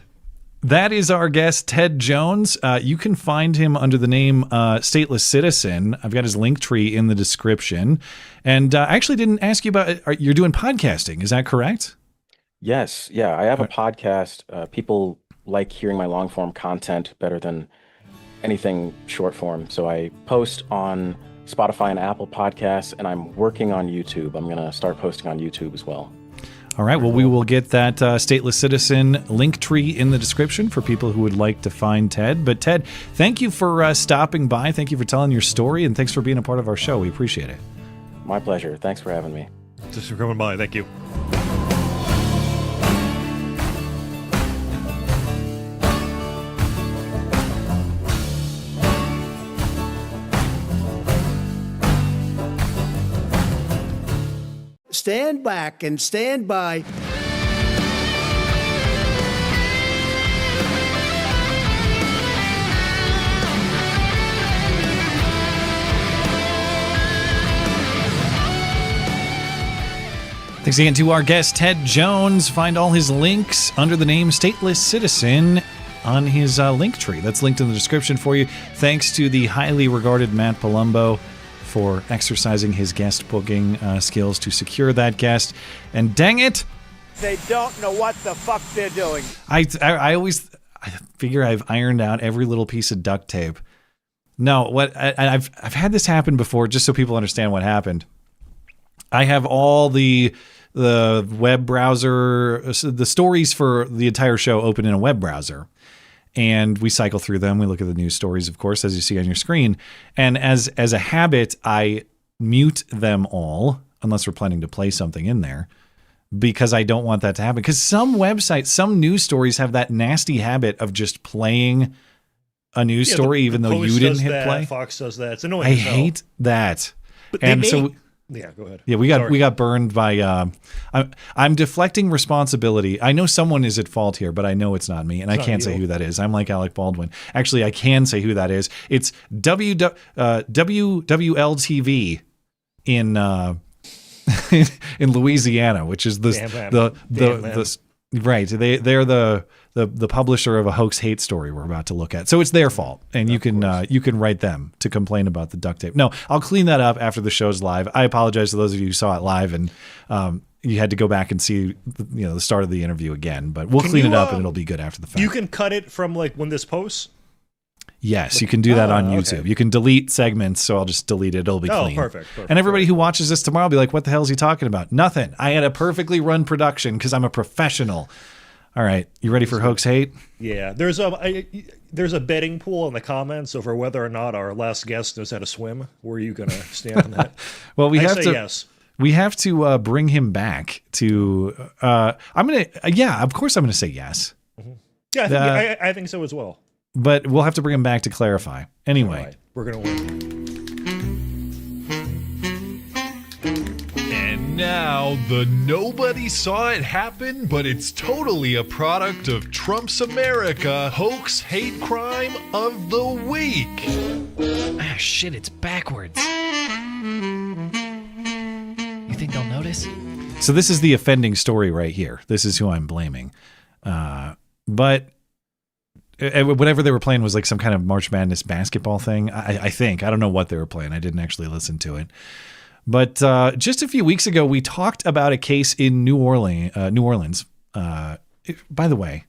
Speaker 9: that is our guest, Ted Jones. You can find him under the name Stateless Citizen. I've got his link tree in the description. And I actually didn't ask you about, you're doing podcasting, is that correct?
Speaker 20: Yes. Yeah, I have a podcast. People like hearing my long form content better than anything short form. So I post on Spotify and Apple Podcasts, and I'm working on YouTube. I'm going to start posting on YouTube as well.
Speaker 9: All right. Well, we will get that Stateless Citizen link tree in the description for people who would like to find Ted. But Ted, thank you for stopping by. Thank you for telling your story, and thanks for being a part of our show. We appreciate it.
Speaker 20: My pleasure. Thanks for having me.
Speaker 10: Just for coming by. Thank you.
Speaker 4: Stand back and stand by.
Speaker 9: Thanks again to our guest, Ted Jones. Find all his links under the name Stateless Citizen on his link tree. That's linked in the description for you. Thanks to the highly regarded Matt Palumbo for exercising his guest booking skills to secure that guest. And dang it,
Speaker 5: they don't know what the fuck they're doing.
Speaker 9: I always figure I've ironed out every little piece of duct tape. No, I've had this happen before, just so people understand what happened. I have all the web browser, the stories for the entire show open in a web browser. And we cycle through them. We look at the news stories, of course, as you see on your screen. And as a habit, I mute them all, unless we're planning to play something in there, because I don't want that to happen. Because some websites, some news stories have that nasty habit of just playing a news story, even though you didn't hit play.
Speaker 10: Fox does that. It's annoying.
Speaker 9: I hate that.
Speaker 10: But Yeah, go ahead.
Speaker 9: Yeah, we got burned by. I'm deflecting responsibility. I know someone is at fault here, but I know it's not me, and I can't say who that is. I'm like Alec Baldwin. Actually, I can say who that is. It's WWL-TV in in Louisiana, which is the right. They're the publisher of a hoax hate story we're about to look at. So it's their fault, and you can write them to complain about the duct tape. No, I'll clean that up after the show's live. I apologize to those of you who saw it live and you had to go back and see the start of the interview again. But we'll clean it up and it'll be good after the fact.
Speaker 10: You can cut it from like when this posts.
Speaker 9: Yes, you can do that on YouTube. Okay. You can delete segments, so I'll just delete it. It'll be clean.
Speaker 10: Perfect.
Speaker 9: And everybody who watches this tomorrow will be like, what the hell is he talking about? Nothing. I had a perfectly run production because I'm a professional. All right, you ready for hoax hate?
Speaker 10: Yeah, there's a betting pool in the comments over whether or not our last guest knows how to swim. Where are you going to stand on that?
Speaker 9: Well, we have to.
Speaker 10: Yes.
Speaker 9: We have to bring him back to. I'm gonna. Yeah, of course I'm gonna say yes.
Speaker 10: Mm-hmm. Yeah, I think so as well.
Speaker 9: But we'll have to bring him back to clarify. Anyway,
Speaker 10: right, we're gonna win.
Speaker 1: And now, the nobody saw it happen, but it's totally a product of Trump's America hoax hate crime of the week.
Speaker 2: Ah, shit, it's backwards. You think they'll notice?
Speaker 9: So this is the offending story right here. This is who I'm blaming. But whatever they were playing was like some kind of March Madness basketball thing. I think. I don't know what they were playing. I didn't actually listen to it. But just a few weeks ago, we talked about a case in New Orleans. By the way,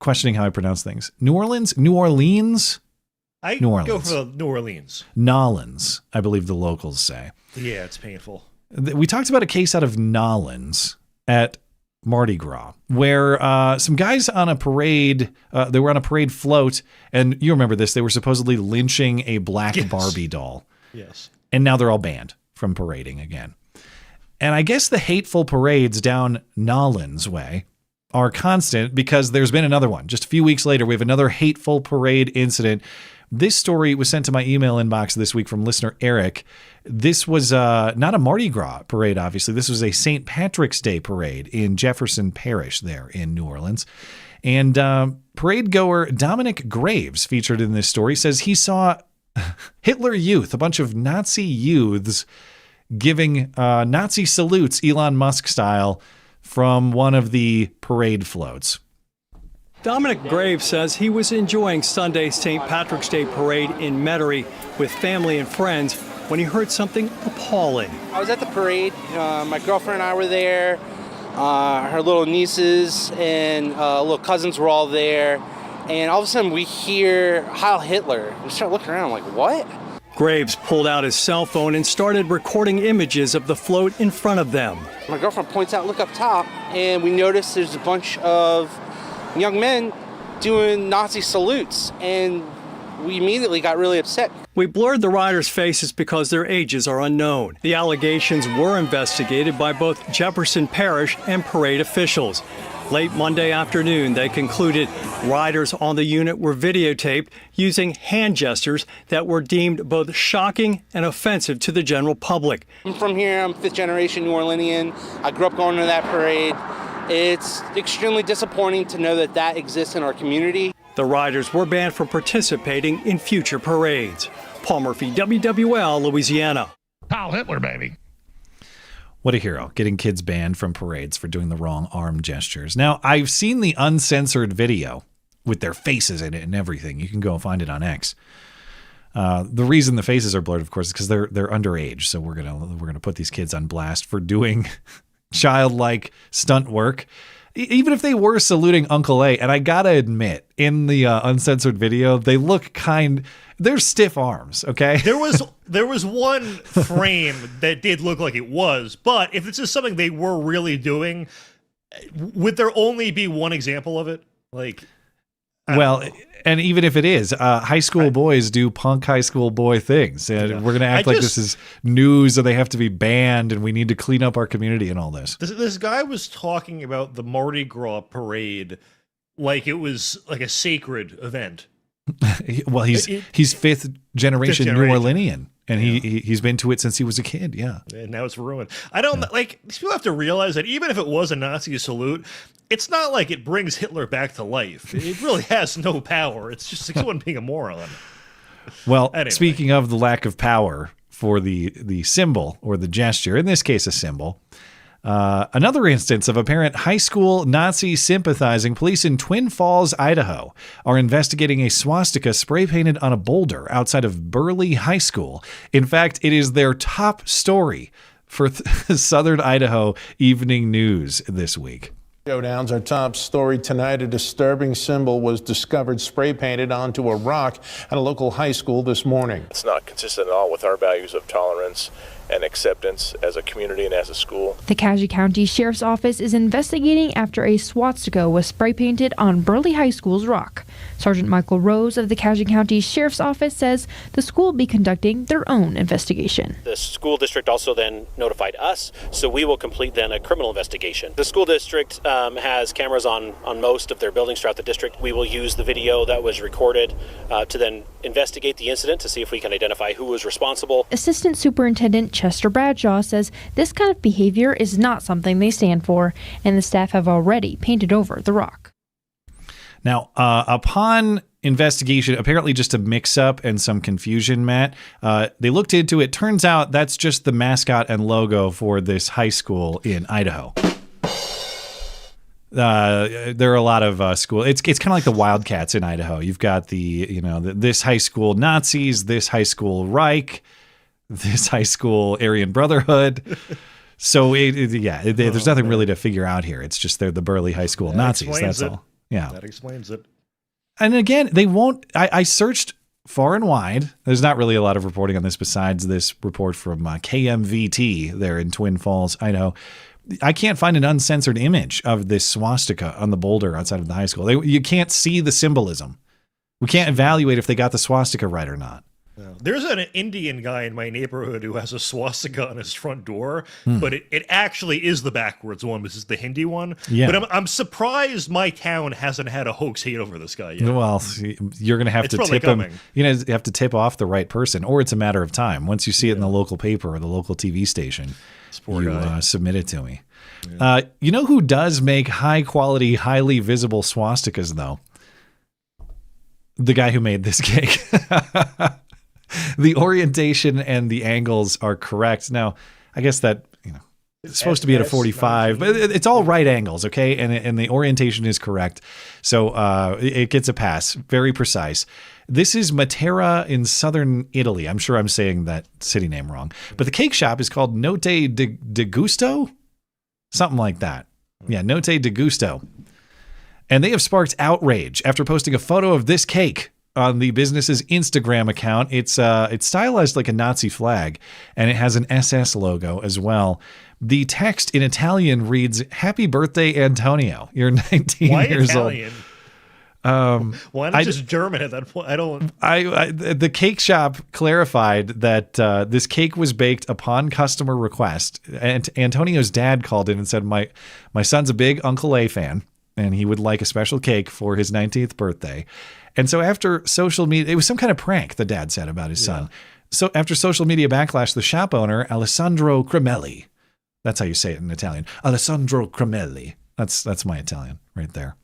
Speaker 9: questioning how I pronounce things. New Orleans?
Speaker 10: I
Speaker 9: New Orleans.
Speaker 10: Go for New Orleans.
Speaker 9: Nolans, I believe the locals say.
Speaker 10: Yeah, it's painful.
Speaker 9: We talked about a case out of Nolans at Mardi Gras, where some guys on a parade, they were on a parade float, and you remember this, they were supposedly lynching a black Barbie doll.
Speaker 10: Yes.
Speaker 9: And now they're all banned from parading again. And I guess the hateful parades down Nolans way are constant because there's been another one. Just a few weeks later, we have another hateful parade incident. This story was sent to my email inbox this week from listener Eric. This was not a Mardi Gras parade, obviously. This was a St. Patrick's Day parade in Jefferson Parish there in New Orleans. And parade goer Dominic Graves, featured in this story, says he saw Hitler Youth, a bunch of Nazi youths, giving Nazi salutes, Elon Musk style, from one of the parade floats.
Speaker 23: Dominic Graves says he was enjoying Sunday's St. Patrick's Day parade in Metairie with family and friends when he heard something appalling.
Speaker 24: I was at the parade. My girlfriend and I were there. Her little nieces and little cousins were all there. And all of a sudden we hear Heil Hitler. We start looking around like, what?
Speaker 23: Graves pulled out his cell phone and started recording images of the float in front of them.
Speaker 24: My girlfriend points out, look up top, and we notice there's a bunch of young men doing Nazi salutes, and we immediately got really upset.
Speaker 23: We blurred the riders' faces because their ages are unknown. The allegations were investigated by both Jefferson Parish and parade officials. Late Monday afternoon, they concluded riders on the unit were videotaped using hand gestures that were deemed both shocking and offensive to the general public.
Speaker 24: I'm from here. I'm fifth generation New Orleanian. I grew up going to that parade. It's extremely disappointing to know that that exists in our community.
Speaker 23: The riders were banned from participating in future parades. Paul Murphy, WWL, Louisiana.
Speaker 1: Heil Hitler, baby.
Speaker 9: What a hero, getting kids banned from parades for doing the wrong arm gestures. Now, I've seen the uncensored video with their faces in it and everything. You can go and find it on X. The reason the faces are blurred, of course, is because they're underage. So we're gonna put these kids on blast for doing childlike stunt work, even if they were saluting Uncle A. And I gotta admit, in the uncensored video, they look they're stiff arms. Okay,
Speaker 10: there was one frame that did look like it was, but if this is something they were really doing, would there only be one example of it? Like,
Speaker 9: well, and even if it is, high school boys do punk high school boy things, and we're gonna act like this is news, and they have to be banned, and we need to clean up our community and all this.
Speaker 10: This guy was talking about the Mardi Gras parade like it was like a sacred event.
Speaker 9: Well, he's fifth generation New Orleanian, and he's been to it since he was a kid. Yeah,
Speaker 10: and now it's ruined. I don't like. People have to realize that even if it was a Nazi salute, it's not like it brings Hitler back to life. It really has no power. It's just someone being a moron.
Speaker 9: Well, anyway. Speaking of the lack of power for the symbol or the gesture, in this case, a symbol. Another instance of apparent high school Nazi sympathizing. Police in Twin Falls, Idaho, are investigating a swastika spray painted on a boulder outside of Burley High School. In fact, it is their top story for Southern Idaho Evening News this week.
Speaker 3: Showdowns, our top story tonight. A disturbing symbol was discovered spray painted onto a rock at a local high school this morning.
Speaker 6: It's not consistent at all with our values of tolerance and acceptance as a community and as a school.
Speaker 7: The Cassia County Sheriff's Office is investigating after a swastika was spray painted on Burley High School's rock. Sergeant Michael Rose of the Cassia County Sheriff's Office says the school will be conducting their own investigation.
Speaker 12: The school district also then notified us, so we will complete then a criminal investigation. The school district has cameras on most of their buildings throughout the district. We will use the video that was recorded to then investigate the incident to see if we can identify who was responsible.
Speaker 7: Assistant Superintendent Chester Bradshaw says this kind of behavior is not something they stand for, and the staff have already painted over the rock.
Speaker 9: Now, upon investigation, apparently just a mix-up and some confusion, Matt, they looked into it. Turns out that's just the mascot and logo for this high school in Idaho. There are a lot of schools. It's kind of like the Wildcats in Idaho. You've got this high school Nazis, this high school Reich, this high school Aryan Brotherhood. So there's nothing really to figure out here. It's just they're the Burley High School Nazis. That's all. Yeah,
Speaker 10: that explains it.
Speaker 9: And again, they won't. I searched far and wide. There's not really a lot of reporting on this besides this report from KMVT there in Twin Falls, Idaho. I can't find an uncensored image of this swastika on the boulder outside of the high school. You can't see the symbolism. We can't evaluate if they got the swastika right or not.
Speaker 10: There's an Indian guy in my neighborhood who has a swastika on his front door, but it actually is the backwards one. This is the Hindi one.
Speaker 9: Yeah.
Speaker 10: But I'm surprised my town hasn't had a hoax hate over this guy yet.
Speaker 9: Well, you're going to have to tip him. You have to tip off the right person, or it's a matter of time. Once you see it in the local paper or the local TV station, you submit it to me. Yeah. You know who does make high quality, highly visible swastikas, though? The guy who made this cake. The orientation and the angles are correct. Now, I guess that it's supposed to be at a 45, but it's all right angles, okay? And the orientation is correct, so it gets a pass. Very precise. This is Matera in southern Italy. I'm sure I'm saying that city name wrong, but the cake shop is called Notte de Gusto, something like that. Yeah, Notte de Gusto, and they have sparked outrage after posting a photo of this cake on the business's Instagram account. It's stylized like a Nazi flag, and it has an SS logo as well. The text in Italian reads, "Happy birthday, Antonio. You're 19
Speaker 10: Why
Speaker 9: years
Speaker 10: Italian?
Speaker 9: Old."
Speaker 10: Why not just German at that point?
Speaker 9: The cake shop clarified that this cake was baked upon customer request. And Antonio's dad called in and said, my son's a big Uncle A fan, and he would like a special cake for his 19th birthday. And so after social media, it was some kind of prank, the dad said about his son. So after social media backlash, the shop owner, Alessandro Cremelli, that's how you say it in Italian, Alessandro Cremelli, that's my Italian right there.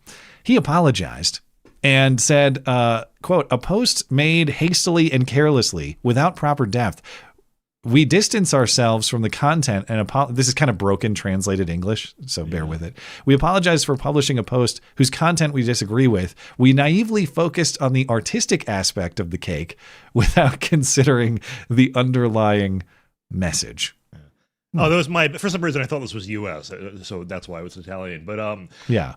Speaker 9: He apologized and said, quote, "A post made hastily and carelessly without proper depth. We distance ourselves from the content and this is kind of broken translated English, so bear with it. We apologize for publishing a post whose content we disagree with. We naively focused on the artistic aspect of the cake without considering the underlying message."
Speaker 10: Oh, that was for some reason I thought this was U.S., so that's why it was Italian. But
Speaker 9: yeah,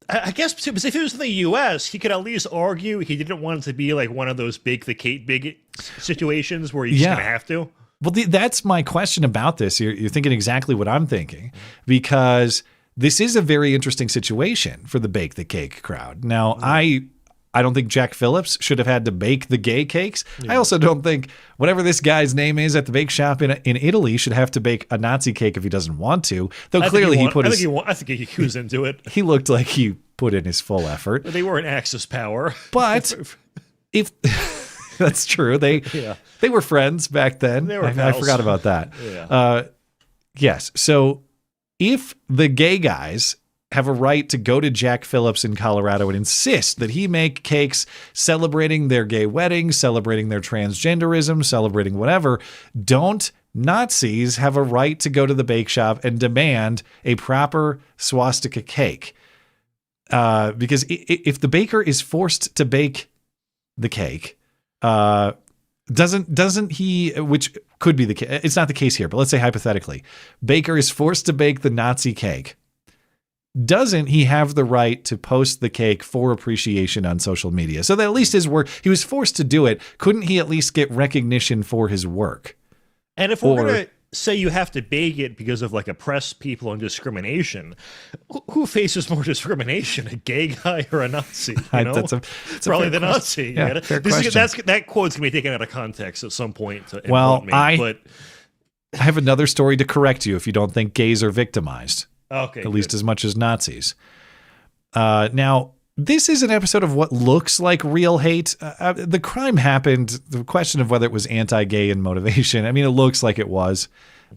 Speaker 10: I guess if it was in the U.S., he could at least argue he didn't want it to be like one of those bake the cake big situations where you're just going to have to.
Speaker 9: Well, that's my question about this. You're thinking exactly what I'm thinking, because this is a very interesting situation for the bake the cake crowd. Now, I don't think Jack Phillips should have had to bake the gay cakes. Yeah. I also don't think whatever this guy's name is at the bake shop in Italy should have to bake a Nazi cake if he doesn't want to. Though clearly he put his...
Speaker 10: I think he was into it.
Speaker 9: He looked like he put in his full effort.
Speaker 10: They weren't Axis power.
Speaker 9: But if that's true, they were friends back then.
Speaker 10: They were
Speaker 9: I forgot about that.
Speaker 10: Yeah.
Speaker 9: Yes. So if the gay guys have a right to go to Jack Phillips in Colorado and insist that he make cakes celebrating their gay wedding, celebrating their transgenderism, celebrating whatever, don't Nazis have a right to go to the bake shop and demand a proper swastika cake? Because if the baker is forced to bake the cake, doesn't he, which could be the case, it's not the case here, but let's say hypothetically, baker is forced to bake the Nazi cake. Doesn't he have the right to post the cake for appreciation on social media? So that at least his work, he was forced to do it. Couldn't he at least get recognition for his work?
Speaker 10: And if we're going to say you have to bake it because of like oppressed people and discrimination, who faces more discrimination, a gay guy or a Nazi? You know?
Speaker 9: That's
Speaker 10: probably the Nazi.
Speaker 9: Yeah, fair question.
Speaker 10: That quote's going to be taken out of context at some point.
Speaker 9: I have another story to correct you if you don't think gays are victimized.
Speaker 10: Okay,
Speaker 9: at least as much as Nazis. Now, this is an episode of what looks like real hate. The crime happened. The question of whether it was anti-gay in motivation, I mean, it looks like it was,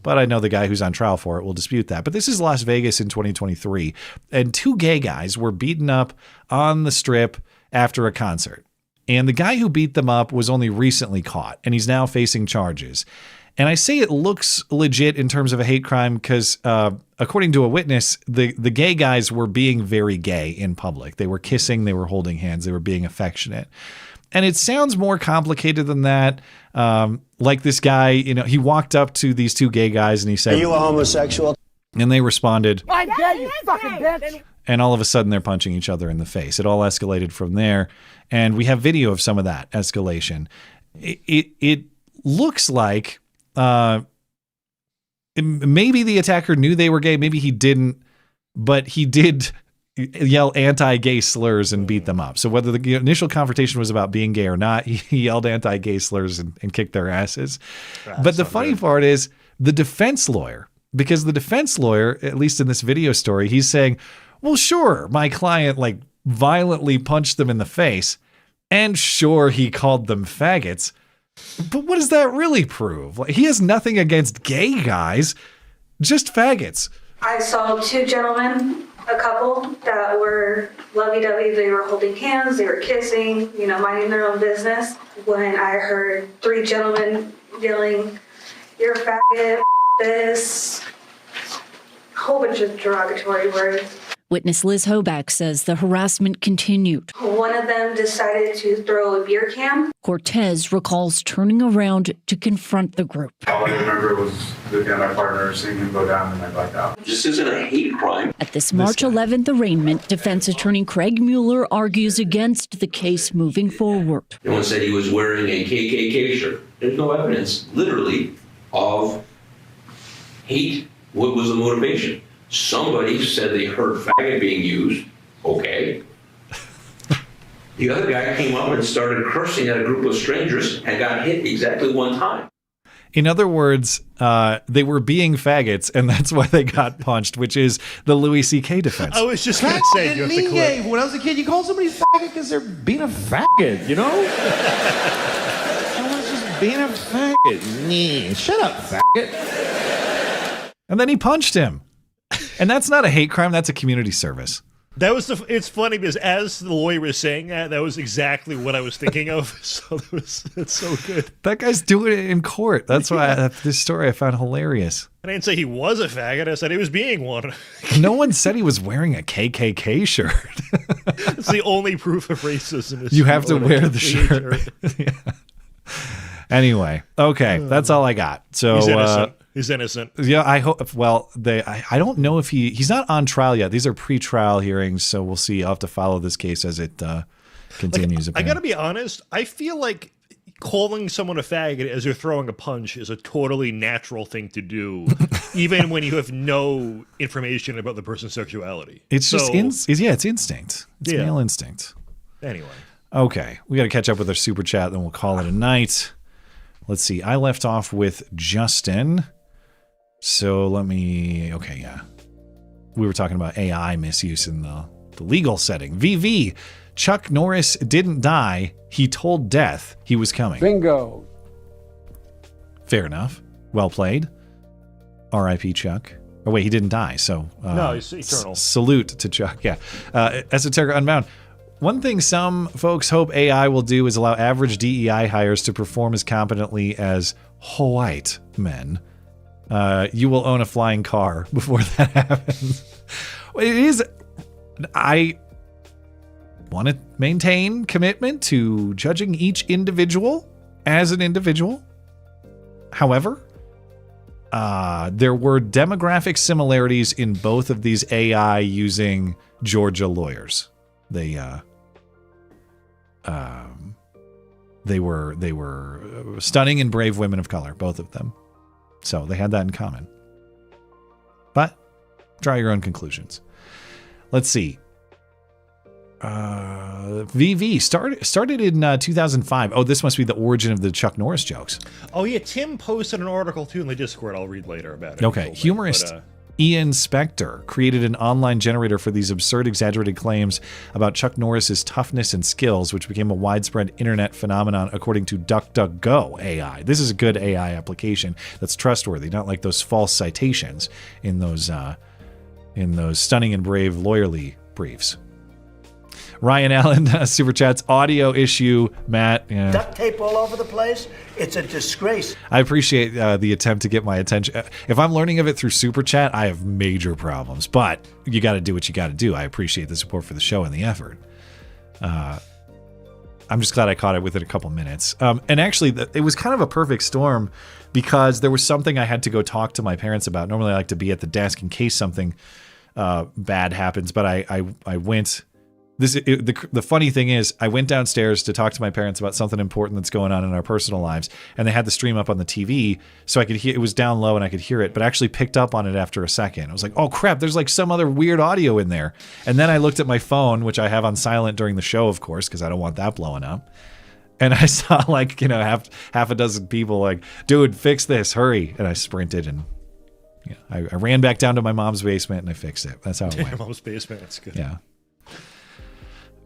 Speaker 9: but I know the guy who's on trial for it will dispute that. But this is Las Vegas in 2023, and two gay guys were beaten up on the Strip after a concert. And the guy who beat them up was only recently caught, and he's now facing charges. And I say it looks legit in terms of a hate crime because, according to a witness, the gay guys were being very gay in public. They were kissing, they were holding hands, they were being affectionate. And it sounds more complicated than that. Like this guy, you know, he walked up to these two gay guys and he said,
Speaker 8: "Are you a homosexual?"
Speaker 9: And they responded,
Speaker 18: "I'm gay, you fucking bitch."
Speaker 9: And all of a sudden they're punching each other in the face. It all escalated from there. And we have video of some of that escalation. It looks like maybe the attacker knew they were gay, maybe he didn't, but he did yell anti-gay slurs and beat them up. So whether the initial confrontation was about being gay or not, he yelled anti-gay slurs and kicked their asses. But the funny part is the defense lawyer, because the defense lawyer, at least in this video story, he's saying, well, sure, my client like violently punched them in the face, and sure, he called them faggots. But what does that really prove? Like, he has nothing against gay guys, just faggots.
Speaker 13: I saw two gentlemen, a couple that were lovey-dovey. They were holding hands, they were kissing, you know, minding their own business. When I heard three gentlemen yelling, "You're a faggot, this," a whole bunch of derogatory words.
Speaker 15: Witness Liz Hoback says the harassment continued.
Speaker 13: One of them decided to throw a beer can.
Speaker 15: Cortez recalls turning around to confront the group.
Speaker 16: All I remember was looking at my partner, seeing him go down, and I blacked out.
Speaker 25: This isn't a hate crime.
Speaker 15: At this March 11th arraignment, defense attorney Craig Mueller argues against the case moving forward.
Speaker 25: No one said he was wearing a KKK shirt. There's no evidence, literally, of hate. What was the motivation? Somebody said they heard faggot being used. Okay. The other guy came up and started cursing at a group of strangers and got hit exactly one time.
Speaker 9: In other words, they were being faggots, and that's why they got punched, which is the Louis C.K. defense.
Speaker 10: I was just going to say, you have the clip.
Speaker 26: When I was a kid, you called somebody faggot because they're being a faggot, you know? Someone's just being a faggot. Shut up, faggot.
Speaker 9: And then he punched him. And that's not a hate crime, that's a community service.
Speaker 10: That was it's funny because as the lawyer was saying that was exactly what I was thinking of. So that's so good.
Speaker 9: That guy's doing it in court. That's why this story I found hilarious.
Speaker 10: I didn't say he was a faggot. I said he was being one.
Speaker 9: No one said he was wearing a KKK shirt.
Speaker 10: It's the only proof of racism.
Speaker 9: You have to wear the shirt. Yeah. Anyway, okay, that's all I got. So
Speaker 10: he's innocent. He's innocent.
Speaker 9: Yeah, I hope. Well, I don't know if he's not on trial yet. These are pre-trial hearings, so we'll see. I'll have to follow this case as it continues.
Speaker 10: I got to be honest. I feel like calling someone a faggot as you're throwing a punch is a totally natural thing to do, even when you have no information about the person's sexuality.
Speaker 9: It's just it's instinct. It's male instinct.
Speaker 10: Anyway.
Speaker 9: Okay, we got to catch up with our super chat, then we'll call it a night. Let's see. I left off with Justin. So let me. Okay, yeah. We were talking about AI misuse in the the legal setting. VV, Chuck Norris didn't die. He told death he was coming.
Speaker 8: Bingo.
Speaker 9: Fair enough. Well played. R.I.P. Chuck. Oh, wait, he didn't die, so...
Speaker 10: no, he's eternal.
Speaker 9: Salute to Chuck, yeah. Esoteric Unbound. One thing some folks hope AI will do is allow average DEI hires to perform as competently as white men. You will own a flying car before that happens. It is... I want to maintain commitment to judging each individual as an individual. However, there were demographic similarities in both of these AI using Georgia lawyers. They were stunning and brave women of color, both of them. So they had that in common. But draw your own conclusions. Let's see. VV started in 2005. Oh, this must be the origin of the Chuck Norris jokes.
Speaker 10: Oh yeah, Tim posted an article too in the Discord. I'll read later about it.
Speaker 9: Okay, humorist Ian Spector created an online generator for these absurd, exaggerated claims about Chuck Norris's toughness and skills, which became a widespread internet phenomenon according to DuckDuckGo AI. This is a good AI application that's trustworthy, not like those false citations in those stunning and brave lawyerly briefs. Ryan Allen, Superchats, audio issue, Matt. Yeah.
Speaker 4: Duct tape all over the place. It's a disgrace.
Speaker 9: I appreciate the attempt to get my attention. If I'm learning of it through Superchat, I have major problems. But you got to do what you got to do. I appreciate the support for the show and the effort. I'm just glad I caught it within a couple minutes. And actually, it was kind of a perfect storm because there was something I had to go talk to my parents about. Normally, I like to be at the desk in case something bad happens. But I went... The funny thing is, I went downstairs to talk to my parents about something important that's going on in our personal lives, and they had the stream up on the TV, so I could hear it. Was down low and I could hear it, but I actually picked up on it after a second. I was like, oh crap, there's like some other weird audio in there. And then I looked at my phone, which I have on silent during the show, of course, because I don't want that blowing up. And I saw like, half a dozen people like, dude, fix this, hurry. And I sprinted and I ran back down to my mom's basement and I fixed it. That's how it went.
Speaker 10: Your mom's basement, that's good.
Speaker 9: Yeah.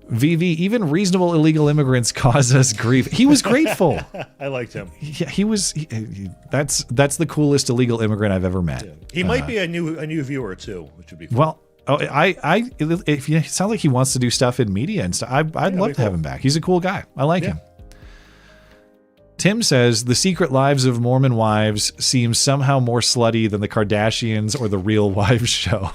Speaker 9: VV, even reasonable illegal immigrants cause us grief. He was grateful.
Speaker 10: I liked him.
Speaker 9: Yeah, he was. That's the coolest illegal immigrant I've ever met.
Speaker 10: Yeah. He might be a new viewer too, which would be fun.
Speaker 9: Well. If it sounds like he wants to do stuff in media and stuff, I'd love to have him back. He's a cool guy. I like him. Tim says the Secret Lives of Mormon Wives seems somehow more slutty than the Kardashians or the Real Wives show.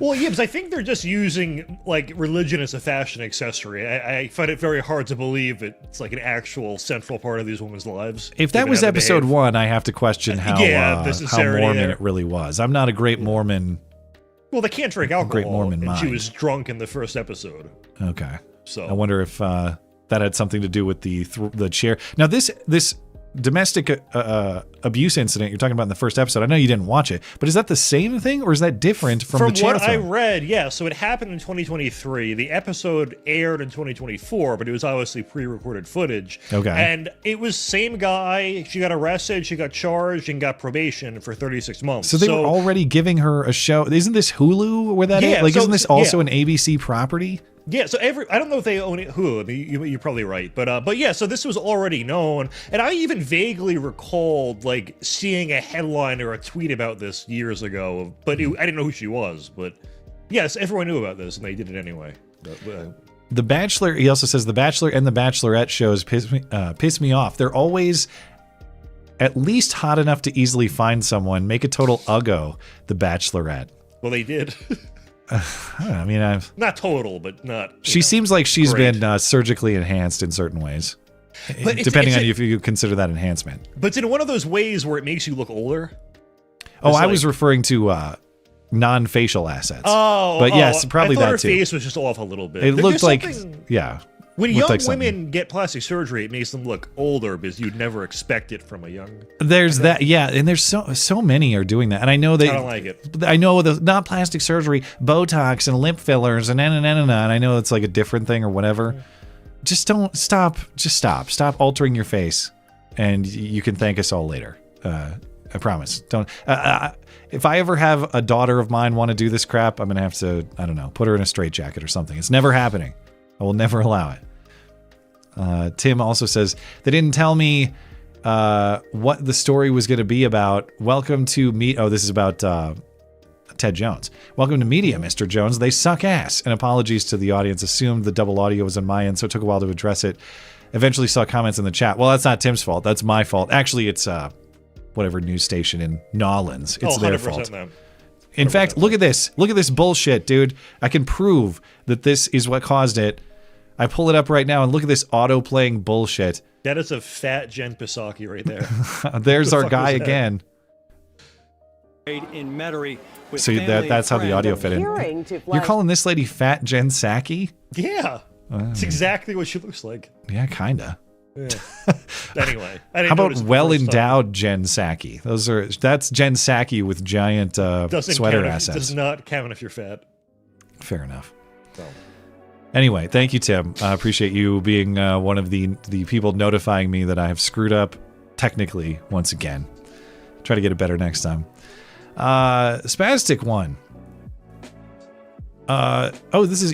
Speaker 10: Well, yeah, because I think they're just using like religion as a fashion accessory. I find it very hard to believe it's like an actual central part of these women's lives.
Speaker 9: If that was episode 1, I have to question how Mormon it really was. I'm not a great Mormon.
Speaker 10: Well, they can't drink alcohol.
Speaker 9: Great Mormon
Speaker 10: and
Speaker 9: mind.
Speaker 10: she was drunk in the first episode.
Speaker 9: Okay.
Speaker 10: So
Speaker 9: I wonder if that had something to do with the chair. Now, this domestic abuse incident you're talking about in the first episode, I know you didn't watch it, but is that the same thing or is that different from the chair
Speaker 10: what
Speaker 9: throw?
Speaker 10: I read, yeah. So it happened in 2023. The episode aired in 2024, but it was obviously pre-recorded footage.
Speaker 9: Okay.
Speaker 10: And it was same guy. She got arrested, she got charged, and got probation for 36 months.
Speaker 9: So they were already giving her a show. Isn't this Hulu where that is? Like, isn't this also an ABC property?
Speaker 10: Yeah, so I don't know if they own it. Hulu. I mean, you're probably right, but yeah. So this was already known, and I even vaguely recalled like seeing a headline or a tweet about this years ago. But I didn't know who she was. But yes, everyone knew about this, and they did it anyway.
Speaker 9: The Bachelor. He also says the Bachelor and the Bachelorette shows piss me off. They're always at least hot enough to easily find someone. Make a total uggo. The Bachelorette.
Speaker 10: Well, they did.
Speaker 9: I mean,
Speaker 10: not total, but not.
Speaker 9: She seems like she's been surgically enhanced in certain ways, depending on if you consider that enhancement.
Speaker 10: But it's in one of those ways where it makes you look older.
Speaker 9: Oh, I was referring to non-facial assets. But yes, probably
Speaker 10: I thought
Speaker 9: that
Speaker 10: her
Speaker 9: too.
Speaker 10: face was just off a little bit.
Speaker 9: It looked like, yeah.
Speaker 10: When young women get plastic surgery, it makes them look older because you'd never expect it from a young.
Speaker 9: There's that, yeah, and there's so many are doing that, and I know they.
Speaker 10: I don't like it.
Speaker 9: I know the not plastic surgery, Botox and lip fillers and and I know it's like a different thing or whatever. Just don't stop. Just stop. Stop altering your face, and you can thank us all later. I promise. Don't. If I ever have a daughter of mine want to do this crap, I'm going to have to, I don't know, put her in a straitjacket or something. It's never happening. I will never allow it. Tim also says, they didn't tell me what the story was going to be about. Welcome to meet. Oh, this is about Ted Jones. Welcome to media, Mr. Jones. They suck ass. And apologies to the audience. Assumed the double audio was on my end, so it took a while to address it. Eventually saw comments in the chat. Well, that's not Tim's fault. That's my fault. Actually, it's whatever news station in Nolans. It's their fault.
Speaker 10: Them.
Speaker 9: In fact, look at this. Look at this bullshit, dude. I can prove that this is what caused it. I pull it up right now and look at this auto-playing bullshit.
Speaker 10: That is a fat Jen Psaki right there.
Speaker 9: There's our guy again.
Speaker 23: In Metairie with
Speaker 9: So that's how the audio fit in. You're calling this lady Fat Jen Psaki?
Speaker 10: Yeah. It's exactly what she looks like.
Speaker 9: Yeah, kinda.
Speaker 10: Yeah. Anyway,
Speaker 9: how about well-endowed Jen Psaki? That's Jen Psaki with giant sweater assets.
Speaker 10: Does not count if you're fat.
Speaker 9: Fair enough.
Speaker 10: So.
Speaker 9: Anyway, thank you, Tim. I appreciate you being one of the people notifying me that I have screwed up technically once again. Try to get it better next time. Spastic one. This is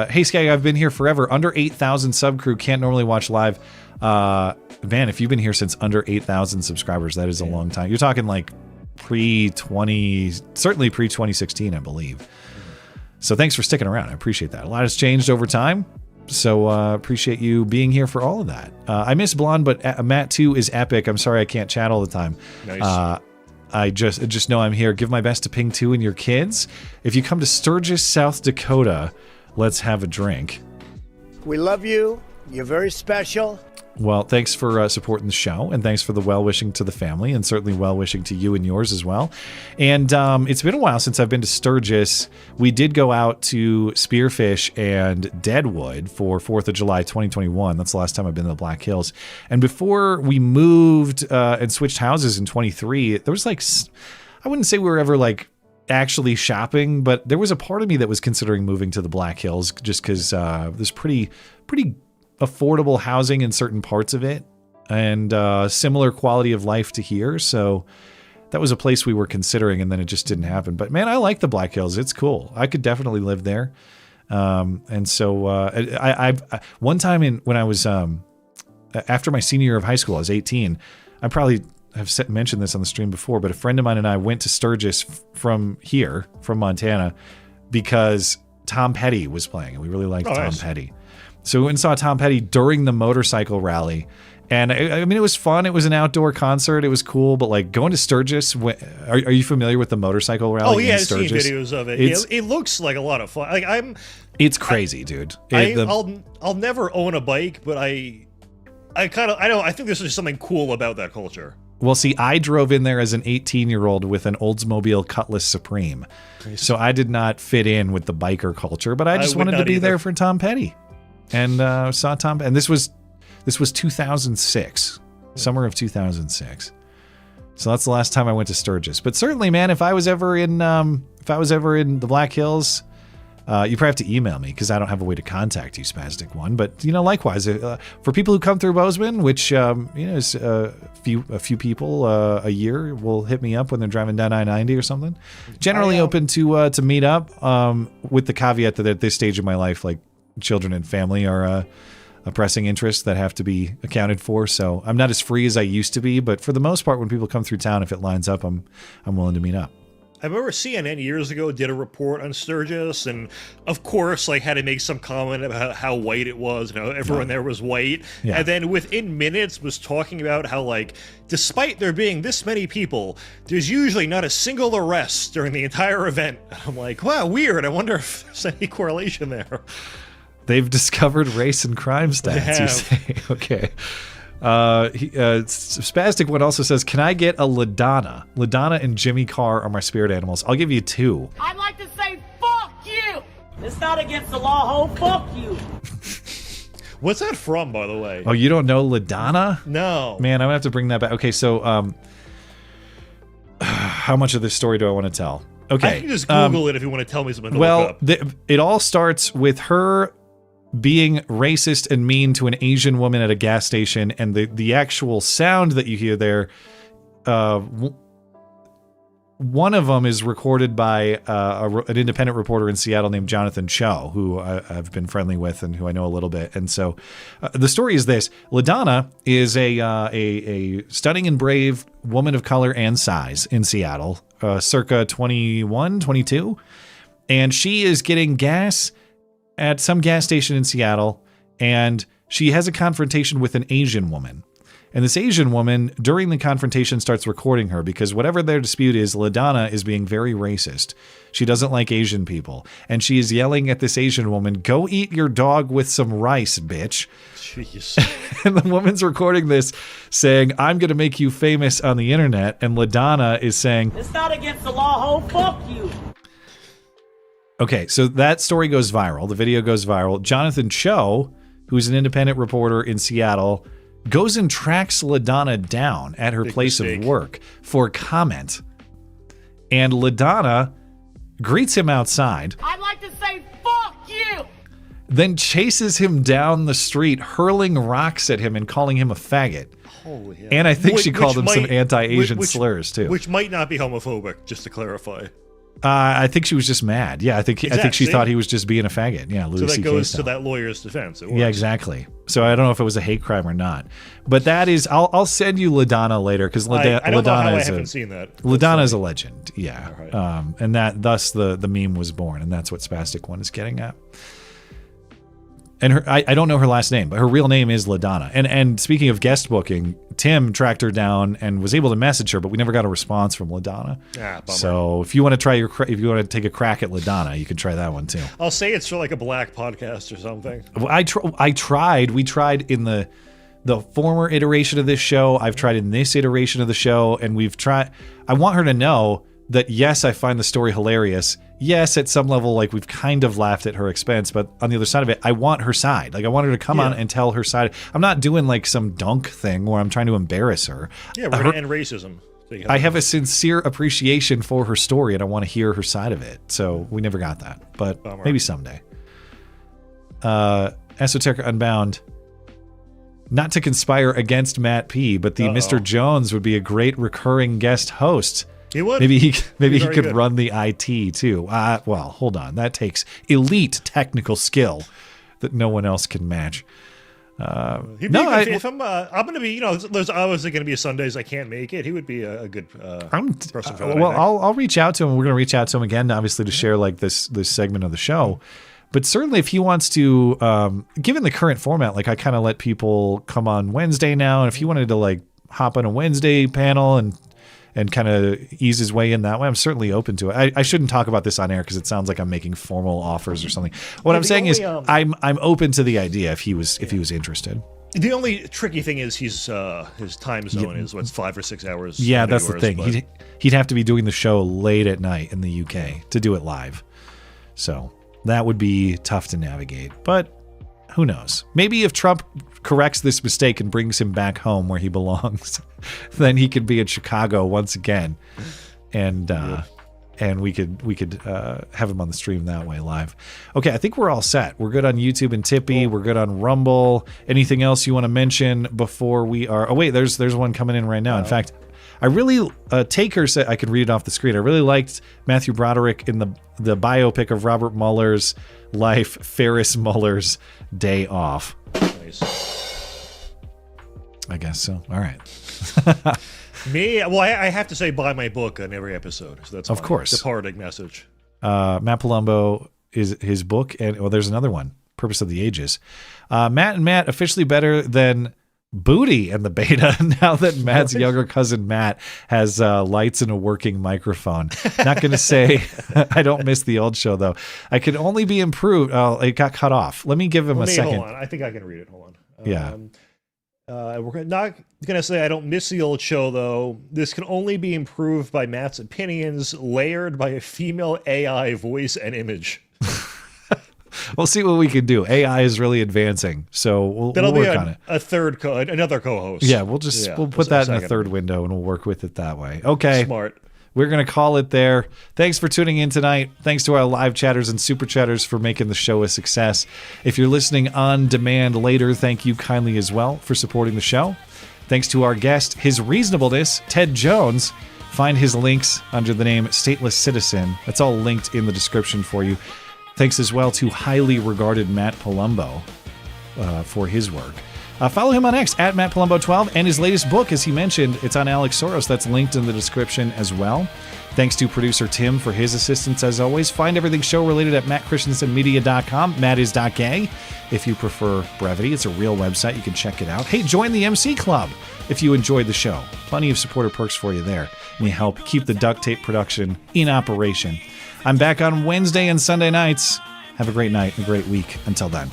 Speaker 9: hey Skag, I've been here forever. Under 8,000 sub crew, can't normally watch live. Man, if you've been here since under 8,000 subscribers, that is a long time. You're talking like certainly pre-2016, I believe. So thanks for sticking around. I appreciate that. A lot has changed over time. So appreciate you being here for all of that. I miss Blonde, but Matt 2 is epic. I'm sorry I can't chat all the time.
Speaker 10: Nice.
Speaker 9: I just know I'm here. Give my best to Ping 2 and your kids. If you come to Sturgis, South Dakota, let's have a drink.
Speaker 4: We love you. You're very special.
Speaker 9: Well, thanks for supporting the show, and thanks for the well-wishing to the family, and certainly well-wishing to you and yours as well. And it's been a while since I've been to Sturgis. We did go out to Spearfish and Deadwood for 4th of July 2021. That's the last time I've been to the Black Hills. And before we moved and switched houses in 23, there was like, I wouldn't say we were ever like actually shopping, but there was a part of me that was considering moving to the Black Hills just because there's pretty affordable housing in certain parts of it and similar quality of life to here. So that was a place we were considering, and then it just didn't happen. But man, I like the Black Hills. It's cool. I could definitely live there. And so I one time when I was after my senior year of high school, I was 18. I probably have mentioned this on the stream before, but a friend of mine and I went to Sturgis from Montana, because Tom Petty was playing, and we really liked Tom Petty. So we went and saw Tom Petty during the motorcycle rally. And I mean, it was fun. It was an outdoor concert. It was cool. But like going to Sturgis, are you familiar with the motorcycle rally?
Speaker 10: Oh yeah, I've seen videos of it. It looks like a lot of fun. Like
Speaker 9: it's crazy, dude.
Speaker 10: I'll never own a bike, but I think there's just something cool about that culture.
Speaker 9: Well, see, I drove in there as an 18-year-old with an Oldsmobile Cutlass Supreme. So I did not fit in with the biker culture, but I just wanted to be there for Tom Petty. And saw Tom, and this was 2006, summer of 2006. So that's the last time I went to Sturgis. But certainly, man, if I was ever in the Black Hills, you probably have to email me because I don't have a way to contact you, Spastic One. But likewise, for people who come through Bozeman, which is a few people a year, will hit me up when they're driving down I-90 or something. Generally open to meet up, with the caveat that at this stage of my life, like, children and family are a pressing interest that have to be accounted for. So I'm not as free as I used to be, but for the most part, when people come through town, if it lines up, I'm willing to meet up.
Speaker 10: I remember CNN years ago did a report on Sturgis, and of course, like, had to make some comment about how white it was, and how everyone there was white. Yeah. And then within minutes was talking about how, like, despite there being this many people, there's usually not a single arrest during the entire event. I'm like, wow, weird. I wonder if there's any correlation there.
Speaker 9: They've discovered race and crime stats, you say. Okay. Spastic One also says, can I get a LaDonna? LaDonna and Jimmy Carr are my spirit animals. I'll give you 2.
Speaker 18: I'd like to say, fuck you! It's not against the law, ho. Fuck you!
Speaker 10: What's that from, by the way?
Speaker 9: Oh, you don't know LaDonna?
Speaker 10: No.
Speaker 9: Man, I'm going to have to bring that back. Okay, so how much of this story do I want to tell? Okay.
Speaker 10: I can just Google it if you want to tell me something to look up.
Speaker 9: It all starts with her being racist and mean to an Asian woman at a gas station, and the actual sound that you hear there one of them is recorded by an independent reporter in Seattle named Jonathan Cho, who I've been friendly with and who I know a little bit. And so the story is this. LaDonna is a stunning and brave woman of color and size in Seattle, circa 21, 22. And she is getting gas at some gas station in Seattle, and she has a confrontation with an Asian woman. And this Asian woman, during the confrontation, starts recording her because whatever their dispute is, LaDonna is being very racist. She doesn't like Asian people. And she is yelling at this Asian woman, "Go eat your dog with some rice, bitch."
Speaker 10: Jeez.
Speaker 9: And the woman's recording this saying, "I'm going to make you famous on the internet." And LaDonna is saying,
Speaker 18: It's not against the law, ho. Fuck you.
Speaker 9: Okay, so that story goes viral. The video goes viral. Jonathan Cho, who's an independent reporter in Seattle, goes and tracks LaDonna down at her place of work for comment. And LaDonna greets him outside,
Speaker 18: I'd like to say fuck you.
Speaker 9: then chases him down the street, hurling rocks at him and calling him a faggot.
Speaker 10: Holy hell.
Speaker 9: And I think she called him some anti-Asian
Speaker 10: which-
Speaker 9: slurs, too.
Speaker 10: Which might not be homophobic, just to clarify.
Speaker 9: I think she was just mad. Yeah, I think she thought he was just being a faggot. Yeah, Louis
Speaker 10: So that
Speaker 9: C.K.
Speaker 10: goes
Speaker 9: style.
Speaker 10: to that lawyer's defense. It
Speaker 9: Yeah,
Speaker 10: works.
Speaker 9: exactly. So I don't know if it was a hate crime or not, but that is. I'll send you LaDonna later because
Speaker 10: I don't know how I
Speaker 9: is
Speaker 10: haven't seen that.
Speaker 9: LaDonna is a legend. Yeah, and that thus the meme was born, and that's what Spastic One is getting at. And her, I don't know her last name, but her real name is LaDonna. And speaking of guest booking, Tim tracked her down and was able to message her, but we never got a response from LaDonna.
Speaker 10: Bummer.
Speaker 9: So if you want to try if you want to take a crack at LaDonna, you can try that one too.
Speaker 10: I'll say it's for like a black podcast or something.
Speaker 9: Well, I tried. We tried in the former iteration of this show. I've tried in this iteration of the show, and we've tried. I want her to know that yes, I find the story hilarious. Yes, at some level, like we've kind of laughed at her expense, but on the other side of it, I want her side. Like I want her to come on and tell her side. I'm not doing like some dunk thing where I'm trying to embarrass her.
Speaker 10: Yeah, we're going to end racism. So
Speaker 9: I have a sincere appreciation for her story, and I want to hear her side of it. So we never got that, but maybe someday. Esoteric Unbound. Not to conspire against Matt P, but the Mr. Jones would be a great recurring guest host.
Speaker 10: He would.
Speaker 9: Maybe he
Speaker 10: very
Speaker 9: could
Speaker 10: good.
Speaker 9: run the IT too. Well, hold on. That takes elite technical skill that no one else can match.
Speaker 10: He'd be a good if I'm going to be, there's obviously going to be Sundays I can't make it. He would be a good person for that.
Speaker 9: Well,
Speaker 10: I think.
Speaker 9: I'll reach out to him. We're going to reach out to him again, obviously, to share like this segment of the show. But certainly, if he wants to, given the current format, like I kind of let people come on Wednesday now, and if he wanted to like hop on a Wednesday panel and kind of ease his way in that way, I'm certainly open to it. I shouldn't talk about this on air because it sounds like I'm making formal offers or something. What I'm saying is I'm open to the idea if he was interested.
Speaker 10: The only tricky thing is his time zone is 5 or 6 hours.
Speaker 9: Yeah, that's the
Speaker 10: yours,
Speaker 9: thing.
Speaker 10: but-
Speaker 9: He'd have to be doing the show late at night in the UK to do it live. So that would be tough to navigate. But who knows? Maybe if Trump corrects this mistake and brings him back home where he belongs, then he could be in Chicago once again, and we could have him on the stream that way live. Okay, I think we're all set. We're good on YouTube and Tippy. We're good on Rumble. Anything else you want to mention before we are? Oh wait, there's one coming in right now. In fact, I really Taker said I could read it off the screen. I really liked Matthew Broderick in the biopic of Robert Mueller's life, Ferris Mueller's Day Off.
Speaker 10: Nice.
Speaker 9: I guess so. All right.
Speaker 10: I have to say buy my book on every episode. So that's
Speaker 9: Of
Speaker 10: my
Speaker 9: course.
Speaker 10: departing message.
Speaker 9: Matt Palumbo is his book, and there's another one, Purpose of the Ages. Matt and Matt officially better than Booty and the beta now that Matt's younger cousin Matt has lights and a working microphone. Not going to say I don't miss the old show though. I can only be improved. Oh, it got cut off. Let me give him a second.
Speaker 10: Hold on. I think I can read it. Hold on.
Speaker 9: Yeah.
Speaker 10: We're not going to say I don't miss the old show, though. This can only be improved by Matt's opinions, layered by a female AI voice and image.
Speaker 9: We'll see what we can do. AI is really advancing, so we'll work on it.
Speaker 10: Another co-host.
Speaker 9: Yeah, we'll put that in a third window, and we'll work with it that way. Okay.
Speaker 10: Smart.
Speaker 9: We're going to call it there. Thanks for tuning in tonight. Thanks to our live chatters and super chatters for making the show a success. If you're listening on demand later, thank you kindly as well for supporting the show. Thanks to our guest, his reasonableness, Ted Jones. Find his links under the name Stateless Citizen. That's all linked in the description for you. Thanks as well to highly regarded Matt Palumbo for his work. Follow him on X, at Matt Palumbo 12, and his latest book, as he mentioned, it's on Alex Soros. That's linked in the description as well. Thanks to producer Tim for his assistance, as always. Find everything show-related at mattchristiansenmedia.com. Matt is .gay, if you prefer brevity. It's a real website. You can check it out. Hey, join the MC Club if you enjoyed the show. Plenty of supporter perks for you there. And you help keep the duct tape production in operation. I'm back on Wednesday and Sunday nights. Have a great night and a great week. Until then.